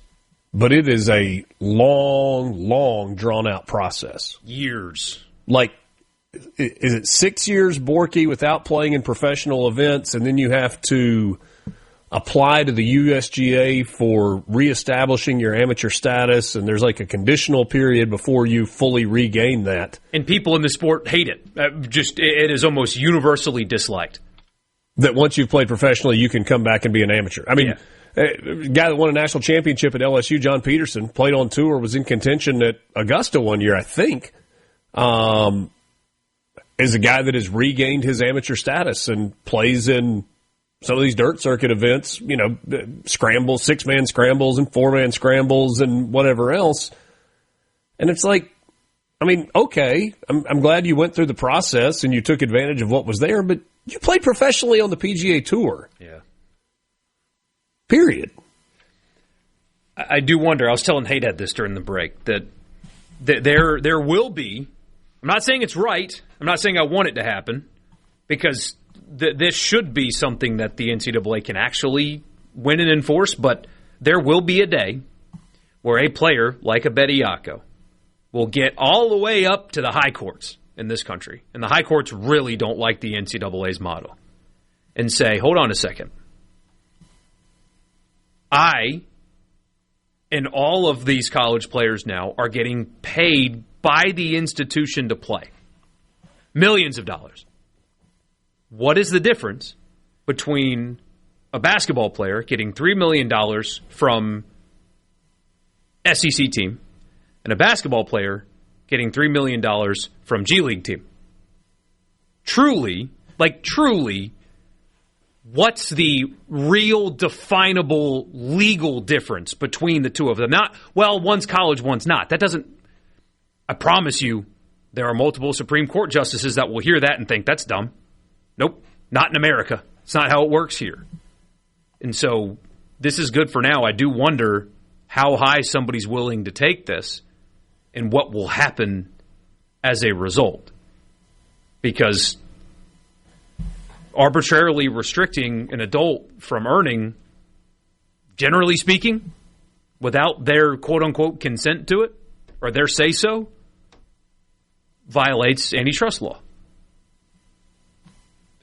Speaker 5: but it is a long, drawn-out process.
Speaker 3: Years.
Speaker 5: Like, is it 6 years, Borkey, without playing in professional events, and then you have to apply to the USGA for reestablishing your amateur status, and there's like a conditional period before you fully regain that.
Speaker 3: And people in the sport hate it. It is almost universally disliked.
Speaker 5: That once you've played professionally, you can come back and be an amateur. I mean, a guy that won a national championship at LSU, John Peterson, played on tour, was in contention at Augusta one year, I think. Is a guy that has regained his amateur status and plays in some of these dirt circuit events, scrambles, 6-man scrambles and 4-man scrambles and whatever else. And it's like, I mean, okay, I'm glad you went through the process and you took advantage of what was there, but you played professionally on the PGA Tour.
Speaker 3: Yeah.
Speaker 5: Period.
Speaker 3: I do wonder, I was telling Hadad this during the break, that there will be, I'm not saying it's right, I'm not saying I want it to happen, because this should be something that the NCAA can actually win and enforce, but there will be a day where a player like a Bediako will get all the way up to the high courts in this country, and the high courts really don't like the NCAA's model, and say, hold on a second. I and all of these college players now are getting paid by the institution to play. Millions of dollars. What is the difference between a basketball player getting $3 million from SEC team and a basketball player getting $3 million from G League team? Truly, what's the real definable legal difference between the two of them? Not, well, one's college, one's not. That doesn't, I promise you, there are multiple Supreme Court justices that will hear that and think that's dumb. Nope, not in America. It's not how it works here. And so this is good for now. I do wonder how high somebody's willing to take this and what will happen as a result. Because arbitrarily restricting an adult from earning, generally speaking, without their quote-unquote consent to it, or their say-so, violates antitrust law.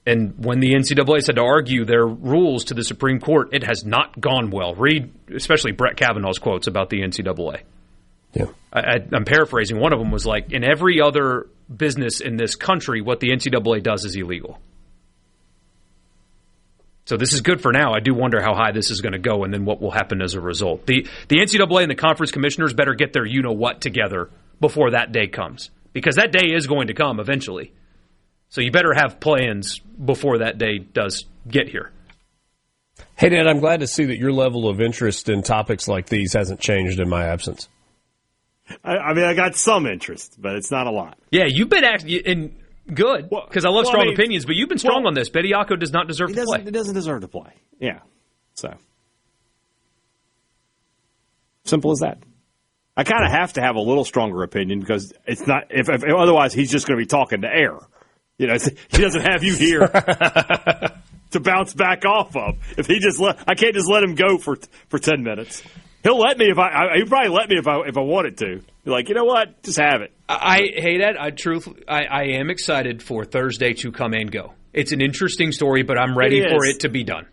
Speaker 3: And when the NCAA had to argue their rules to the Supreme Court, it has not gone well. Read especially Brett Kavanaugh's quotes about the NCAA.
Speaker 5: Yeah.
Speaker 3: I'm paraphrasing. One of them was like, in every other business in this country, what the NCAA does is illegal. So this is good for now. I do wonder how high this is going to go and then what will happen as a result. The NCAA and the conference commissioners better get their you-know-what together before that day comes, because that day is going to come eventually. So you better have plans before that day does get here.
Speaker 5: Hey, Dad, I'm glad to see that your level of interest in topics like these hasn't changed in my absence.
Speaker 4: I mean, I got some interest, but it's not a lot.
Speaker 3: Yeah, you've been acting good, because I love strong opinions, but you've been strong on this. Bediako does not deserve to play.
Speaker 4: He doesn't deserve to play. Yeah. So. Simple as that. I kind of have to have a little stronger opinion, because it's not, if otherwise he's just going to be talking to air. He doesn't have you here to bounce back off of. If he I can't just let him go for 10 minutes. He'll let me he'll probably let me if I wanted to. Be like, you know what? Just have it.
Speaker 3: I hate it. I am excited for Thursday to come and go. It's an interesting story, but I'm ready for it to be done.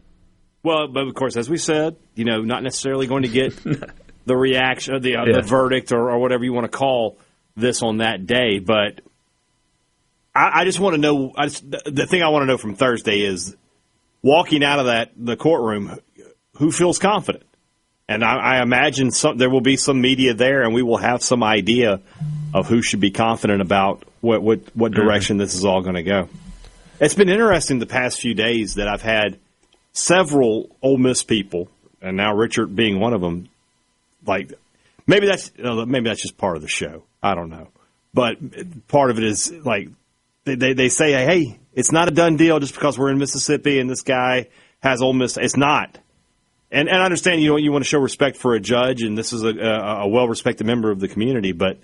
Speaker 4: Well, but of course, as we said, not necessarily going to get the reaction, the verdict, or whatever you want to call this on that day. But I just want to know. The thing I want to know from Thursday is, walking out of the courtroom, who feels confident? And I imagine there will be some media there, and we will have some idea of who should be confident about what direction this is all going to go. It's been interesting the past few days that I've had several Ole Miss people, and now Richard being one of them. Like, maybe that's just part of the show. I don't know, but part of it is like they say, hey, it's not a done deal just because we're in Mississippi and this guy has Ole Miss. It's not. And I understand you want to show respect for a judge, and this is a well-respected member of the community, but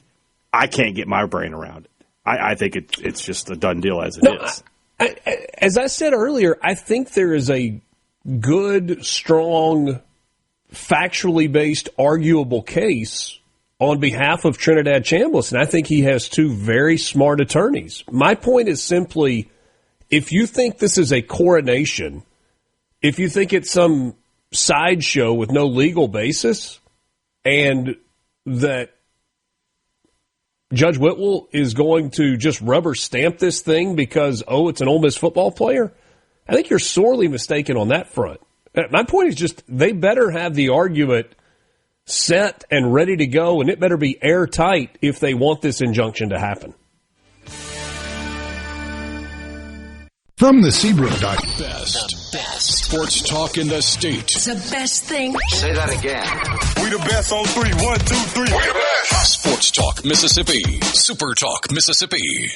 Speaker 4: I can't get my brain around it. I think it's just a done deal as it is.
Speaker 5: As I said earlier, I think there is a good, strong, factually based, arguable case on behalf of Trinidad Chambliss, and I think he has two very smart attorneys. My point is simply, if you think this is a coronation, if you think it's some sideshow with no legal basis, and that Judge Whitwell is going to just rubber stamp this thing because, it's an Ole Miss football player, I think you're sorely mistaken on that front. My point is just they better have the argument set and ready to go, and it better be airtight if they want this injunction to happen.
Speaker 1: From the Seabrook Dock. Best sports talk in the state.
Speaker 11: It's the best thing.
Speaker 7: Say that again.
Speaker 9: We the best on 3. 1, 2, 3. We the best.
Speaker 1: Sports Talk Mississippi. Super Talk Mississippi.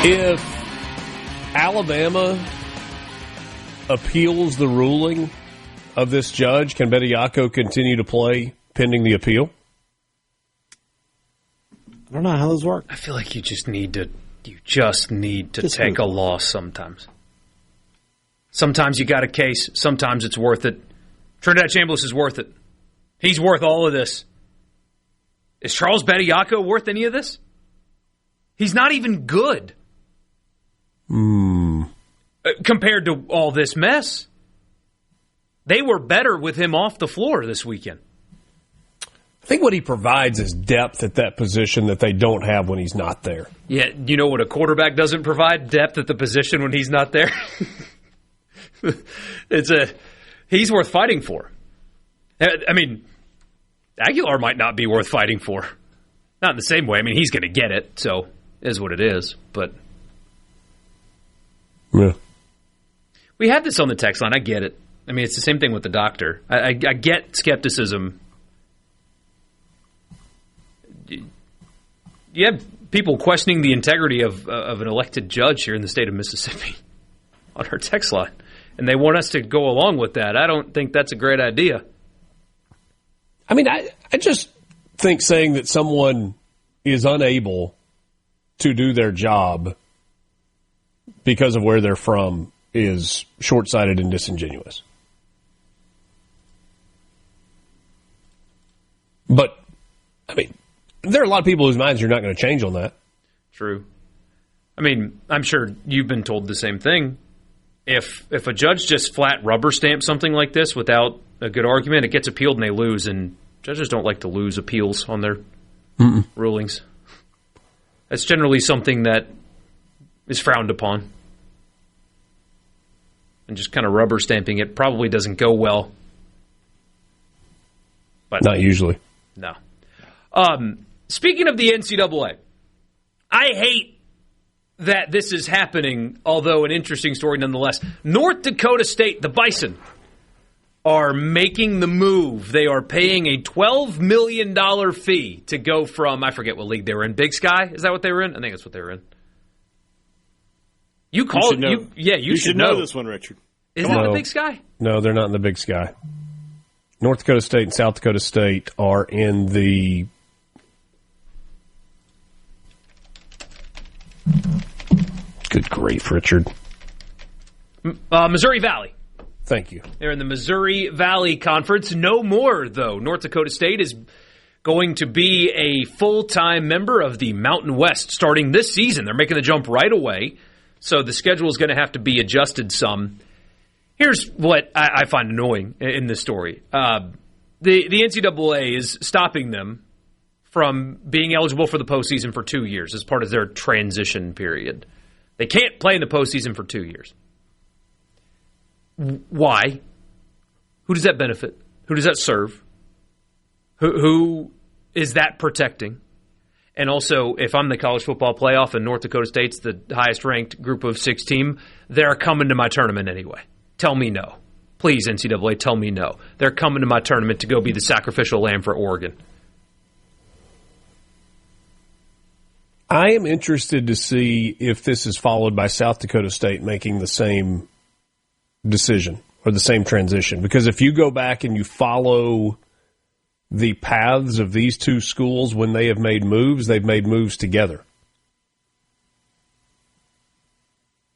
Speaker 5: If Alabama appeals the ruling of this judge, can Bediako continue to play pending the appeal?
Speaker 4: I don't know how those work.
Speaker 3: I feel like you just need to take a loss sometimes. Sometimes you got a case. Sometimes it's worth it. Trinidad Chambliss is worth it. He's worth all of this. Is Charles Bediako worth any of this? He's not even good. Compared to all this mess. They were better with him off the floor this weekend.
Speaker 5: I think what he provides is depth at that position that they don't have when he's not there.
Speaker 3: Yeah, you know what a quarterback doesn't provide? Depth at the position when he's not there. He's worth fighting for. I mean, Aguilar might not be worth fighting for. Not in the same way. I mean, he's going to get it, so it is what it is. But
Speaker 5: yeah.
Speaker 3: We had this on the text line. I get it. I mean, it's the same thing with the doctor. I get skepticism. You have people questioning the integrity of an elected judge here in the state of Mississippi on our text line, and they want us to go along with that. I don't think that's a great idea.
Speaker 5: I mean, I just think saying that someone is unable to do their job because of where they're from is short-sighted and disingenuous. But, I mean, there are a lot of people whose minds you're not going to change on that.
Speaker 3: True. I mean, I'm sure you've been told the same thing. If a judge just flat rubber stamps something like this without a good argument, it gets appealed and they lose, and judges don't like to lose appeals on their rulings. That's generally something that is frowned upon. And just kind of rubber stamping it probably doesn't go well. But
Speaker 5: not usually.
Speaker 3: No. Speaking of the NCAA, I hate that this is happening, although an interesting story nonetheless. North Dakota State, the Bison, are making the move. They are paying a $12 million fee to go from, I forget what league they were in, Big Sky? Is that what they were in? I think that's what they were in. You should
Speaker 4: know this one, Richard.
Speaker 3: Is that the Big Sky?
Speaker 5: No, they're not in the Big Sky. North Dakota State and South Dakota State are in the... Good grief, Richard.
Speaker 3: Missouri Valley.
Speaker 5: Thank you.
Speaker 3: They're in the Missouri Valley Conference. No more, though. North Dakota State is going to be a full-time member of the Mountain West starting this season. They're making the jump right away, so the schedule is going to have to be adjusted some. Here's what I find annoying in this story. The NCAA is stopping them from being eligible for the postseason for 2 years as part of their transition period. They can't play in the postseason for 2 years. Why? Who does that benefit? Who does that serve? Who is that protecting? And also, if I'm the college football playoff and North Dakota State's the highest-ranked group of 6 team, they're coming to my tournament anyway. Tell me no. Please, NCAA, tell me no. They're coming to my tournament to go be the sacrificial lamb for Oregon.
Speaker 5: I am interested to see if this is followed by South Dakota State making the same decision or the same transition. Because if you go back and you follow the paths of these two schools when they have made moves, they've made moves together.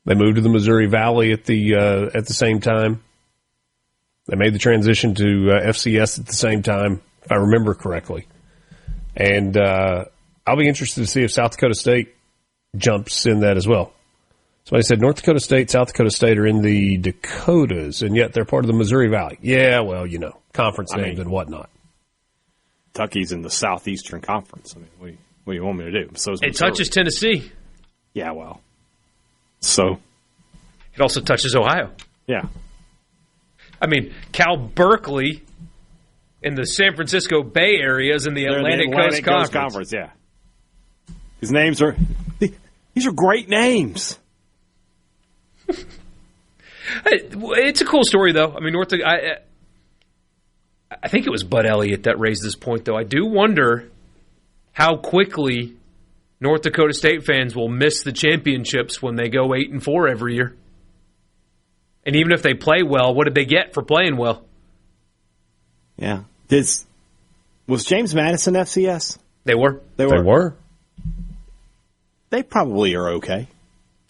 Speaker 5: They moved to the Missouri Valley at the same time. They made the transition to FCS at the same time, if I remember correctly. And I'll be interested to see if South Dakota State jumps in that as well. Somebody said North Dakota State, South Dakota State are in the Dakotas, and yet they're part of the Missouri Valley. Yeah, well, conference names and whatnot.
Speaker 4: Kentucky's in the Southeastern Conference. I mean, what do you want me to do? So
Speaker 3: it touches Tennessee.
Speaker 4: Yeah, well. So.
Speaker 3: It also touches Ohio.
Speaker 4: Yeah.
Speaker 3: I mean, Cal Berkeley in the San Francisco Bay Area is in the Atlantic Coast Conference.
Speaker 4: Yeah. These names these are great names.
Speaker 3: It's a cool story, though. I mean, I think it was Bud Elliott that raised this point, though. I do wonder how quickly North Dakota State fans will miss the championships when they go 8-4 every year. And even if they play well, what did they get for playing well?
Speaker 4: Yeah. Was James Madison FCS?
Speaker 3: They were.
Speaker 5: They were.
Speaker 4: They probably are okay.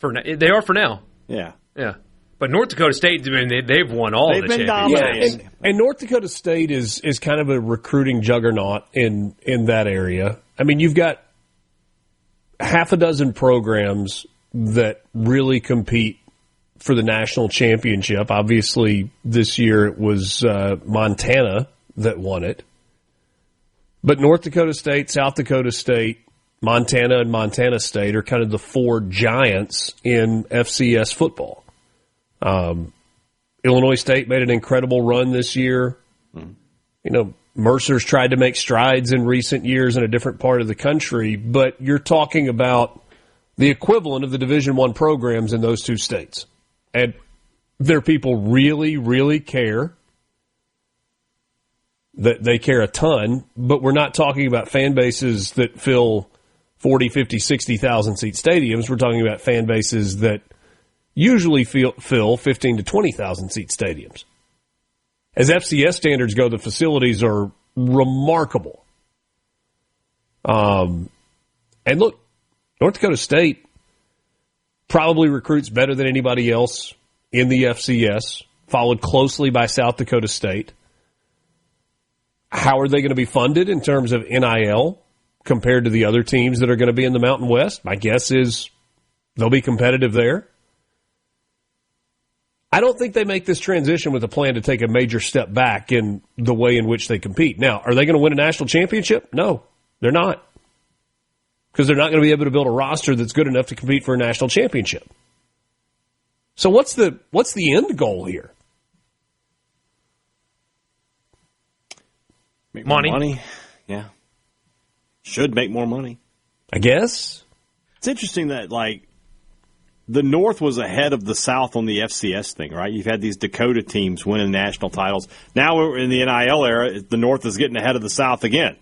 Speaker 3: They are for now.
Speaker 4: Yeah.
Speaker 3: Yeah. But North Dakota State, I mean, they've won all the
Speaker 5: Yeah,
Speaker 3: championships.
Speaker 5: and North Dakota State is kind of a recruiting juggernaut in that area. I mean, you've got half a dozen programs that really compete for the national championship. Obviously, this year it was Montana that won it. But North Dakota State, South Dakota State, Montana, and Montana State are kind of the 4 giants in FCS football. Illinois State made an incredible run this year. Mercer's tried to make strides in recent years in a different part of the country, but you're talking about the equivalent of the Division I programs in those 2 states. And their people really, really care. That they care a ton, but we're not talking about fan bases that fill 40, 50, 60,000 seat stadiums. We're talking about fan bases that usually fill 15 to 20,000 seat stadiums. As FCS standards go, the facilities are remarkable. And look, North Dakota State probably recruits better than anybody else in the FCS, followed closely by South Dakota State. How are they going to be funded in terms of NIL compared to the other teams that are going to be in the Mountain West? My guess is they'll be competitive there. I don't think they make this transition with a plan to take a major step back in the way in which they compete. Now, are they going to win a national championship? No, they're not. Because they're not going to be able to build a roster that's good enough to compete for a national championship. So what's the end goal here?
Speaker 4: Make more money. Yeah. Should make more money.
Speaker 5: I guess.
Speaker 4: It's interesting that, the North was ahead of the South on the FCS thing, right? You've had these Dakota teams winning national titles. Now we're in the NIL era. The North is getting ahead of the South again.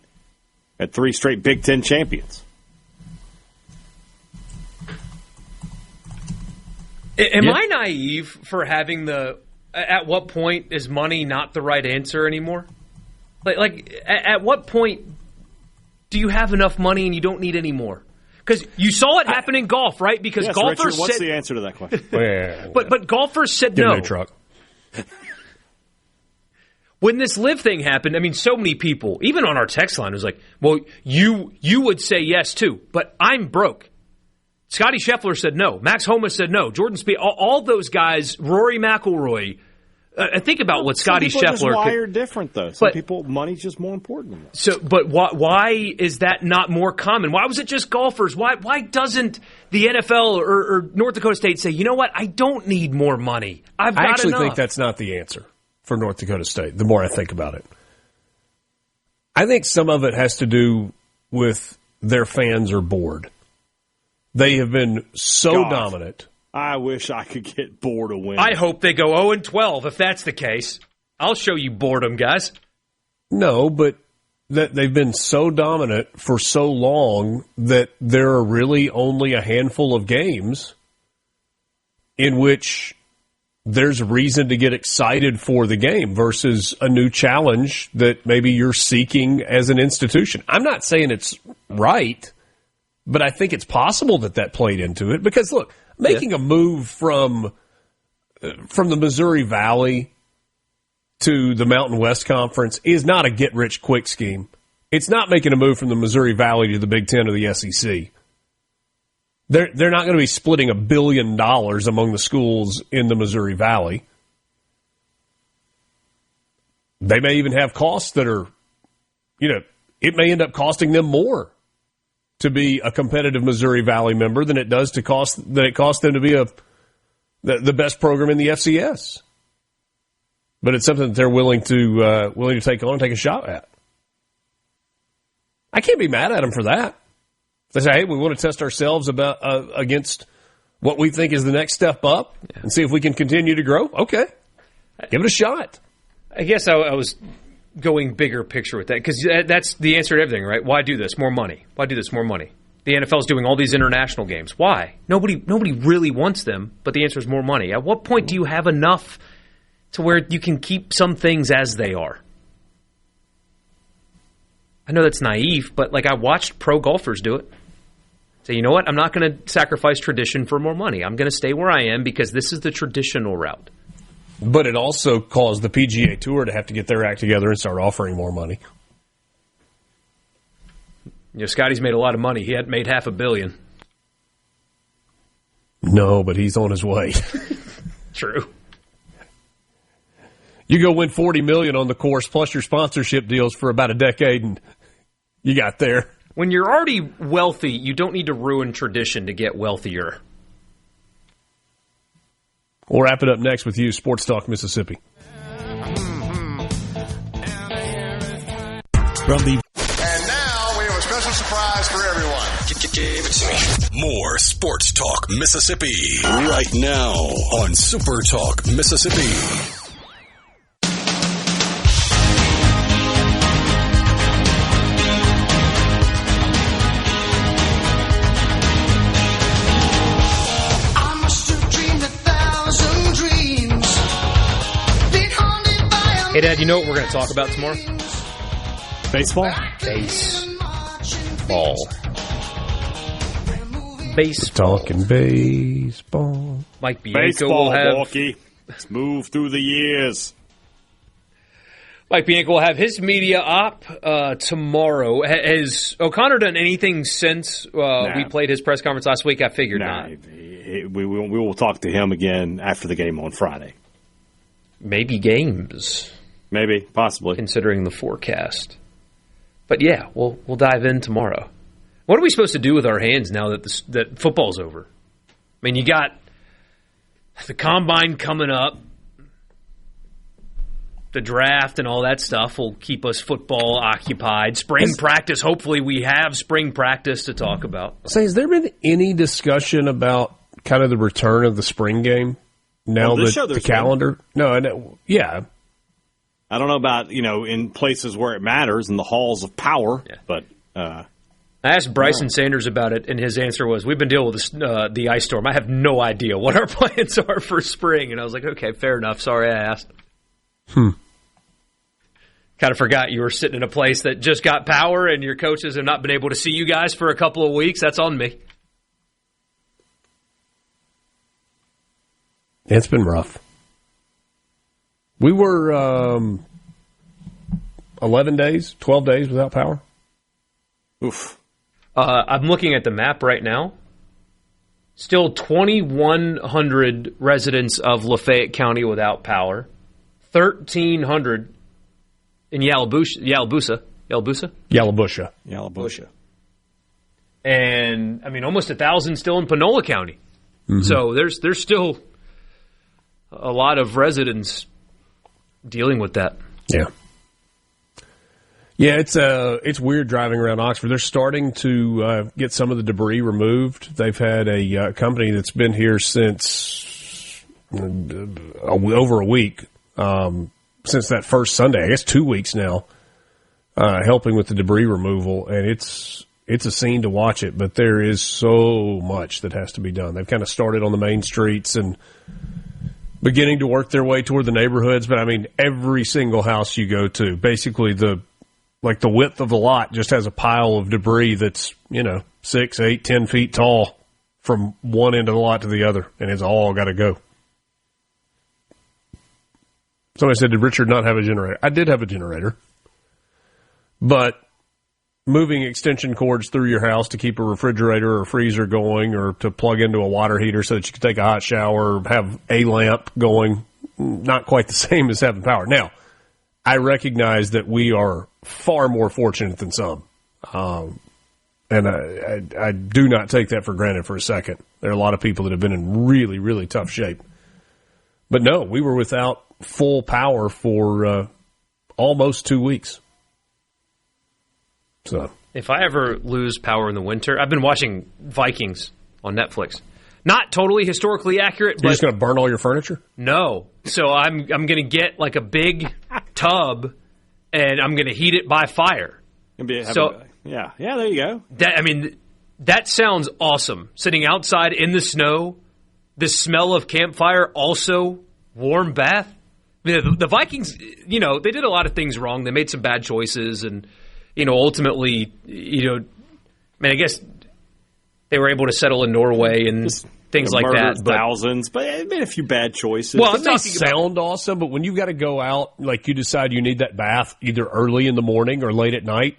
Speaker 4: At 3 straight Big Ten champions.
Speaker 3: Am I naive for having at what point is money not the right answer anymore? At what point do you have enough money and you don't need any more? Because you saw it happen in golf, right? Because
Speaker 4: yes,
Speaker 3: golfers
Speaker 4: Richard, what's the answer to that question?
Speaker 3: But golfers said
Speaker 5: Give
Speaker 3: no.
Speaker 5: me a truck.
Speaker 3: When this live thing happened, I mean, so many people, even on our text line, was like, well, you would say yes too, but I'm broke. Scotty Scheffler said no. Max Homa said no. Jordan Spieth, all those guys, Rory McIlroy. Think about what Scotty Scheffler.
Speaker 4: Some people are just wired different, though. Some people, money's just more important than that.
Speaker 3: So, but why is that not more common? Why was it just golfers? Why doesn't the NFL or North Dakota State say, you know what, I don't need more money. I
Speaker 5: actually think that's not the answer for North Dakota State, the more I think about it. I think some of it has to do with their fans are bored. They have been so dominant.
Speaker 4: I wish I could get bored of winning.
Speaker 3: I hope they go 0-12 if that's the case. I'll show you boredom, guys.
Speaker 5: No, but that they've been so dominant for so long that there are really only a handful of games in which there's reason to get excited for the game versus a new challenge that maybe you're seeking as an institution. I'm not saying it's right, but I think it's possible that played into it. Because, look, making a move from the Missouri Valley to the Mountain West Conference is not a get-rich-quick scheme. It's not making a move from the Missouri Valley to the Big Ten or the SEC. They're not going to be splitting $1 billion among the schools in the Missouri Valley. They may even have costs that are, it may end up costing them more to be a competitive Missouri Valley member than it costs them to be the best program in the FCS. But it's something that they're willing to take on and take a shot at. I can't be mad at them for that. They say, hey, we want to test ourselves against what we think is the next step up and see if we can continue to grow. Okay. Give it a shot.
Speaker 3: I guess I was going bigger picture with that because that's the answer to everything, right? Why do this? More money. Why do this? More money. The NFL's doing all these international games. Why? Nobody really wants them, but the answer is more money. At what point do you have enough to where you can keep some things as they are? I know that's naive, but I watched pro golfers do it. Say, you know what? I'm not going to sacrifice tradition for more money. I'm going to stay where I am because this is the traditional route.
Speaker 5: But it also caused the PGA Tour to have to get their act together and start offering more money.
Speaker 3: Scotty's made a lot of money. He hadn't made $500 million.
Speaker 5: No, but he's on his way.
Speaker 3: True.
Speaker 5: You go win $40 million on the course plus your sponsorship deals for about a decade, and you got there.
Speaker 3: When you're already wealthy, you don't need to ruin tradition to get wealthier.
Speaker 5: We'll wrap it up next with you, Sports Talk Mississippi.
Speaker 6: And now we have a special surprise for everyone. Give it to me.
Speaker 1: More Sports Talk Mississippi right now on SuperTalk Mississippi.
Speaker 3: Hey, Dad, you know what we're going to talk about tomorrow?
Speaker 4: Baseball?
Speaker 3: Baseball.
Speaker 5: Talking baseball.
Speaker 3: Mike Bianco
Speaker 4: Baseball,
Speaker 3: will have...
Speaker 4: Borkey. Let's move through the years.
Speaker 3: Mike Bianco will have his media op tomorrow. Has O'Connor done anything since we played his press conference last week? I figured not.
Speaker 4: We will talk to him again after the game on Friday.
Speaker 3: Maybe games.
Speaker 4: Maybe, possibly.
Speaker 3: Considering the forecast. But yeah, we'll dive in tomorrow. What are we supposed to do with our hands now that football's over? I mean, you got the combine coming up. The draft and all that stuff will keep us football occupied. Spring practice, hopefully we have spring practice to talk about.
Speaker 5: So has there been any discussion about kind of the return of the spring game? Now the calendar? No, yeah.
Speaker 4: I don't know about, in places where it matters, in the halls of power, but...
Speaker 3: I asked Bryson Sanders about it, and his answer was, we've been dealing with the ice storm. I have no idea what our plans are for spring. And I was like, okay, fair enough. Sorry I asked. Kind of forgot you were sitting in a place that just got power, and your coaches have not been able to see you guys for a couple of weeks. That's on me.
Speaker 5: It's been rough. We were 11 days, 12 days without power.
Speaker 4: Oof.
Speaker 3: I'm looking at the map right now. Still 2,100 residents of Lafayette County without power. 1,300 in Yalabusha. And, almost 1,000 still in Panola County. Mm-hmm. So there's still a lot of residents dealing with that.
Speaker 5: Yeah. Yeah, it's weird driving around Oxford. They're starting to get some of the debris removed. They've had a company that's been here since over a week, since that first Sunday. I guess 2 weeks now, helping with the debris removal, and it's a scene to watch it. But there is so much that has to be done. They've kind of started on the main streets and beginning to work their way toward the neighborhoods. But I mean, every single house you go to, basically the width of the lot just has a pile of debris that's, 6, 8, 10 feet tall from one end of the lot to the other, and it's all got to go. Somebody said, did Richard not have a generator? I did have a generator. But moving extension cords through your house to keep a refrigerator or freezer going, or to plug into a water heater so that you can take a hot shower or have a lamp going, not quite the same as having power. Now, I recognize that we are far more fortunate than some. And I do not take that for granted for a second. There are a lot of people that have been in really, really tough shape. But no, we were without full power for almost 2 weeks. So,
Speaker 3: if I ever lose power in the winter, I've been watching Vikings on Netflix. Not totally historically accurate.
Speaker 5: You're just going to burn all your furniture?
Speaker 3: No. So I'm going to get like a big tub, and I'm going to heat it by fire.
Speaker 4: Yeah, there you go.
Speaker 3: That sounds awesome. Sitting outside in the snow, the smell of campfire, also warm bath. The Vikings, they did a lot of things wrong. They made some bad choices, and ultimately, I guess they were able to settle in Norway and things like that.
Speaker 4: Thousands, but it made a few bad choices.
Speaker 5: Well, it may sound awesome, but when you've got to go out, like you decide you need that bath either early in the morning or late at night,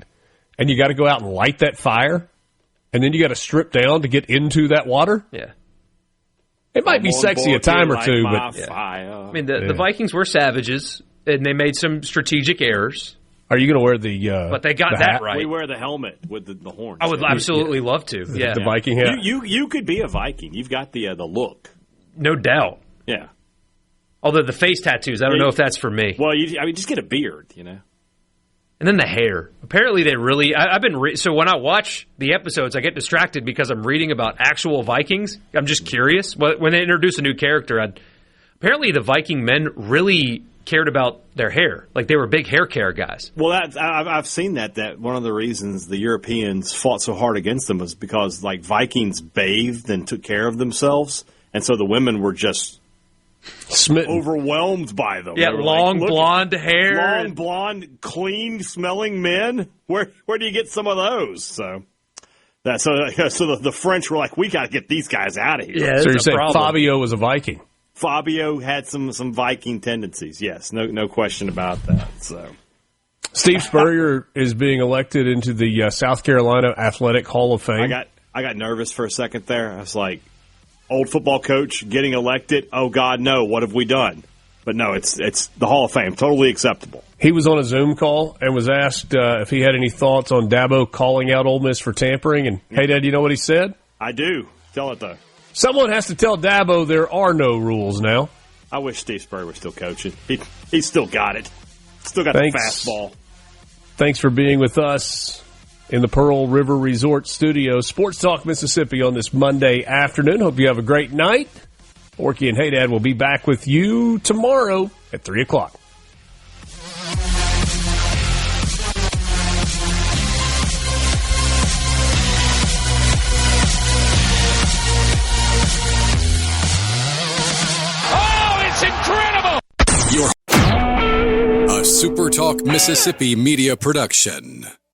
Speaker 5: and you got to go out and light that fire, and then you got to strip down to get into that water.
Speaker 3: Yeah.
Speaker 5: It might be sexy a time or two, but
Speaker 3: the Vikings were savages, and they made some strategic errors.
Speaker 5: Are you going to wear the
Speaker 3: but they got that
Speaker 5: hat?
Speaker 3: right.
Speaker 4: We wear the helmet with the horns.
Speaker 3: I would absolutely love to. Yeah,
Speaker 5: the Viking hat.
Speaker 4: You could be a Viking. You've got the look.
Speaker 3: No doubt.
Speaker 4: Yeah.
Speaker 3: Although the face tattoos, I don't know if that's for me.
Speaker 4: Well, just get a beard,
Speaker 3: And then the hair. Apparently, they really. I've been so when I watch the episodes, I get distracted because I'm reading about actual Vikings. I'm just curious. When they introduce a new character, apparently the Viking men really cared about their hair. Like, they were big hair care guys.
Speaker 4: Well, I've seen that one of the reasons the Europeans fought so hard against them was because, like, Vikings bathed and took care of themselves, and so the women were just
Speaker 5: smitten,
Speaker 4: overwhelmed by them.
Speaker 3: Yeah, long blonde hair.
Speaker 4: Long blonde, clean-smelling men. Where do you get some of those? So the French were like, we got to get these guys out of here.
Speaker 3: Yeah,
Speaker 5: so you're saying Fabio was a Viking?
Speaker 4: Fabio had some Viking tendencies, yes, no question about that. So,
Speaker 5: Steve Spurrier is being elected into the South Carolina Athletic Hall of Fame.
Speaker 4: I got nervous for a second there. I was like, old football coach getting elected. Oh God, no! What have we done? But no, it's the Hall of Fame, totally acceptable.
Speaker 5: He was on a Zoom call and was asked if he had any thoughts on Dabo calling out Ole Miss for tampering. And hey, Dad, you know what he said?
Speaker 4: I do. Tell it though.
Speaker 5: Someone has to tell Dabo there are no rules now.
Speaker 4: I wish Steve Spurrier was still coaching. He's still got it. Still got the fastball. Thanks
Speaker 5: for being with us in the Pearl River Resort Studio. Sports Talk Mississippi on this Monday afternoon. Hope you have a great night. Borkey and Hadad will be back with you tomorrow at 3 o'clock.
Speaker 1: SuperTalk Mississippi Media Production.